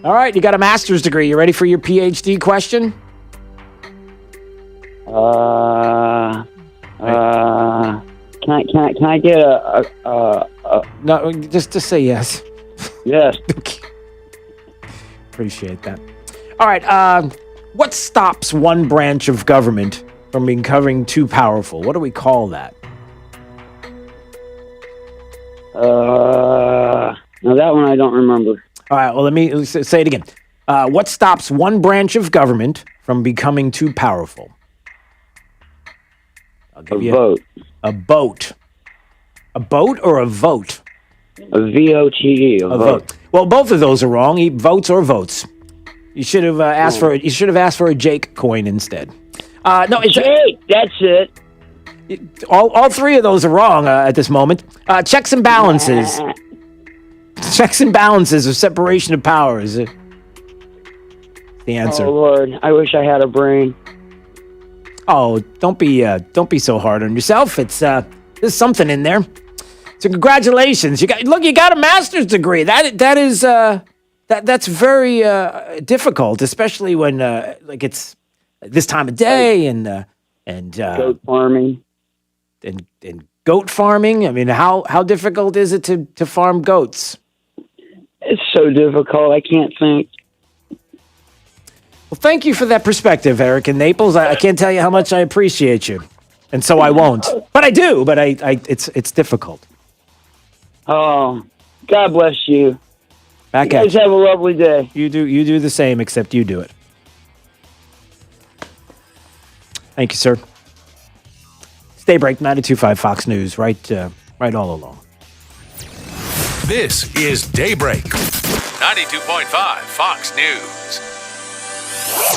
All right, you got a master's degree. You ready for your PhD question? Can I get a No, just say yes. Yes. Appreciate that. All right, what stops one branch of government from becoming too powerful? What do we call that? No, that one I don't remember. All right, well, let me say it again. What stops one branch of government from becoming too powerful? I'll give you vote. A boat. A boat or a vote? A VOTE. A vote. Well, both of those are wrong. Votes or votes. You should have asked for. You should have asked for a Jake coin instead. No, it's Jake. That's it. All three of those are wrong at this moment. Checks and balances. Checks and balances or separation of powers. The answer. Oh Lord, I wish I had a brain. Oh, don't be so hard on yourself. It's there's something in there. So congratulations, you got a master's degree. That's very difficult, especially when like it's this time of day and goat farming and goat farming. I mean, how difficult is it to farm goats? It's so difficult. I can't think. Well, thank you for that perspective, Eric in Naples. I can't tell you how much I appreciate you, and so I won't. But I do. But it's difficult. Oh, God bless you. Back you at guys you. have a lovely day. You do the same, except you do it. Thank you, sir. Daybreak 92.5 Fox News, right all along. This is Daybreak 92.5 Fox News.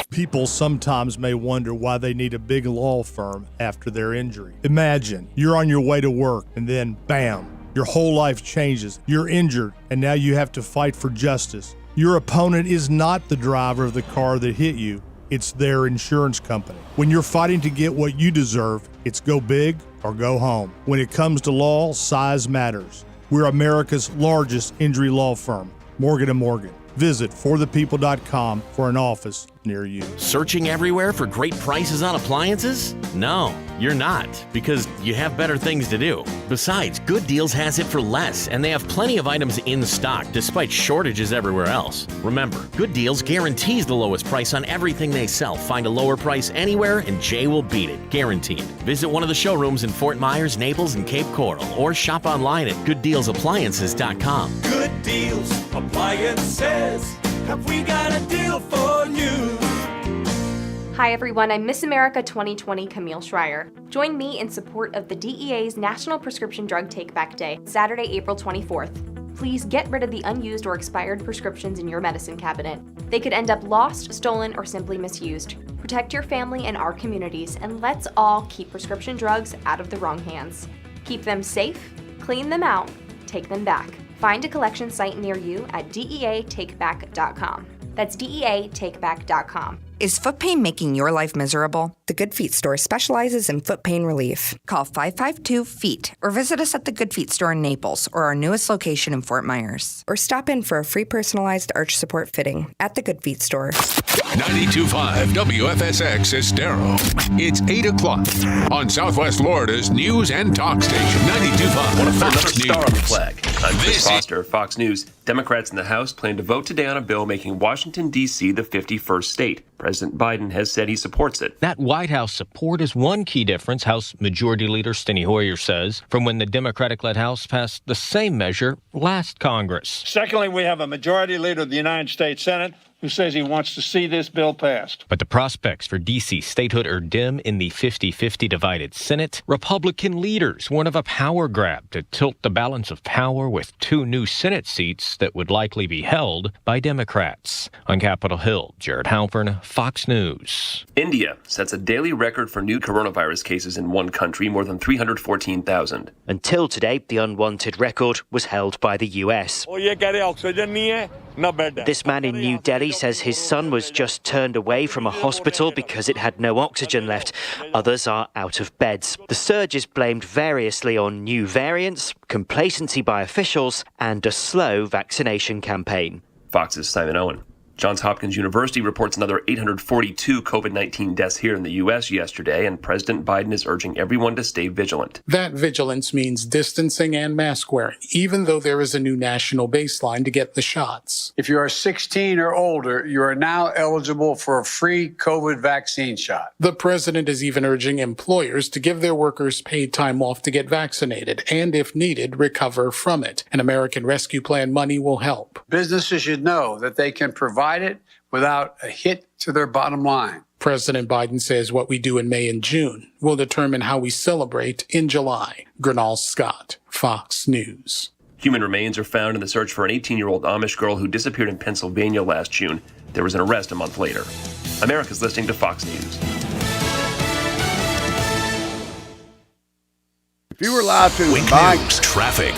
People sometimes may wonder why they need a big law firm after their injury. Imagine you're on your way to work and then, bam, your whole life changes. You're injured and now you have to fight for justice. Your opponent is not the driver of the car that hit you. It's their insurance company. When you're fighting to get what you deserve, it's go big or go home. When it comes to law, size matters. We're America's largest injury law firm, Morgan & Morgan. Visit forthepeople.com for an office near you. Searching everywhere for great prices on appliances? No, you're not, because you have better things to do. Besides, Good Deals has it for less, and they have plenty of items in stock despite shortages everywhere else. Remember, Good Deals guarantees the lowest price on everything they sell. Find a lower price anywhere, and Jay will beat it, guaranteed. Visit one of the showrooms in Fort Myers, Naples, and Cape Coral, or shop online at gooddealsappliances.com. Good Deals Appliances. Have we got a deal for you? Hi everyone, I'm Miss America 2020 Camille Schreier. Join me in support of the DEA's National Prescription Drug Take-Back Day, Saturday, April 24th. Please get rid of the unused or expired prescriptions in your medicine cabinet. They could end up lost, stolen, or simply misused. Protect your family and our communities, and let's all keep prescription drugs out of the wrong hands. Keep them safe, clean them out, take them back. Find a collection site near you at DEATakeback.com. That's DEATakeback.com. Is foot pain making your life miserable? The Good Feet store specializes in foot pain relief. Call 552-FEET or visit us at the Good Feet store in Naples or our newest location in Fort Myers. Or stop in for a free personalized arch support fitting at the Good Feet store. 92.5 WFSX Estero. It's 8 o'clock on Southwest Florida's news and talk station. 92.5 Fox News. Star on the flag. I'm Chris Foster, Fox News. Democrats in the House plan to vote today on a bill making Washington, D.C. the 51st state. President Biden has said he supports it. That White House support is one key difference, House Majority Leader Steny Hoyer says, from when the Democratic-led House passed the same measure last Congress. Secondly, we have a Majority Leader of the United States Senate who says he wants to see this bill passed. But the prospects for D.C. statehood are dim in the 50-50 divided Senate. Republican leaders warn of a power grab to tilt the balance of power with 2 new Senate seats that would likely be held by Democrats. On Capitol Hill, Jared Halpern, Fox News. India sets a daily record for new coronavirus cases in one country, more than 314,000. Until today, the unwanted record was held by the U.S. This man in New Delhi says his son was just turned away from a hospital because it had no oxygen left. Others are out of beds. The surge is blamed variously on new variants, complacency by officials, and a slow vaccination campaign. Fox's Simon Owen. Johns Hopkins University reports another 842 COVID-19 deaths here in the U.S. yesterday, and President Biden is urging everyone to stay vigilant. That vigilance means distancing and mask wearing, even though there is a new national baseline to get the shots. If you are 16 or older, you are now eligible for a free COVID vaccine shot. The president is even urging employers to give their workers paid time off to get vaccinated and, if needed, recover from it. An American Rescue Plan money will help. Businesses should know that they can provide it without a hit to their bottom line. President Biden says what we do in May and June will determine how we celebrate in July. Gernal Scott, Fox News. Human remains are found in the search for an 18-year-old Amish girl who disappeared in Pennsylvania last June. There was an arrest a month later. America's listening to Fox News. If you were allowed to Wink News traffic.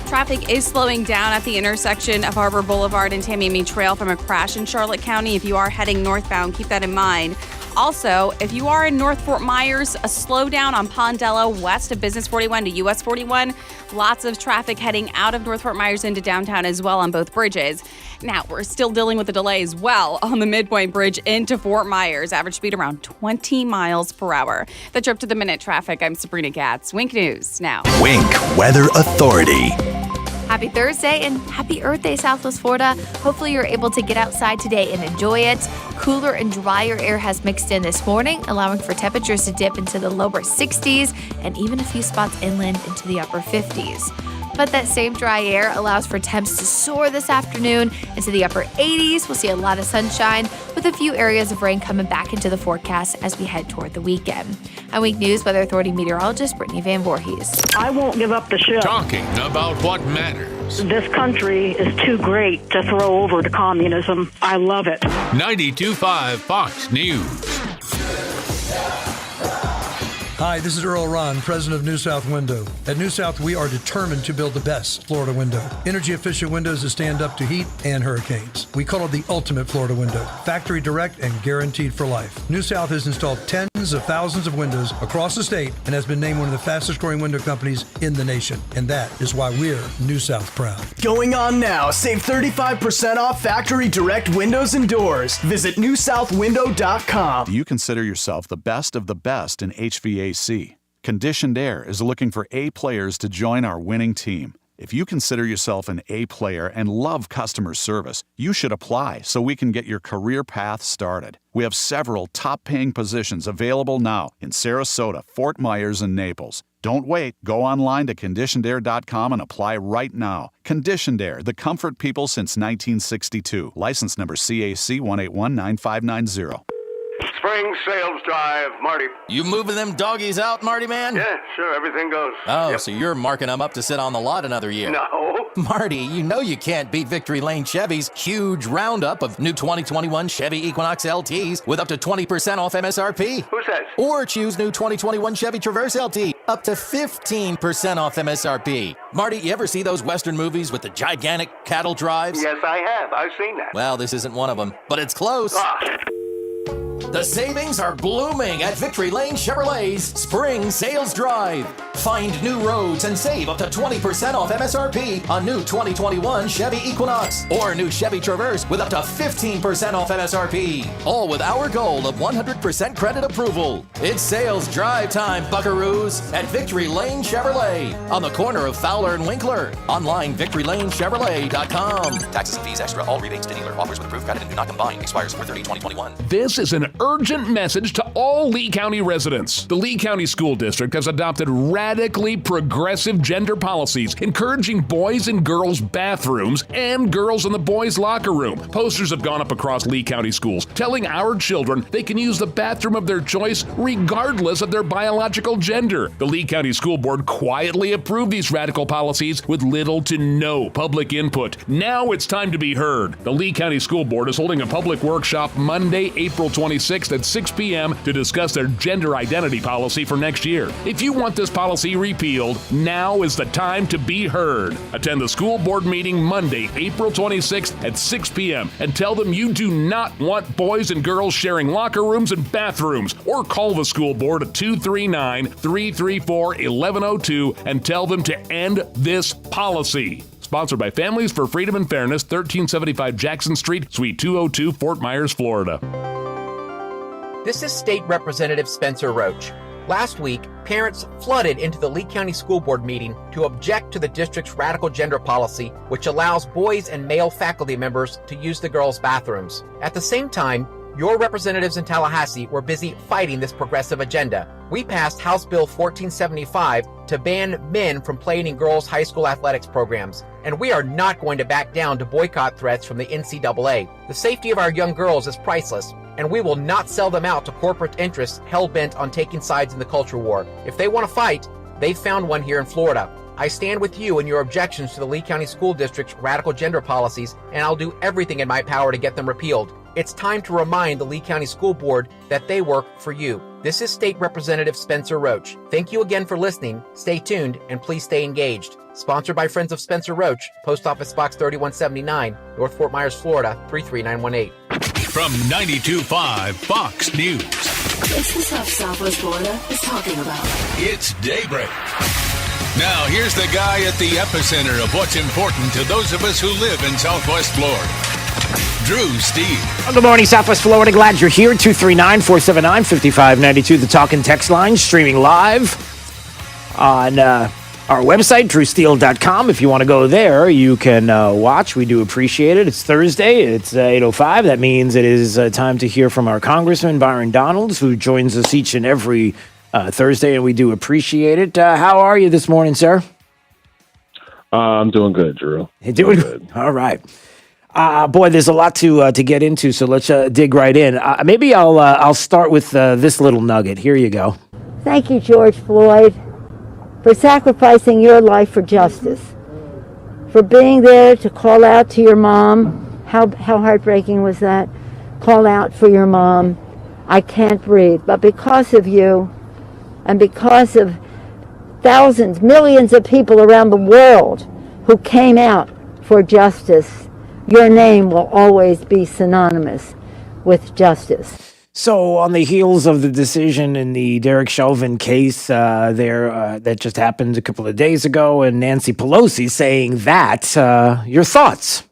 Traffic is slowing down at the intersection of Harbor Boulevard and Tamiami Trail from a crash in Charlotte County. If you are heading northbound, keep that in mind. Also, if you are in North Fort Myers, a slowdown on Pondella west of Business 41 to US 41. Lots of traffic heading out of North Fort Myers into downtown as well on both bridges. Now, we're still dealing with the delay as well on the Midpoint Bridge into Fort Myers. Average speed around 20 miles per hour. The trip to the minute traffic. I'm Sabrina Katz. Wink News now. Wink Weather Authority. Happy Thursday and happy Earth Day, Southwest Florida. Hopefully you're able to get outside today and enjoy it. Cooler and drier air has mixed in this morning, allowing for temperatures to dip into the lower 60s and even a few spots inland into the upper 50s. But that same dry air allows for temps to soar this afternoon into the upper 80s. We'll see a lot of sunshine with a few areas of rain coming back into the forecast as we head toward the weekend. I'm Week News Weather Authority meteorologist Brittany Van Voorhees. I won't give up the ship. Talking about what matters. This country is too great to throw over to communism. I love it. 92.5 Fox News. Hi, this is Earl Ron, president of New South Window. At New South, we are determined to build the best Florida window. Energy-efficient windows that stand up to heat and hurricanes. We call it the ultimate Florida window. Factory direct and guaranteed for life. New South has installed tens of thousands of windows across the state and has been named one of the fastest-growing window companies in the nation. And that is why we're New South proud. Going on now. Save 35% off factory direct windows and doors. Visit newsouthwindow.com. Do you consider yourself the best of the best in HVAC? Conditioned Air is looking for A players to join our winning team. If you consider yourself an A player and love customer service, you should apply so we can get your career path started. We have several top-paying positions available now in Sarasota, Fort Myers, and Naples. Don't wait. Go online to conditionedair.com and apply right now. Conditioned Air, the comfort people since 1962. License number CAC 1819590. Spring sales drive, Marty. You moving them doggies out, Marty, man? Yeah, sure, everything goes. Oh, yep. So you're marking them up to sit on the lot another year. No. Marty, you know you can't beat Victory Lane Chevy's huge roundup of new 2021 Chevy Equinox LTs with up to 20% off MSRP. Who's that? Or choose new 2021 Chevy Traverse LT, up to 15% off MSRP. Marty, you ever see those Western movies with the gigantic cattle drives? Yes, I have. I've seen that. Well, this isn't one of them, but it's close. The savings are blooming at Victory Lane Chevrolet's Spring Sales Drive. Find new roads and save up to 20% off MSRP on new 2021 Chevy Equinox or new Chevy Traverse with up to 15% off MSRP. All with our goal of 100% credit approval. It's sales drive time, buckaroos, at Victory Lane Chevrolet on the corner of Fowler and Winkler. Online, victorylanechevrolet.com. Taxes and fees extra. All rebates to dealer. Offers with approved credit and do not combine. Expires 4/30/2021. This is an urgent message to all Lee County residents. The Lee County School District has adopted radically progressive gender policies, encouraging boys and girls bathrooms and girls in the boys' locker room. Posters have gone up across Lee County schools, telling our children they can use the bathroom of their choice regardless of their biological gender. The Lee County School Board quietly approved these radical policies with little to no public input. Now it's time to be heard. The Lee County School Board is holding a public workshop Monday, April 26th at 6 p.m. to discuss their gender identity policy for next year. If you want this policy repealed, now is the time to be heard. Attend the school board meeting Monday, April 26th at 6 p.m. and tell them you do not want boys and girls sharing locker rooms and bathrooms, or call the school board at 239-334-1102 and tell them to end this policy. Sponsored by Families for Freedom and Fairness, 1375 Jackson Street, Suite 202, Fort Myers, Florida. This is State Representative Spencer Roach. Last week, parents flooded into the Lee County School Board meeting to object to the district's radical gender policy, which allows boys and male faculty members to use the girls' bathrooms. At the same time, your representatives in Tallahassee were busy fighting this progressive agenda. We passed House Bill 1475 to ban men from playing in girls' high school athletics programs, and we are not going to back down to boycott threats from the NCAA. The safety of our young girls is priceless, and we will not sell them out to corporate interests hell-bent on taking sides in the culture war. If they want to fight, they've found one here in Florida. I stand with you in your objections to the Lee County School District's radical gender policies, and I'll do everything in my power to get them repealed. It's time to remind the Lee County School Board that they work for you. This is State Representative Spencer Roach. Thank you again for listening. Stay tuned, and please stay engaged. Sponsored by Friends of Spencer Roach, Post Office Box 3179, North Fort Myers, Florida, 33918. From 92.5 Fox News. It's the stuff Southwest Florida is talking about. It's Daybreak. Now, here's the guy at the epicenter of what's important to those of us who live in Southwest Florida. Drew Steve. Well, good morning, Southwest Florida. Glad you're here. 239-479-5592, the talk and text line, streaming live on our website, drewsteele.com. If you want to go there, you can watch. We do appreciate it. It's Thursday. It's 8:05. That means it is time to hear from our Congressman, Byron Donalds, who joins us each and every Thursday, and we do appreciate it. How are you this morning, sir? I'm doing good, Drew. You're doing good. All right. Boy, there's a lot to get into, so let's dig right in. Maybe I'll start with this little nugget. Here you go. Thank you, George Floyd, for sacrificing your life for justice, for being there to call out to your mom. How heartbreaking was that? Call out for your mom. I can't breathe. But because of you, and because of thousands, millions of people around the world who came out for justice, your name will always be synonymous with justice. So on the heels of the decision in the Derek Chauvin case that just happened a couple of days ago, and Nancy Pelosi saying that, your thoughts?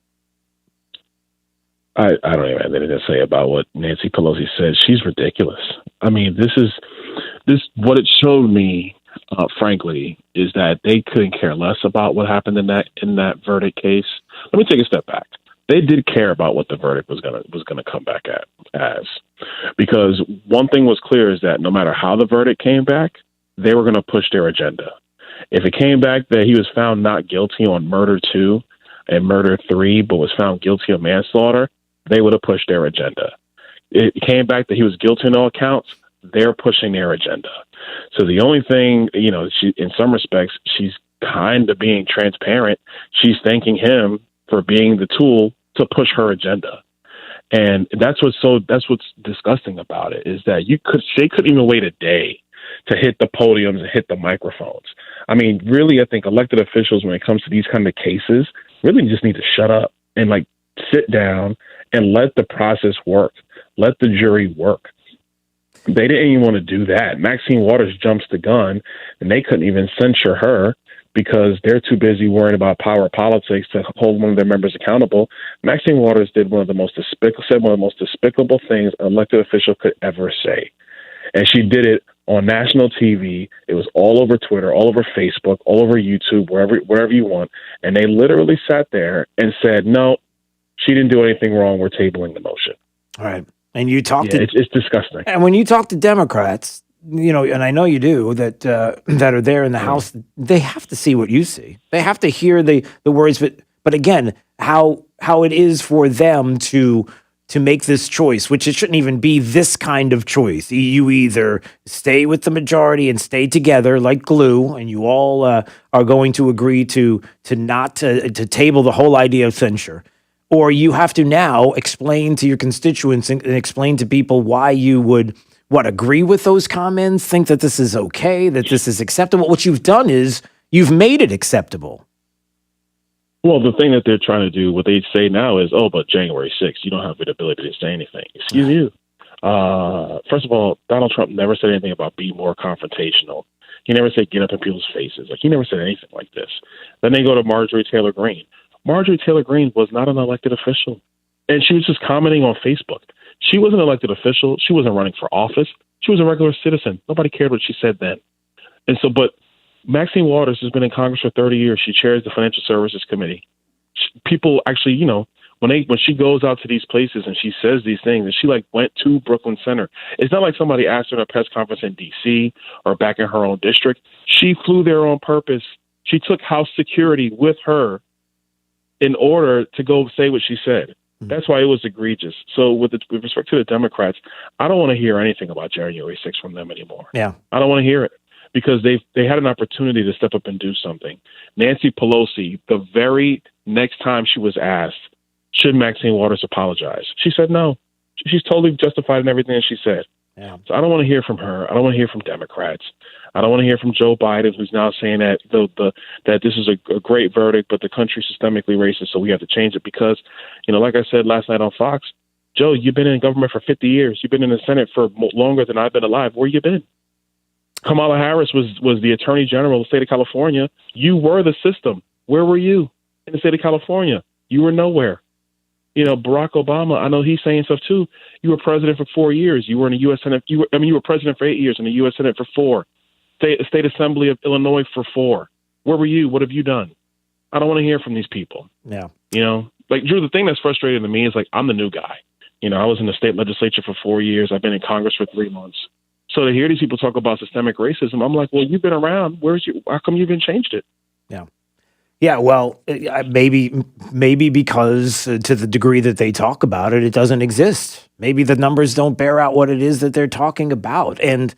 I don't even have anything to say about what Nancy Pelosi said. She's ridiculous. I mean, what it showed me, frankly, is that they couldn't care less about what happened in that verdict case. Let me take a step back. They did care about what the verdict was gonna come back as, because one thing was clear is that no matter how the verdict came back, they were gonna push their agenda. If it came back that he was found not guilty on murder 2 and murder 3, but was found guilty of manslaughter, they would have pushed their agenda. It came back that he was guilty on all counts, they're pushing their agenda. So the only thing, she, in some respects, she's kind of being transparent. She's thanking him for being the tool to push her agenda. And that's what's disgusting about it, is that they couldn't even wait a day to hit the podiums and hit the microphones. I mean, really, I think elected officials, when it comes to these kind of cases, really just need to shut up and sit down and let the process work. Let the jury work. They didn't even want to do that. Maxine Waters jumps the gun, and they couldn't even censure her because they're too busy worrying about power politics to hold one of their members accountable. Maxine Waters did one of the most despicable things an elected official could ever say. And she did it on national TV. It was all over Twitter, all over Facebook, all over YouTube, wherever you want. And they literally sat there and said, no, she didn't do anything wrong. We're tabling the motion. All right. And you talk to... It's disgusting. And when you talk to Democrats, you know, and I know you do, that are there in the House, they have to see what you see. They have to hear the words. But again, how it is for them to make this choice, which it shouldn't even be this kind of choice. You either stay with the majority and stay together like glue, and you all are going to agree to not to table the whole idea of censure, or you have to now explain to your constituents and explain to people why you would agree with those comments, think that this is okay, that this is acceptable. What you've done is you've made it acceptable. Well, the thing that they're trying to do, what they say now is, oh, but January 6th, you don't have the ability to say anything. Excuse you. First of all, Donald Trump never said anything about be more confrontational. He never said get up in people's faces. Like, he never said anything like this. Then they go to Marjorie Taylor Greene. Marjorie Taylor Greene was not an elected official, and she was just commenting on Facebook. She was an elected official. She wasn't running for office. She was a regular citizen. Nobody cared what she said then. And so, but Maxine Waters has been in Congress for 30 years. She chairs the Financial Services Committee. People actually, you know, when she goes out to these places and she says these things, and she like went to Brooklyn Center. It's not like somebody asked her at a press conference in D.C. or back in her own district. She flew there on purpose. She took house security with her in order to go say what she said. That's why it was egregious. So with respect to the Democrats, I don't want to hear anything about January 6th from them anymore. Yeah. I don't want to hear it because they had an opportunity to step up and do something. Nancy Pelosi, the very next time she was asked, should Maxine Waters apologize? She said no. She's totally justified in everything that she said. Yeah. So I don't want to hear from her. I don't want to hear from Democrats. I don't want to hear from Joe Biden, who's now saying that that this is a great verdict, but the country's systemically racist, so we have to change it because, you know, like I said last night on Fox, Joe, you've been in government for 50 years. You've been in the Senate for longer than I've been alive. Where you been? Kamala Harris was the Attorney General of the state of California. You were the system. Where were you in the state of California? You were nowhere. You know, Barack Obama, I know he's saying stuff too. You were president for 4 years. You were in the U.S. Senate. You were president for 8 years in the U.S. Senate for 4. State Assembly of Illinois for 4. Where were you? What have you done? I don't want to hear from these people. Yeah. You know, like, Drew, the thing that's frustrating to me is, like, I'm the new guy. You know, I was in the state legislature for 4 years. I've been in Congress for 3 months. So to hear these people talk about systemic racism, I'm like, well, you've been around. How come you haven't changed it? Yeah. Yeah, well, maybe because to the degree that they talk about it, it doesn't exist. Maybe the numbers don't bear out what it is that they're talking about. And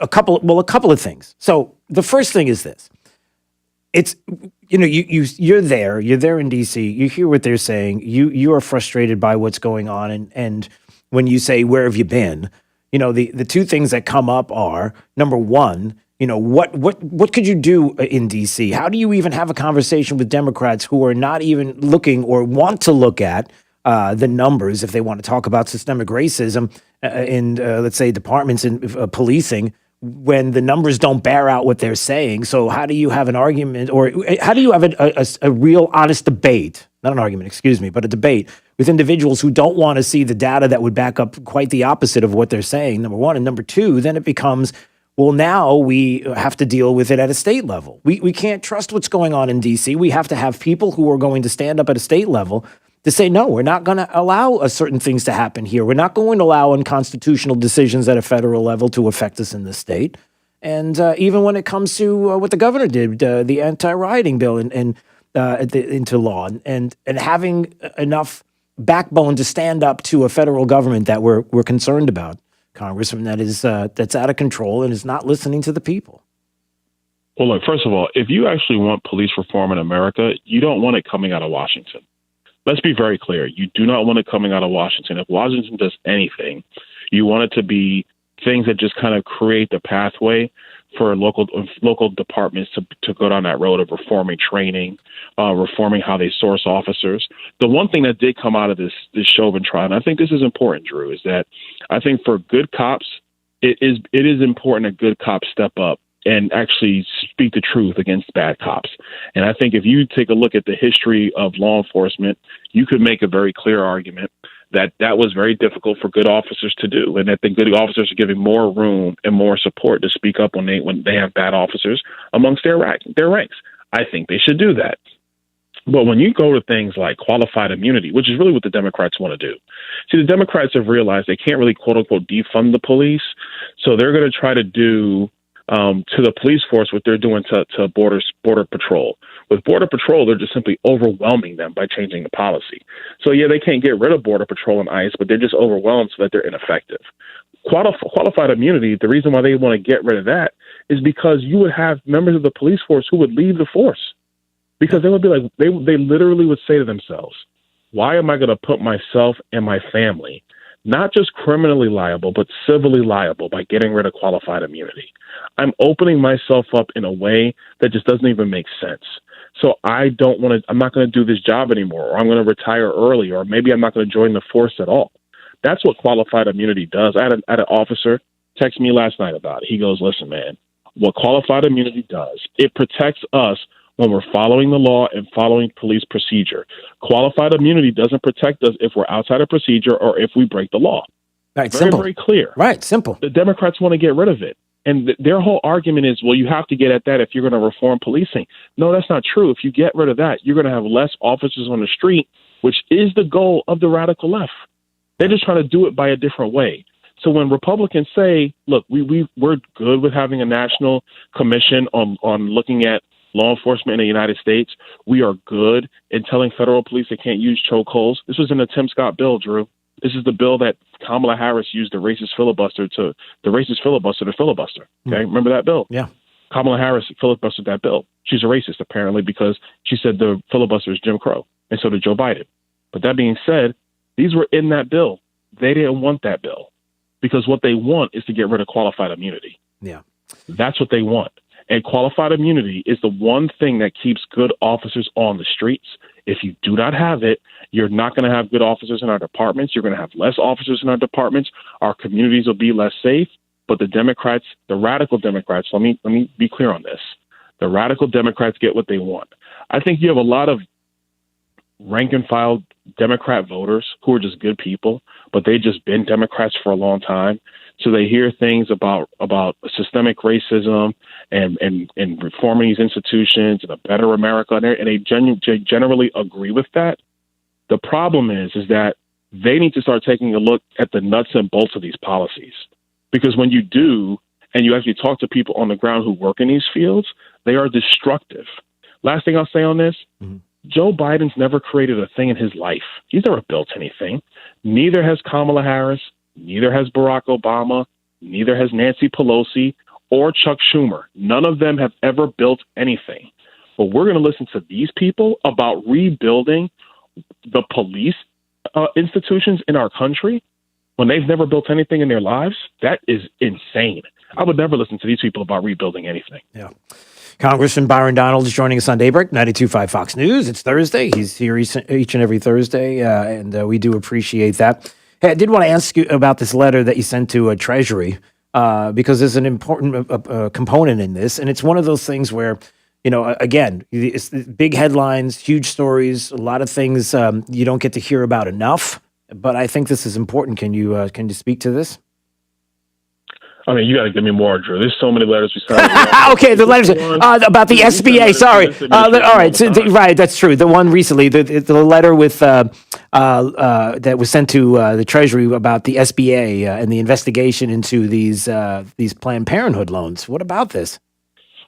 a couple of things. So the first thing is this. It's, you know, you're there in DC, you hear what they're saying, you are frustrated by what's going on, and when you say, where have you been? You know, the two things that come up are, number one, you know, what could you do in DC? How do you even have a conversation with Democrats who are not even looking or want to look at the numbers if they want to talk about systemic racism in, let's say, departments in policing, when the numbers don't bear out what they're saying? So how do you have an argument, or how do you have a real honest debate, not an argument, excuse me, but a debate with individuals who don't want to see the data that would back up quite the opposite of what they're saying, number one. And number two, then it becomes, well, now we have to deal with it at a state level. We can't trust what's going on in D.C. We have to have people who are going to stand up at a state level to say, no, we're not going to allow certain things to happen here. We're not going to allow unconstitutional decisions at a federal level to affect us in the state. And even when it comes to what the governor did, the anti-rioting bill into law, and having enough backbone to stand up to a federal government that we're concerned about, Congressman, that's out of control and is not listening to the people. Well, look, first of all, if you actually want police reform in America, you don't want it coming out of Washington. Let's be very clear. You do not want it coming out of Washington. If Washington does anything, you want it to be things that just kind of create the pathway for local departments to go down that road of reforming training, reforming how they source officers. The one thing that did come out of this Chauvin trial, and I think this is important, Drew, is that I think for good cops, it is important that good cops step up and actually speak the truth against bad cops. And I think if you take a look at the history of law enforcement, you could make a very clear argument that was very difficult for good officers to do, and that the good officers are giving more room and more support to speak up when they have bad officers amongst their ranks. I think they should do that. But when you go to things like qualified immunity, which is really what the Democrats want to do. See, the Democrats have realized they can't really, quote unquote, defund the police. So they're going to try to do to the police force what they're doing to Border Patrol. With Border Patrol, they're just simply overwhelming them by changing the policy. So, yeah, they can't get rid of Border Patrol and ICE, but they're just overwhelmed so that they're ineffective. Qualified immunity, the reason why they want to get rid of that is because you would have members of the police force who would leave the force. Because they would be like, they literally would say to themselves, why am I going to put myself and my family not just criminally liable, but civilly liable by getting rid of qualified immunity? I'm opening myself up in a way that just doesn't even make sense. So I'm not going to do this job anymore, or I'm going to retire early, or maybe I'm not going to join the force at all. That's what qualified immunity does. I had an officer text me last night about it. He goes, listen, man, what qualified immunity does, it protects us when we're following the law and following police procedure. Qualified immunity doesn't protect us if we're outside of procedure or if we break the law. Right, very, simple. very clear. Right, simple. The Democrats want to get rid of it. And their whole argument is, well, you have to get at that if you're going to reform policing. No, that's not true. If you get rid of that, you're going to have less officers on the street, which is the goal of the radical left. They're just trying to do it by a different way. So when Republicans say, look, we're good with having a national commission on looking at law enforcement in the United States, we are good in telling federal police they can't use chokeholds. This was in the Tim Scott bill, Drew. This is the bill that Kamala Harris used the racist filibuster to filibuster. Okay, remember that bill? Yeah. Kamala Harris filibustered that bill. She's a racist, apparently, because she said the filibuster is Jim Crow, and so did Joe Biden. But that being said, these were in that bill. They didn't want that bill because what they want is to get rid of qualified immunity. Yeah. That's what they want. And qualified immunity is the one thing that keeps good officers on the streets. If you do not have it, you're not going to have good officers in our departments. You're going to have less officers in our departments. Our communities will be less safe. But the Democrats, the radical Democrats, let me be clear on this. The radical Democrats get what they want. I think you have a lot of rank and file Democrat voters who are just good people, but they've just been Democrats for a long time. So they hear things about systemic racism and reforming these institutions and a better America, and they generally agree with that. The problem is that they need to start taking a look at the nuts and bolts of these policies. Because when you do, and you actually talk to people on the ground who work in these fields, they are destructive. Last thing I'll say on this, Joe Biden's never created a thing in his life. He's never built anything. Neither has Kamala Harris. Neither has Barack Obama, neither has Nancy Pelosi or Chuck Schumer. None of them have ever built anything. But we're going to listen to these people about rebuilding the police institutions in our country when they've never built anything in their lives? That is insane. I would never listen to these people about rebuilding anything. Yeah. Congressman Byron Donald is joining us on Daybreak, 92.5 Fox News. It's Thursday. He's here each and every Thursday, and we do appreciate that. Hey, I did want to ask you about this letter that you sent to Treasury, because there's an important component in this. And it's one of those things where, again, it's big headlines, huge stories, a lot of things you don't get to hear about enough. But I think this is important. Can you speak to this? I mean, you got to give me more, Drew. There's so many letters we sent. Okay, the letters about the SBA. Sorry. All right, right. That's true. The one recently, the letter with that was sent to the Treasury about the SBA and the investigation into these Planned Parenthood loans. What about this?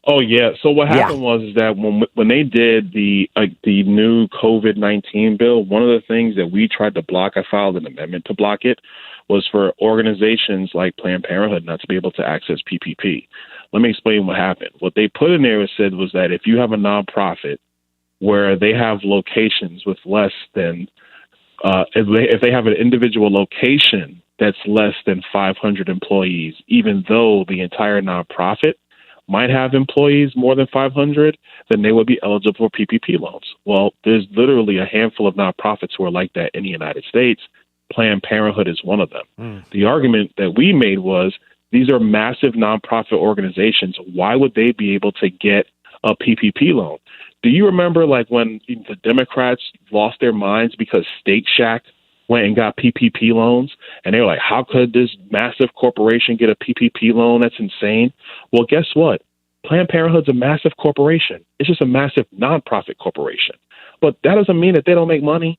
Oh yeah. So what happened was that when they did the new COVID-19 bill, one of the things that we tried to block, I filed an amendment to block it, was for organizations like Planned Parenthood not to be able to access PPP. Let me explain what happened. What they put in there was that if you have a nonprofit where they have locations with less than, if they have an individual location that's less than 500 employees, even though the entire nonprofit might have employees more than 500, then they would be eligible for PPP loans. Well, there's literally a handful of nonprofits who are like that in the United States. Planned Parenthood is one of them. The argument that we made was these are massive nonprofit organizations. Why would they be able to get a PPP loan? Do you remember like when the Democrats lost their minds because Steak Shack went and got PPP loans, and they were like, how could this massive corporation get a PPP loan? That's insane. Well, guess what? Planned Parenthood's a massive corporation. It's just a massive nonprofit corporation. But that doesn't mean that they don't make money.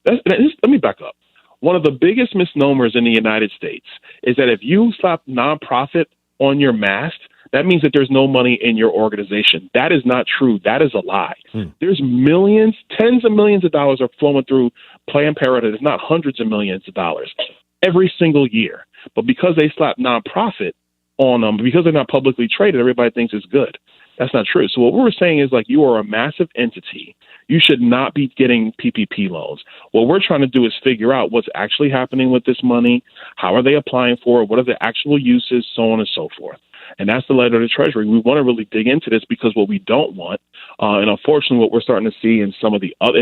Let me back up. One of the biggest misnomers in the United States is that if you slap nonprofit on your mask, that means that there's no money in your organization. That is not true. That is a lie. There's millions, tens of millions of dollars are flowing through Planned Parenthood. It's not hundreds of millions of dollars every single year. But because they slap nonprofit on them, because they're not publicly traded, everybody thinks it's good. That's not true. So what we're saying is, like, you are a massive entity. You should not be getting PPP loans. What we're trying to do is figure out what's actually happening with this money. How are they applying for it? What are the actual uses? So on and so forth. And that's the letter to the Treasury. We want to really dig into this because what we don't want, and unfortunately what we're starting to see in some of the other,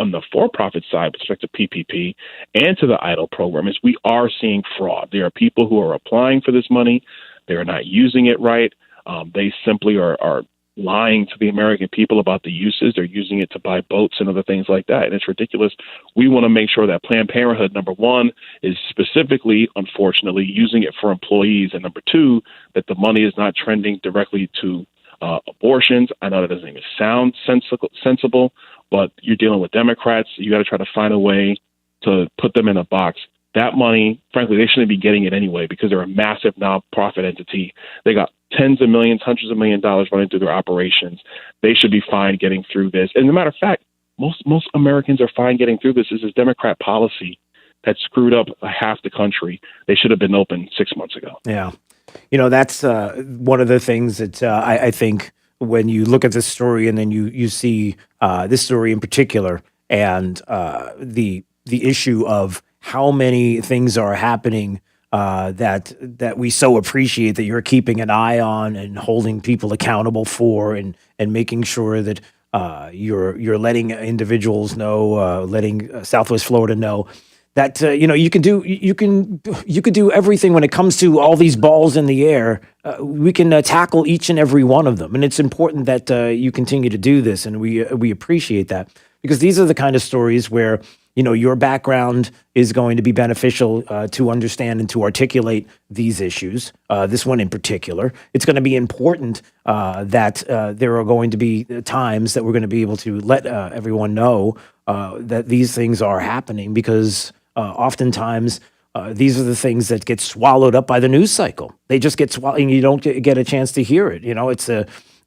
on the for-profit side with respect to PPP and to the EIDL program, is we are seeing fraud. There are people who are applying for this money. They are not using it right. They simply are lying to the American people about the uses. They're using it to buy boats and other things like that. And it's ridiculous. We want to make sure that Planned Parenthood, number one, is specifically, unfortunately, using it for employees. And number two, that the money is not trending directly to abortions. I know that doesn't even sound sensible, but you're dealing with Democrats. You got to try to find a way to put them in a box. That money, frankly, they shouldn't be getting it anyway because they're a massive nonprofit entity. They got tens of millions, hundreds of millions of dollars running through their operations. They should be fine getting through this. And as a matter of fact, most Americans are fine getting through this. This is Democrat policy that screwed up half the country. They should have been open 6 months ago. Yeah. You know, that's one of the things that I think when you look at this story and then you see this story in particular and the issue of how many things are happening that we so appreciate that you're keeping an eye on and holding people accountable for and making sure that you're letting individuals know, letting Southwest Florida know that you can do everything when it comes to all these balls in the air. We can tackle each and every one of them, and it's important that you continue to do this, and we appreciate that because these are the kind of stories where your background is going to be beneficial to understand and to articulate these issues. This one in particular, it's going to be important that there are going to be times that we're going to be able to let everyone know that these things are happening because oftentimes these are the things that get swallowed up by the news cycle. They just get swallowed, and you don't get a chance to hear it.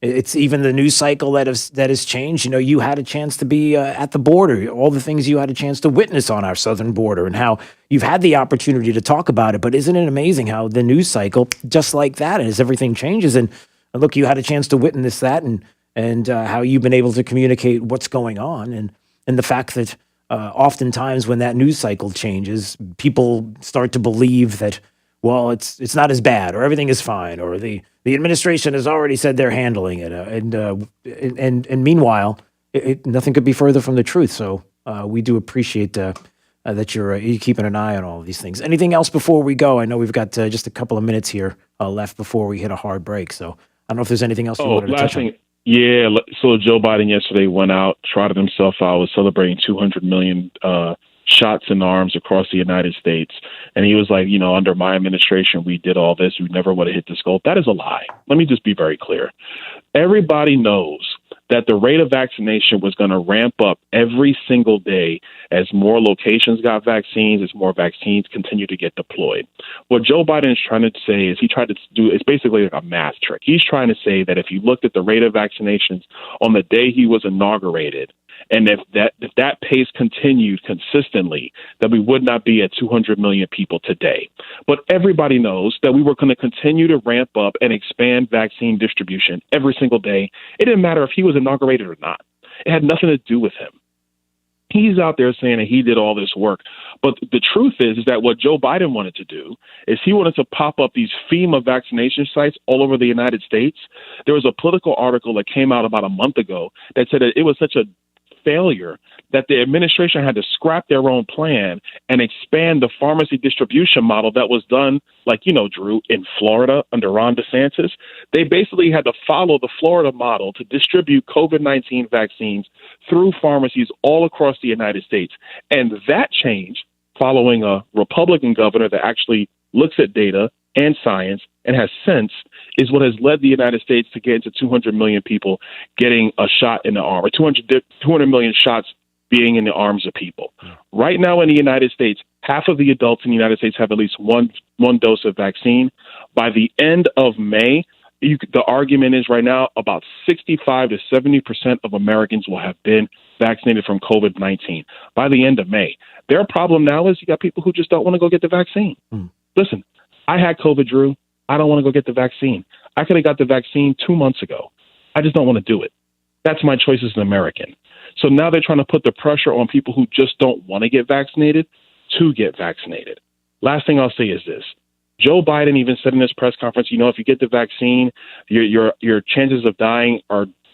It's even the news cycle that has changed. You had a chance to be at the border, all the things you had a chance to witness on our southern border and how you've had the opportunity to talk about it. But isn't it amazing how the news cycle, just like that, as everything changes, and look, you had a chance to witness that and how you've been able to communicate what's going on and the fact that oftentimes when that news cycle changes, people start to believe that, well, it's not as bad, or everything is fine, or the administration has already said they're handling it, and meanwhile, nothing could be further from the truth. So we do appreciate that you're keeping an eye on all of these things. Anything else before we go? I know we've got just a couple of minutes here left before we hit a hard break. So I don't know if there's anything else you wanted to touch on. Yeah, so Joe Biden yesterday went out, trotted himself out, was celebrating 200 million shots in arms across the United States. And he was like, under my administration, we did all this. We never would have hit this goal. That is a lie. Let me just be very clear. Everybody knows that the rate of vaccination was going to ramp up every single day as more locations got vaccines, as more vaccines continue to get deployed. What Joe Biden is trying to say is it's basically like a math trick. He's trying to say that if you looked at the rate of vaccinations on the day he was inaugurated, and if that pace continued consistently, that we would not be at 200 million people today. But everybody knows that we were going to continue to ramp up and expand vaccine distribution every single day. It didn't matter if he was inaugurated or not. It had nothing to do with him. He's out there saying that he did all this work. But the truth is that what Joe Biden wanted to do is he wanted to pop up these FEMA vaccination sites all over the United States. There was a political article that came out about a month ago that said that it was such a failure that the administration had to scrap their own plan and expand the pharmacy distribution model that was done, like, Drew, in Florida under Ron DeSantis. They basically had to follow the Florida model to distribute COVID-19 vaccines through pharmacies all across the United States. And that change, following a Republican governor that actually looks at data and science and has sense, is what has led the United States to get into 200 million people getting a shot in the arm, or 200 million shots being in the arms of people. Right now in the United States, half of the adults in the United States have at least one dose of vaccine. By the end of May, the argument is right now about 65 to 70% of Americans will have been vaccinated from COVID-19 by the end of May. Their problem now is you got people who just don't want to go get the vaccine. Listen, I had COVID, Drew. I don't want to go get the vaccine. I could have got the vaccine 2 months ago. I just don't want to do it. That's my choice as an American. So now they're trying to put the pressure on people who just don't want to get vaccinated to get vaccinated. Last thing I'll say is this. Joe Biden even said in this press conference, if you get the vaccine, your chances of dying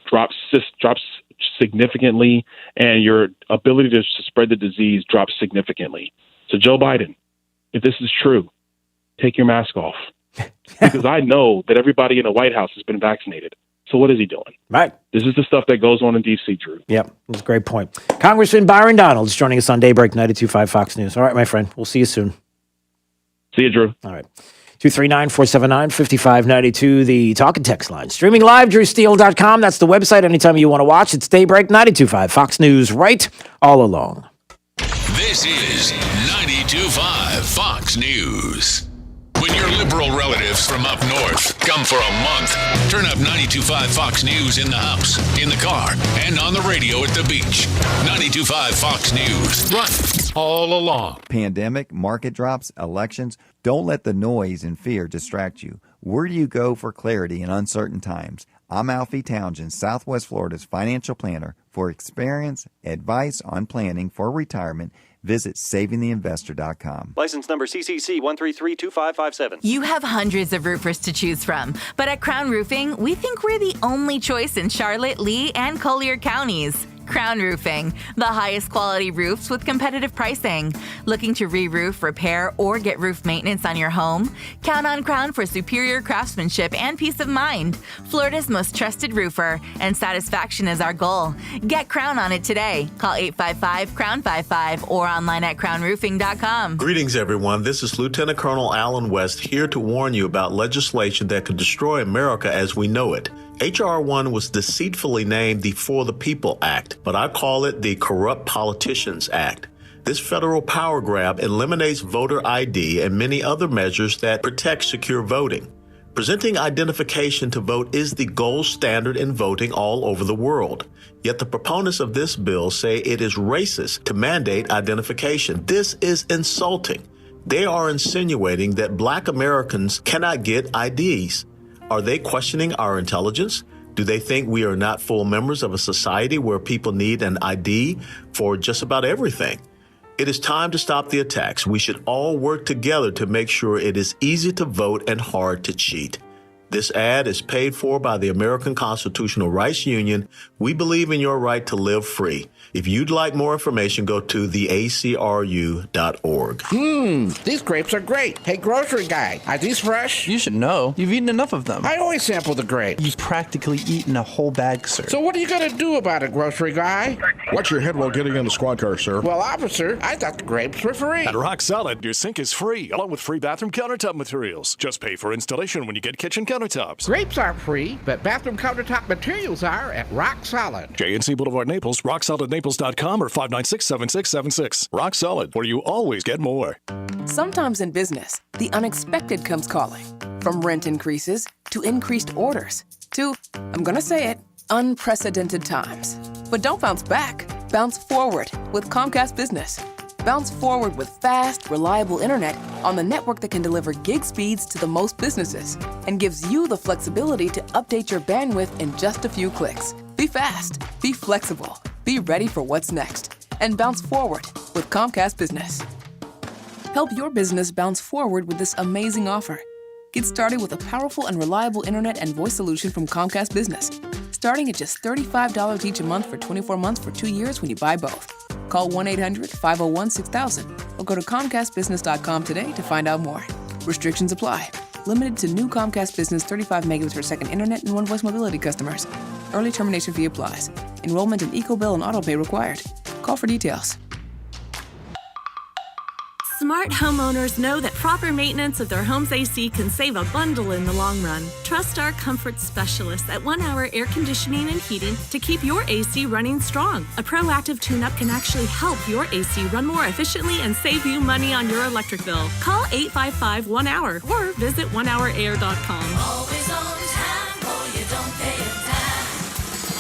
drops significantly, and your ability to spread the disease drops significantly. So Joe Biden, if this is true, take your mask off. Because I know that everybody in the White House has been vaccinated. So what is he doing? Right. This is the stuff that goes on in D.C., Drew. Yep, that's a great point. Congressman Byron Donalds joining us on Daybreak 92.5 Fox News. All right, my friend. We'll see you soon. See you, Drew. All right. 239-479-5592, the talk and text line. Streaming live, drewsteele.com. That's the website. Anytime you want to watch, it's Daybreak 92.5 Fox News, right all along. This is 92.5 Fox News. When your liberal relatives from up north come for a month, turn up 92.5 Fox News in the house, in the car, and on the radio at the beach. 92.5 Fox News. Run all along. Pandemic, market drops, elections. Don't let the noise and fear distract you. Where do you go for clarity in uncertain times? I'm Alfie Townsend, Southwest Florida's financial planner. For experience, advice on planning for retirement, visit savingtheinvestor.com. License number CCC 1332557. You have hundreds of roofers to choose from, but at Crown Roofing, we think we're the only choice in Charlotte, Lee, and Collier counties. Crown Roofing, the highest quality roofs with competitive pricing. Looking to re-roof, repair, or get roof maintenance on your home? Count on Crown for superior craftsmanship and peace of mind. Florida's most trusted roofer, and satisfaction is our goal. Get Crown on it today. Call 855-CROWN55 or online at crownroofing.com. Greetings, everyone. This is Lieutenant Colonel Alan West here to warn you about legislation that could destroy America as we know it. H.R. 1 was deceitfully named the For the People Act, but I call it the Corrupt Politicians Act. This federal power grab eliminates voter ID and many other measures that protect secure voting. Presenting identification to vote is the gold standard in voting all over the world. Yet the proponents of this bill say it is racist to mandate identification. This is insulting. They are insinuating that Black Americans cannot get IDs. Are they questioning our intelligence? Do they think we are not full members of a society where people need an ID for just about everything? It is time to stop the attacks. We should all work together to make sure it is easy to vote and hard to cheat. This ad is paid for by the American Constitutional Rights Union. We believe in your right to live free. If you'd like more information, go to theacru.org. These grapes are great. Hey, grocery guy, are these fresh? You should know. You've eaten enough of them. I always sample the grapes. You've practically eaten a whole bag, sir. So what are you going to do about it, grocery guy? Watch your head while getting in the squad car, sir. Well, officer, I thought the grapes were free. At Rock Solid, your sink is free, along with free bathroom countertop materials. Just pay for installation when you get kitchen countertops. Grapes aren't free, but bathroom countertop materials are at Rock Solid. JNC Boulevard, Naples, rocksolidnaples.com or 596-7676. Rock Solid, where you always get more. Sometimes in business, the unexpected comes calling. From rent increases to increased orders to, I'm gonna say it, unprecedented times. But don't bounce back. Bounce forward with Comcast Business. Bounce forward with fast, reliable internet on the network that can deliver gig speeds to the most businesses and gives you the flexibility to update your bandwidth in just a few clicks. Be fast, be flexible, be ready for what's next. and bounce forward with Comcast Business. Help your business bounce forward with this amazing offer. Get started with a powerful and reliable internet and voice solution from Comcast Business, starting at just $35 each a month for 24 months for 2 years when you buy both. Call 1-800-501-6000 or go to ComcastBusiness.com today to find out more. Restrictions apply. Limited to new Comcast Business 35 megabits per second internet and one voice mobility customers. Early termination fee applies. Enrollment in EcoBill and AutoPay required. Call for details. Smart homeowners know that proper maintenance of their home's AC can save a bundle in the long run. Trust our comfort specialists at 1 Hour Air Conditioning and Heating to keep your AC running strong. A proactive tune-up can actually help your AC run more efficiently and save you money on your electric bill. Call 855-1-HOUR or visit onehourair.com. Always on time or you don't pay a dime.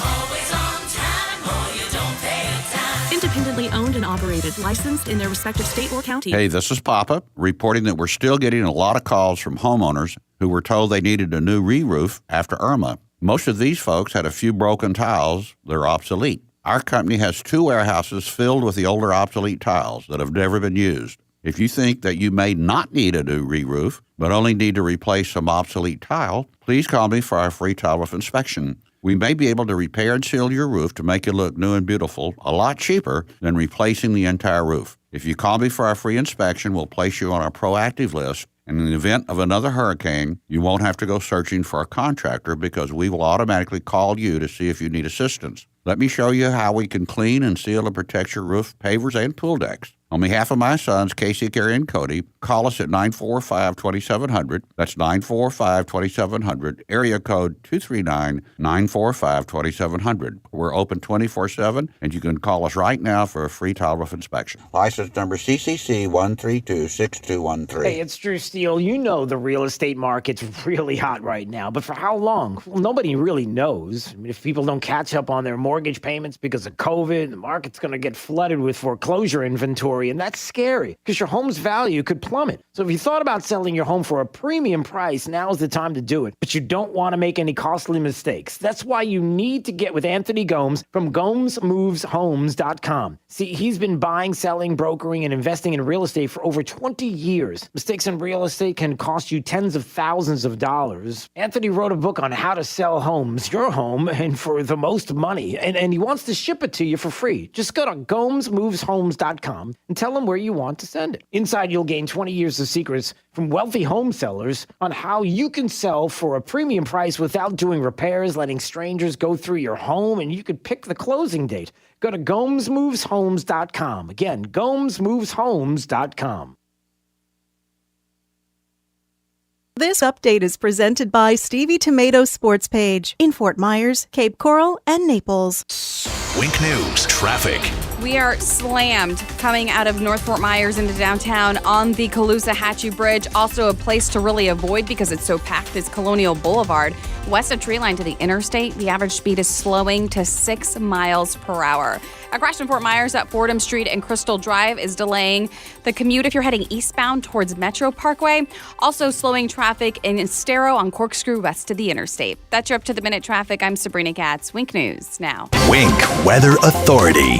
Always on time or you don't pay a dime. Independently owned and operated, licensed in their respective state or county. Hey, this is Papa reporting that we're still getting a lot of calls from homeowners who were told they needed a new re-roof after Irma. Most of these folks had a few broken tiles that are obsolete. Our company has 2 warehouses filled with the older obsolete tiles that have never been used. If you think that you may not need a new re-roof, but only need to replace some obsolete tile, please call me for our free tile roof inspection. We may be able to repair and seal your roof to make it look new and beautiful, a lot cheaper than replacing the entire roof. If you call me for our free inspection, we'll place you on our proactive list. And in the event of another hurricane, you won't have to go searching for a contractor because we will automatically call you to see if you need assistance. Let me show you how we can clean and seal and protect your roof, pavers, and pool decks. On behalf of my sons, Casey, Gary, and Cody, call us at 945-2700. That's 945-2700, area code 239-945-2700. We're open 24/7, and you can call us right now for a free tile roof inspection. License number CCC 1326213. Hey, it's Drew Steele. You know the real estate market's really hot right now, but for how long? Well, nobody really knows. I mean, if people don't catch up on their mortgage payments because of COVID, the market's going to get flooded with foreclosure inventory, and that's scary because your home's value could plummet. So if you thought about selling your home for a premium price, now's the time to do it. But you don't want to make any costly mistakes. That's why you need to get with Anthony Gomes from GomesMovesHomes.com. See, he's been buying, selling, brokering, and investing in real estate for over 20 years. Mistakes in real estate can cost you tens of thousands of dollars. Anthony wrote a book on how to sell homes, your home, and for the most money. And he wants to ship it to you for free. Just go to GomesMovesHomes.com and tell them where you want to send it. Inside, you'll gain 20 years of secrets from wealthy home sellers on how you can sell for a premium price without doing repairs, letting strangers go through your home, and you could pick the closing date. Go to GomesMovesHomes.com. Again, GomesMovesHomes.com. This update is presented by Stevie Tomato Sports Page in Fort Myers, Cape Coral, and Naples. Wink News traffic. We are slammed coming out of North Fort Myers into downtown on the Caloosahatchee Bridge. Also a place to really avoid because it's so packed is Colonial Boulevard. West of Treeline to the interstate, the average speed is slowing to 6 miles per hour. A crash in Fort Myers at Fordham Street and Crystal Drive is delaying the commute if you're heading eastbound towards Metro Parkway. Also slowing traffic in Estero on Corkscrew west of the interstate. That's your up-to-the-minute traffic. I'm Sabrina Katz. Wink News now. Wink Weather Authority.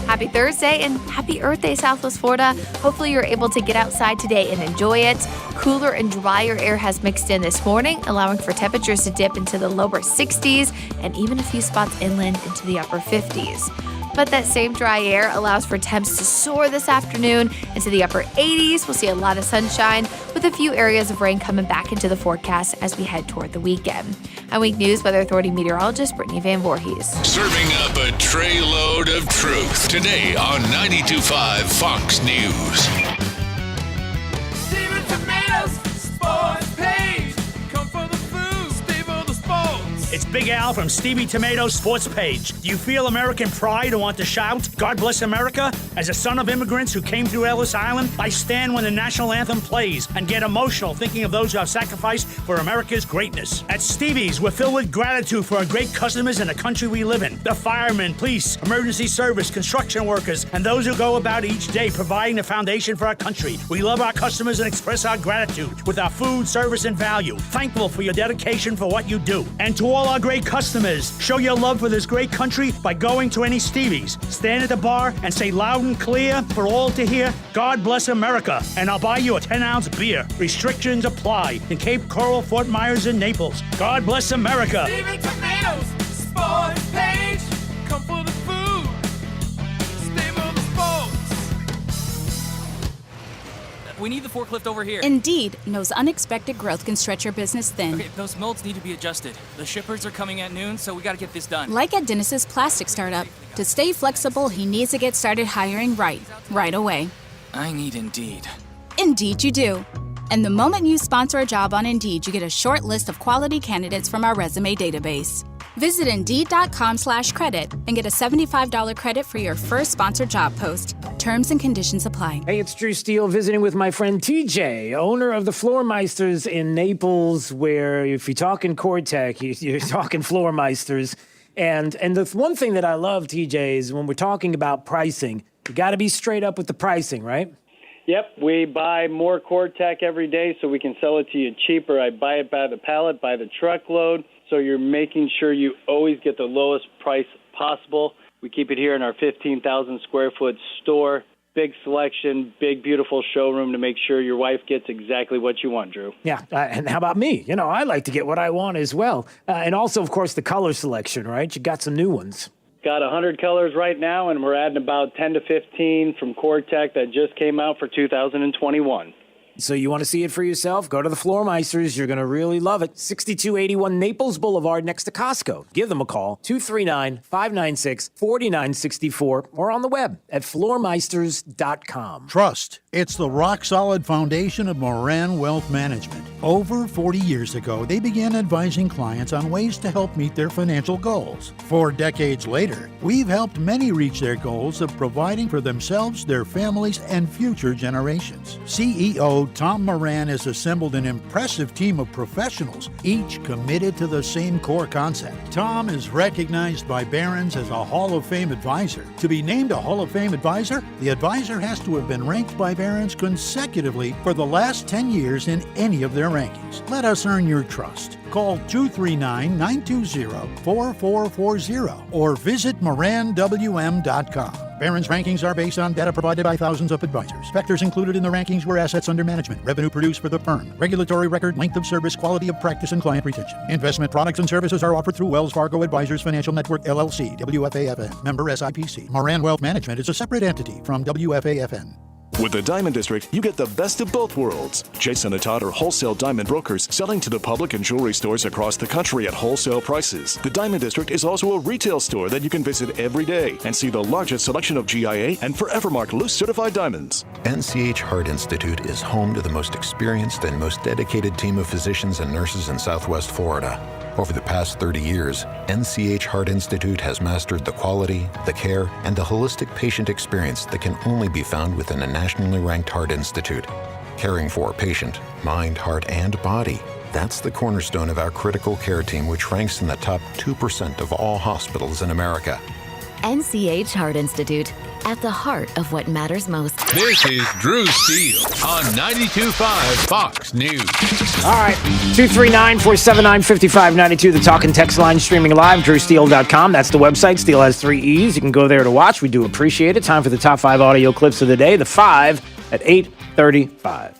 Happy Thursday and happy Earth Day, Southwest Florida. Hopefully you're able to get outside today and enjoy it. Cooler and drier air has mixed in this morning, allowing for temperatures to dip into the lower 60s and even a few spots inland into the upper 50s. But that same dry air allows for temps to soar this afternoon into the upper 80s. We'll see a lot of sunshine with a few areas of rain coming back into the forecast as we head toward the weekend. I'm Week News Weather Authority meteorologist Brittany Van Voorhees. Serving up a tray load of truth today on 92.5 Fox News. Steven Tomatoes Sports Page. Come for the food, stay for the sports. It's Big Al from Stevie Tomatoes Sports Page. Do you feel American pride and want to shout, God bless America? As a son of immigrants who came through Ellis Island, I stand when the national anthem plays and get emotional thinking of those who have sacrificed for America's greatness. At Stevie's, we're filled with gratitude for our great customers and the country we live in. The firemen, police, emergency service, construction workers, and those who go about each day providing the foundation for our country. We love our customers and express our gratitude with our food, service, and value. Thankful for your dedication for what you do. And to all all our great customers. Show your love for this great country by going to any Stevie's. Stand at the bar and say loud and clear for all to hear, God bless America, and I'll buy you a 10-ounce beer. Restrictions apply in Cape Coral, Fort Myers, and Naples. God bless America. Stevie Tomatoes, sports page. Come for the food. Stay for the sports. We need the forklift over here. Indeed knows unexpected growth can stretch your business thin. Okay, those molds need to be adjusted. The shippers are coming at noon, so we gotta get this done. Like at Dennis's plastic startup. To stay flexible, he needs to get started hiring right away. I need Indeed. Indeed you do. And the moment you sponsor a job on Indeed, you get a short list of quality candidates from our resume database. Visit Indeed.com/credit and get a $75 credit for your first sponsored job post. Terms and conditions apply. Hey, it's Drew Steele visiting with my friend TJ, owner of the Floormeisters in Naples, where if you're talking Cortec, you're talking Floormeisters. And the one thing that I love, TJ, is when we're talking about pricing, you got to be straight up with the pricing, right? Yep, we buy more Cortec every day so we can sell it to you cheaper. I buy it by the pallet, by the truckload, so you're making sure you always get the lowest price possible. We keep it here in our 15,000 square foot store. Big selection, big, beautiful showroom to make sure your wife gets exactly what you want, Drew. Yeah, and how about me? You know, I like to get what I want as well. And also, of course, the color selection, right? You got some new ones. Got 100 colors right now, and we're adding about 10 to 15 from Cortec that just came out for 2021. So you want to see it for yourself? Go to the Floormeisters. You're going to really love it. 6281 Naples Boulevard next to Costco. Give them a call, 239-596-4964, or on the web at floormeisters.com. Trust. It's the rock-solid foundation of Moran Wealth Management. Over 40 years ago, they began advising clients on ways to help meet their financial goals. 4 decades later, we've helped many reach their goals of providing for themselves, their families, and future generations. CEO Tom Moran has assembled an impressive team of professionals, each committed to the same core concept. Tom is recognized by Barron's as a Hall of Fame advisor. To be named a Hall of Fame advisor, the advisor has to have been ranked by Barron's consecutively for the last 10 years in any of their rankings. Let us earn your trust. Call 239-920-4440 or visit moranwm.com. Barron's rankings are based on data provided by thousands of advisors. Factors included in the rankings were assets under management, revenue produced for the firm, regulatory record, length of service, quality of practice, and client retention. Investment products and services are offered through Wells Fargo Advisors Financial Network, LLC, WFAFN, member SIPC. Moran Wealth Management is a separate entity from WFAFN. With the Diamond District, you get the best of both worlds. Jason and Todd are wholesale diamond brokers selling to the public and jewelry stores across the country at wholesale prices. The Diamond District is also a retail store that you can visit every day and see the largest selection of GIA and Forevermark loose certified diamonds. Nch Heart Institute is home to the most experienced and most dedicated team of physicians and nurses in Southwest Florida. Over the past 30 years, Nch Heart Institute has mastered the quality, the care, and the holistic patient experience that can only be found within a nationally ranked heart institute. Caring for patient, mind, heart, and body. That's the cornerstone of our critical care team, which ranks in the top 2% of all hospitals in America. Nch Heart Institute, at the heart of what matters most. This is Drew Steele on 92.5 Fox News. All right, 239-479-5592, the talk and text line, streaming live, drewsteele.com. That's the website. Steele has 3 E's. You can go there to watch. We do appreciate it. Time for the top 5 audio clips of the day, the 5 at 8:35.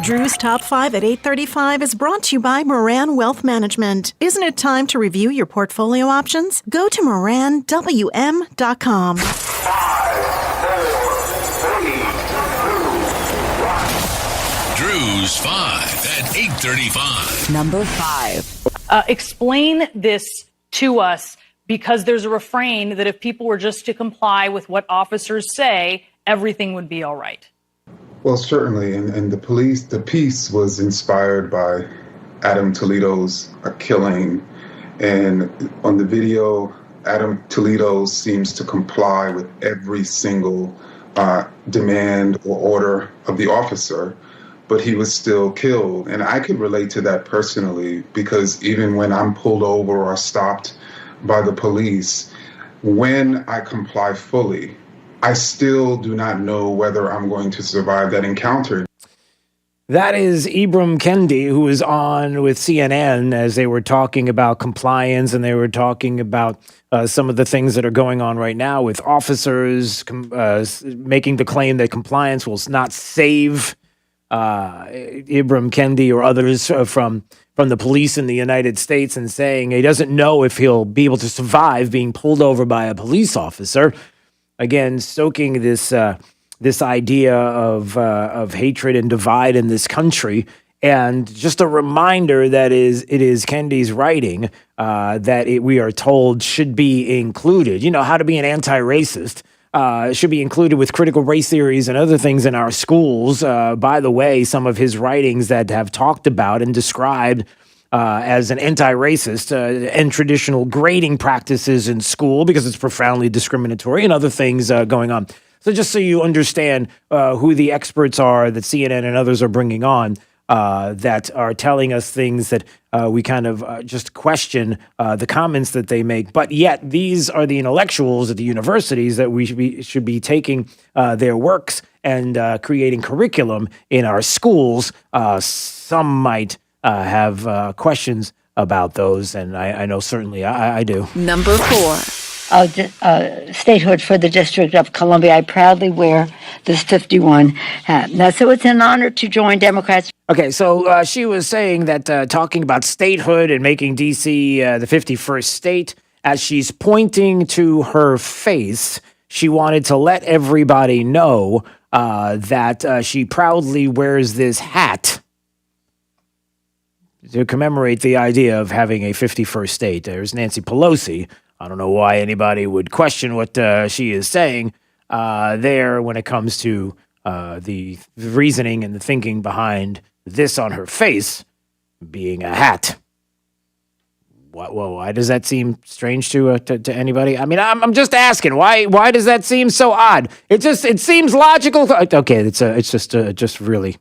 Drew's Top 5 at 8:35 is brought to you by Moran Wealth Management. Isn't it time to review your portfolio options? Go to moranwm.com. 5, 4, 3, 2, 1. Drew's 5 at 8:35. Number 5. Explain this to us, because there's a refrain that if people were just to comply with what officers say, everything would be all right. Well, certainly, and the piece was inspired by Adam Toledo's killing, and on the video, Adam Toledo seems to comply with every single demand or order of the officer, but he was still killed. And I could relate to that personally, because even when I'm pulled over or stopped by the police, when I comply fully, I still do not know whether I'm going to survive that encounter. That is Ibram Kendi, who was on with CNN as they were talking about compliance, and they were talking about some of the things that are going on right now with officers making the claim that compliance will not save Ibram Kendi or others from the police in the United States, and saying he doesn't know if he'll be able to survive being pulled over by a police officer. Again, stoking this idea of hatred and divide in this country. And just a reminder that it is Kendi's writing that we are told should be included. You know, how to be an anti-racist should be included with critical race theories and other things in our schools. By the way, some of his writings that have talked about and described as an anti-racist and traditional grading practices in school because it's profoundly discriminatory and other things going on. So just so you understand who the experts are that CNN and others are bringing on that are telling us things that we kind of just question the comments that they make. But yet these are the intellectuals at the universities that we should be taking their works and creating curriculum in our schools. Some might have questions about those, and I know certainly I do. Number 4. Statehood for the District of Columbia. I proudly wear this 51 hat. Now, so it's an honor to join Democrats. Okay, so she was saying that talking about statehood and making D.C. The 51st state, as she's pointing to her face, she wanted to let everybody know that she proudly wears this hat to commemorate the idea of having a 51st state. There's Nancy Pelosi. I don't know why anybody would question what she is saying there when it comes to the reasoning and the thinking behind this on her face being a hat. Why does that seem strange to anybody? I mean, I'm just asking. Why does that seem so odd? It seems logical. Okay, it's just really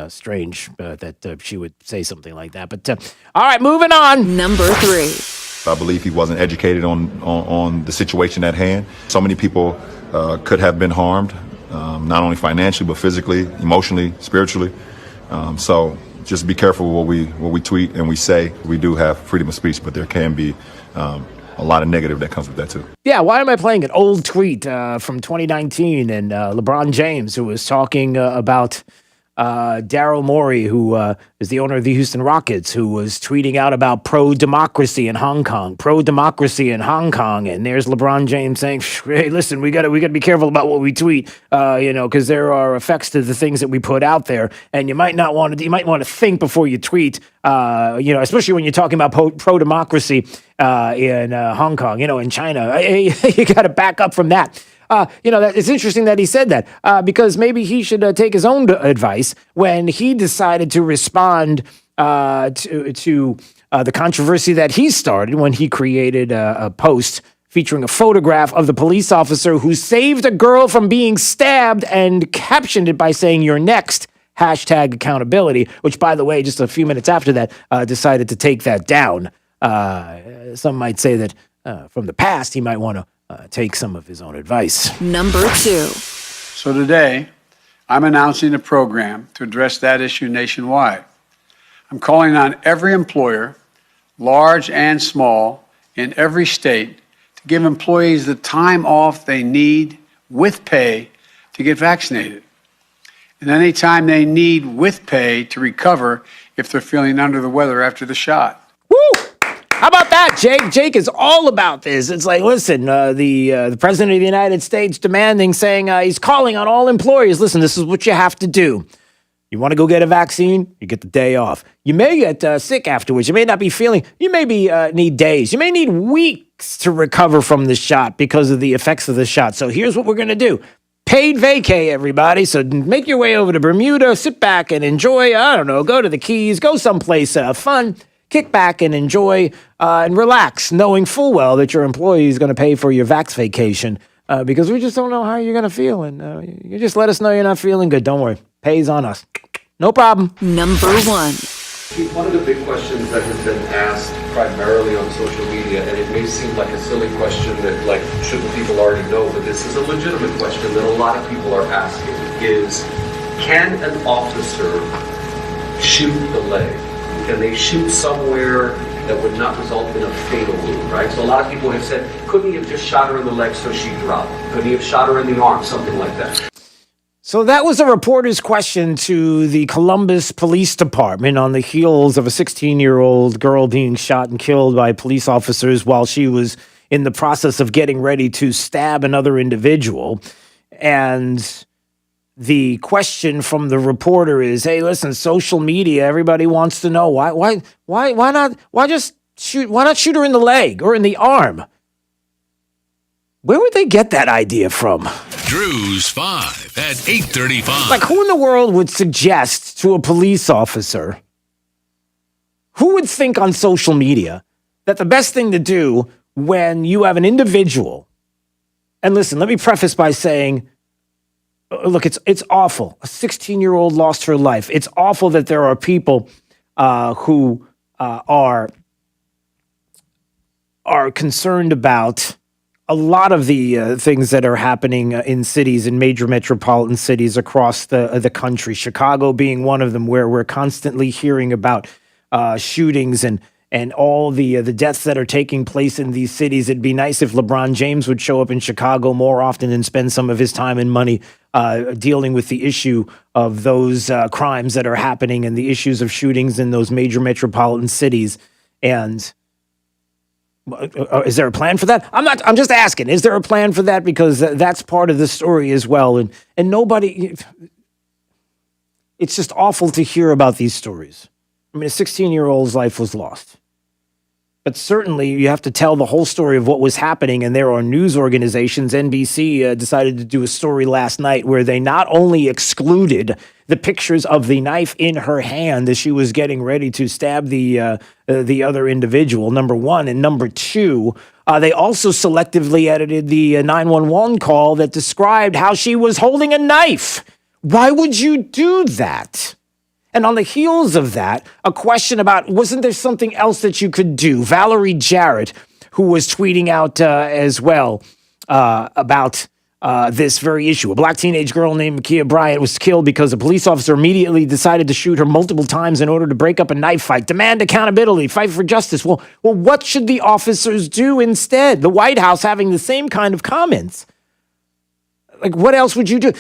strange that she would say something like that. But all right, moving on. Number 3. I believe he wasn't educated on the situation at hand. So many people could have been harmed, not only financially, but physically, emotionally, spiritually. So just be careful what we tweet and we say. We do have freedom of speech, but there can be a lot of negative that comes with that too. Yeah, why am I playing an old tweet from 2019 and LeBron James, who was talking about Daryl Morey, who is the owner of the Houston Rockets, who was tweeting out about pro-democracy in Hong Kong, and there's LeBron James saying, "Hey, listen, we gotta be careful about what we tweet, because there are effects to the things that we put out there, and you might want to think before you tweet, especially when you're talking about pro-democracy in Hong Kong, in China, you got to back up from that." It's interesting that he said that because maybe he should take his own advice when he decided to respond to the controversy that he started when he created a post featuring a photograph of the police officer who saved a girl from being stabbed and captioned it by saying, "You're next, #accountability," which, by the way, just a few minutes after that, decided to take that down. Some might say that from the past, he might want to take some of his own advice. Number 2. So today, I'm announcing a program to address that issue nationwide. I'm calling on every employer, large and small, in every state to give employees the time off they need with pay to get vaccinated, and any time they need with pay to recover if they're feeling under the weather after the shot. Woo! How about that, Jake? Jake is all about this. It's like, listen, the president of the United States saying he's calling on all employers. Listen, this is what you have to do. You want to go get a vaccine? You get the day off. You may get sick afterwards. You may not be feeling. You may need days. You may need weeks to recover from the shot because of the effects of the shot. So here's what we're going to do. Paid vacay, everybody. So make your way over to Bermuda, sit back and enjoy. Go to the Keys, go someplace fun. Kick back and enjoy and relax, knowing full well that your employee is going to pay for your vax vacation because we just don't know how you're going to feel. And you just let us know you're not feeling good. Don't worry. Pays on us. No problem. Number 1. One of the big questions that has been asked primarily on social media, and it may seem like a silly question that, shouldn't people already know, but this is a legitimate question that a lot of people are asking, is Can an officer shoot the leg? Can they shoot somewhere that would not result in a fatal wound, right? So a lot of people have said, couldn't he have just shot her in the leg so she dropped? Couldn't he have shot her in the arm, something like that? So that was a reporter's question to the Columbus Police Department on the heels of a 16-year-old girl being shot and killed by police officers while she was in the process of getting ready to stab another individual. And the question from the reporter is, hey, listen, social media, everybody wants to know why not shoot her in the leg or in the arm? Where would they get that idea from? Drew's 5 at 8:35. Like, who in the world would suggest to a police officer, who would think on social media that the best thing to do when you have an individual, and listen, let me preface by saying, look, it's awful. A 16-year-old lost her life. It's awful that there are people who are concerned about a lot of the things that are happening in cities, in major metropolitan cities across the country. Chicago being one of them, where we're constantly hearing about shootings and all the deaths that are taking place in these cities. It'd be nice if LeBron James would show up in Chicago more often and spend some of his time and money dealing with the issue of those crimes that are happening and the issues of shootings in those major metropolitan cities. And is there a plan for that? I'm just asking, is there a plan for that? Because that's part of the story as well. And nobody, it's just awful to hear about these stories. I mean, a 16-year-old's life was lost. But certainly you have to tell the whole story of what was happening. And there are news organizations. NBC decided to do a story last night where they not only excluded the pictures of the knife in her hand as she was getting ready to stab the other individual, number one. And number two, they also selectively edited the 911 call that described how she was holding a knife. Why would you do that? And on the heels of that, a question about, wasn't there something else that you could do? Valerie Jarrett, who was tweeting out as well about this very issue. A black teenage girl named Ma'Khia Bryant was killed because a police officer immediately decided to shoot her multiple times in order to break up a knife fight. Demand accountability, fight for justice. Well, what should the officers do instead? The White House having the same kind of comments. Like, what else would you do?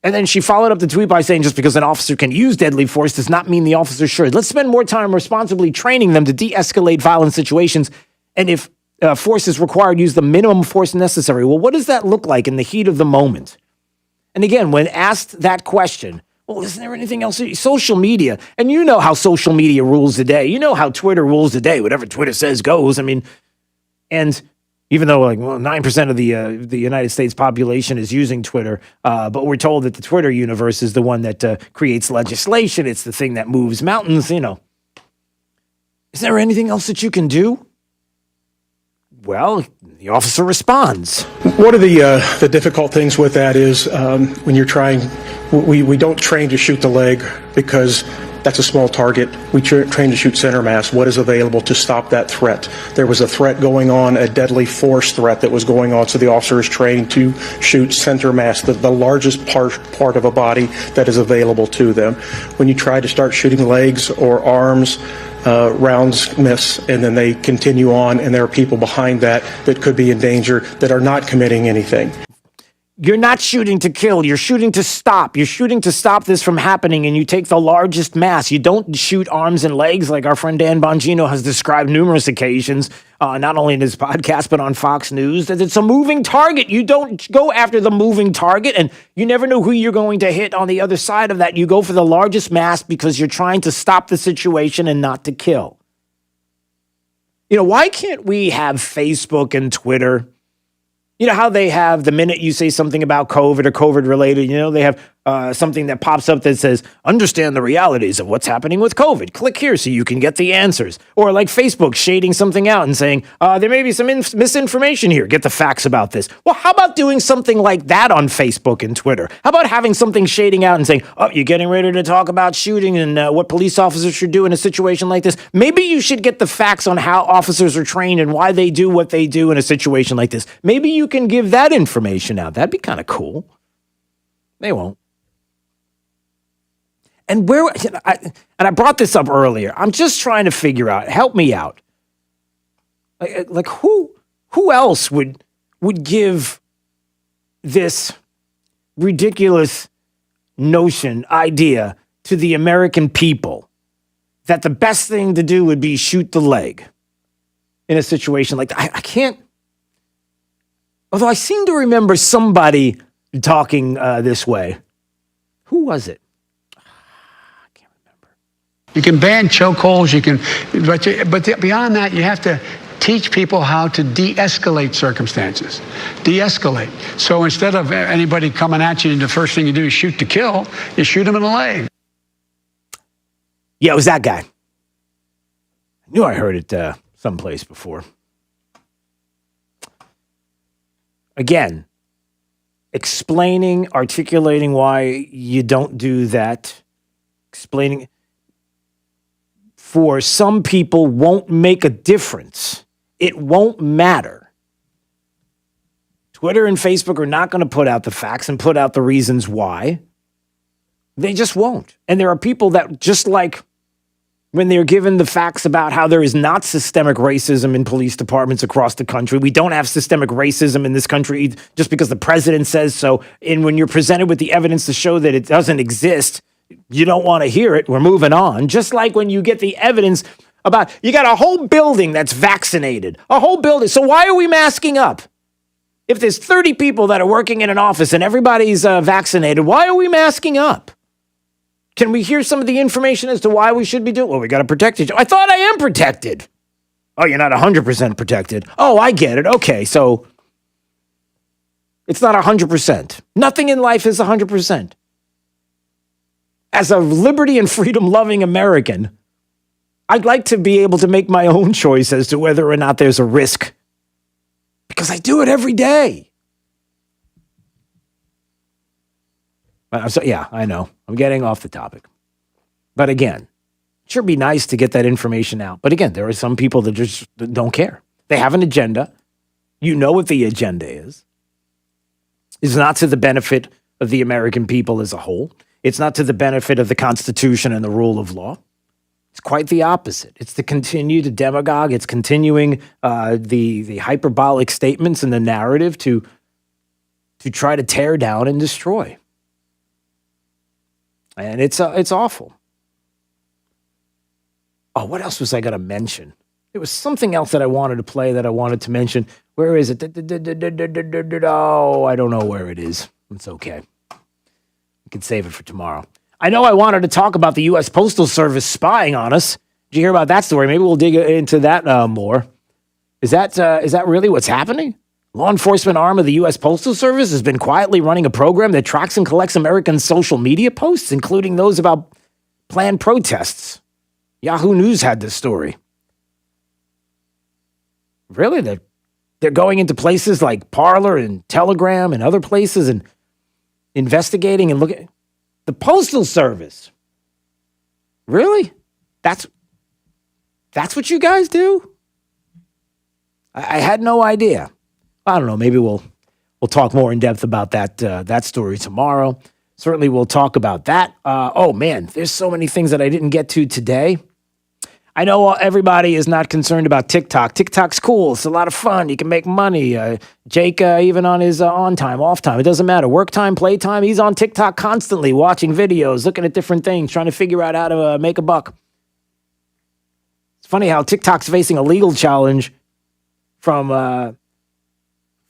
And then she followed up the tweet by saying, just because an officer can use deadly force does not mean the officer should. Let's spend more time responsibly training them to de-escalate violent situations. And if force is required, use the minimum force necessary. Well, what does that look like in the heat of the moment? And again, when asked that question, well, isn't there anything else? Social media. And you know how social media rules the day. You know how Twitter rules the day. Whatever Twitter says goes. I mean, and even though 9% of the United States population is using Twitter, but we're told that the Twitter universe is the one that creates legislation. It's the thing that moves mountains, you know. Is there anything else that you can do? Well, the officer responds. One of the difficult things with that is when you're trying, we don't train to shoot the leg because that's a small target. We train to shoot center mass. What is available to stop that threat? There was a threat going on, a deadly force threat that was going on, so the officer is trained to shoot center mass, the largest part of a body that is available to them. When you try to start shooting legs or arms, rounds miss, and then they continue on, and there are people behind that could be in danger that are not committing anything. You're not shooting to kill. You're shooting to stop. You're shooting to stop this from happening, and you take the largest mass. You don't shoot arms and legs like our friend Dan Bongino has described numerous occasions, not only in his podcast, but on Fox News, that it's a moving target. You don't go after the moving target, and you never know who you're going to hit on the other side of that. You go for the largest mass because you're trying to stop the situation and not to kill. You know, why can't we have Facebook and Twitter? You know how they have, the minute you say something about COVID or COVID related, you know, they have something that pops up that says, understand the realities of what's happening with COVID. Click here so you can get the answers. Or like Facebook shading something out and saying, there may be some misinformation here. Get the facts about this. Well, how about doing something like that on Facebook and Twitter? How about having something shading out and saying, oh, you're getting ready to talk about shooting and what police officers should do in a situation like this. Maybe you should get the facts on how officers are trained and why they do what they do in a situation like this. Maybe you can give that information out. That'd be kind of cool. They won't. And I brought this up earlier. I'm just trying to figure out. Help me out. Like who else would give this ridiculous idea to the American people that the best thing to do would be shoot the leg in a situation like that? I can't. Although I seem to remember somebody talking this way. Who was it? You can ban chokeholds, but beyond that, you have to teach people how to de-escalate circumstances. De-escalate. So instead of anybody coming at you, the first thing you do is shoot to kill, you shoot them in the leg. Yeah, it was that guy. I knew I heard it someplace before. Again, articulating why you don't do that, explaining for some people won't make a difference. It won't matter. Twitter and Facebook are not going to put out the facts and put out the reasons why. They just won't. And there are people that, just like when they're given the facts about how there is not systemic racism in police departments across the country. We don't have systemic racism in this country just because the president says so. And when you're presented with the evidence to show that it doesn't exist, you don't want to hear it. We're moving on. Just like when you get the evidence about, you got a whole building that's vaccinated, a whole building. So why are we masking up? If there's 30 people that are working in an office and everybody's vaccinated, why are we masking up? Can we hear some of the information as to why we should be doing? Well, we got to protect each other. I thought I am protected. Oh, you're not 100% protected. Oh, I get it. Okay, so it's not 100%. Nothing in life is 100%. As a liberty and freedom loving American, I'd like to be able to make my own choice as to whether or not there's a risk, because I do it every day. So, yeah, I know. I'm getting off the topic. But again, it sure be nice to get that information out. But again, there are some people that just don't care. They have an agenda. You know what the agenda is. It's not to the benefit of the American people as a whole. It's not to the benefit of the Constitution and the rule of law. It's quite the opposite. It's to continue to demagogue. It's continuing the hyperbolic statements and the narrative to try to tear down and destroy. And it's awful. Oh, what else was I going to mention? There was something else that I wanted to play that I wanted to mention. Where is it? Oh, I don't know where it is. It's okay. We can save it for tomorrow. I know I wanted to talk about the U.S. Postal Service spying on us. Did you hear about that story? Maybe we'll dig into that more. Is that really what's happening? Law enforcement arm of the U.S. Postal Service has been quietly running a program that tracks and collects Americans' social media posts, including those about planned protests. Yahoo News had this story. Really? They're going into places like Parler and Telegram and other places and investigating and looking. The Postal Service. Really? That's what you guys do? I had no idea. I don't know. Maybe we'll talk more in depth about that story tomorrow. Certainly, we'll talk about that. Oh man, there's so many things that I didn't get to today. I know everybody is not concerned about TikTok. TikTok's cool. It's a lot of fun. You can make money. Jake, even on his on time, off time, it doesn't matter. Work time, play time. He's on TikTok constantly, watching videos, looking at different things, trying to figure out how to make a buck. It's funny how TikTok's facing a legal challenge from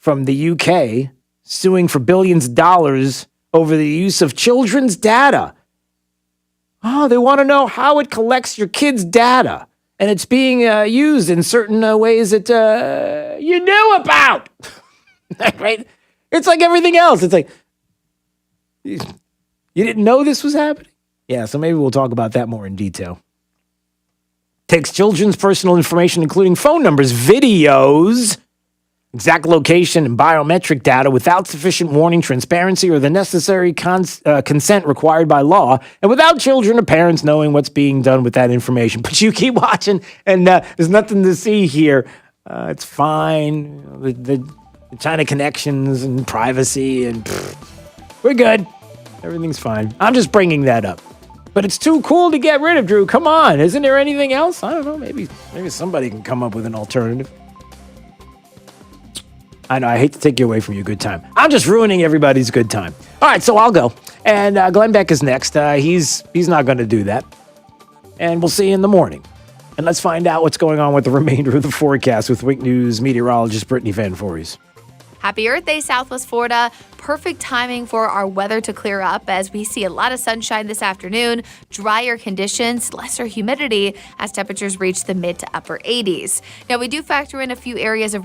the UK, suing for billions of dollars over the use of children's data. Oh, they want to know how it collects your kids' data. And it's being used in certain ways that you knew about. Right? It's like everything else. It's like, you didn't know this was happening? Yeah, so maybe we'll talk about that more in detail. Takes children's personal information, including phone numbers, videos, exact location, and biometric data without sufficient warning, transparency, or the necessary consent required by law, and without children or parents knowing what's being done with that information. But you keep watching, and there's nothing to see here. It's fine. The China connections and privacy, and we're good. Everything's fine. I'm just bringing that up. But it's too cool to get rid of, Drew. Come on. Isn't there anything else? I don't know. Maybe somebody can come up with an alternative. I know. I hate to take you away from your good time. I'm just ruining everybody's good time. All right, so I'll go. And Glenn Beck is next. He's not going to do that. And we'll see you in the morning. And let's find out what's going on with the remainder of the forecast with Wink News meteorologist Brittany Van Voorhees. Happy Earth Day, Southwest Florida. Perfect timing for our weather to clear up as we see a lot of sunshine this afternoon, drier conditions, lesser humidity as temperatures reach the mid to upper 80s. Now, we do factor in a few areas of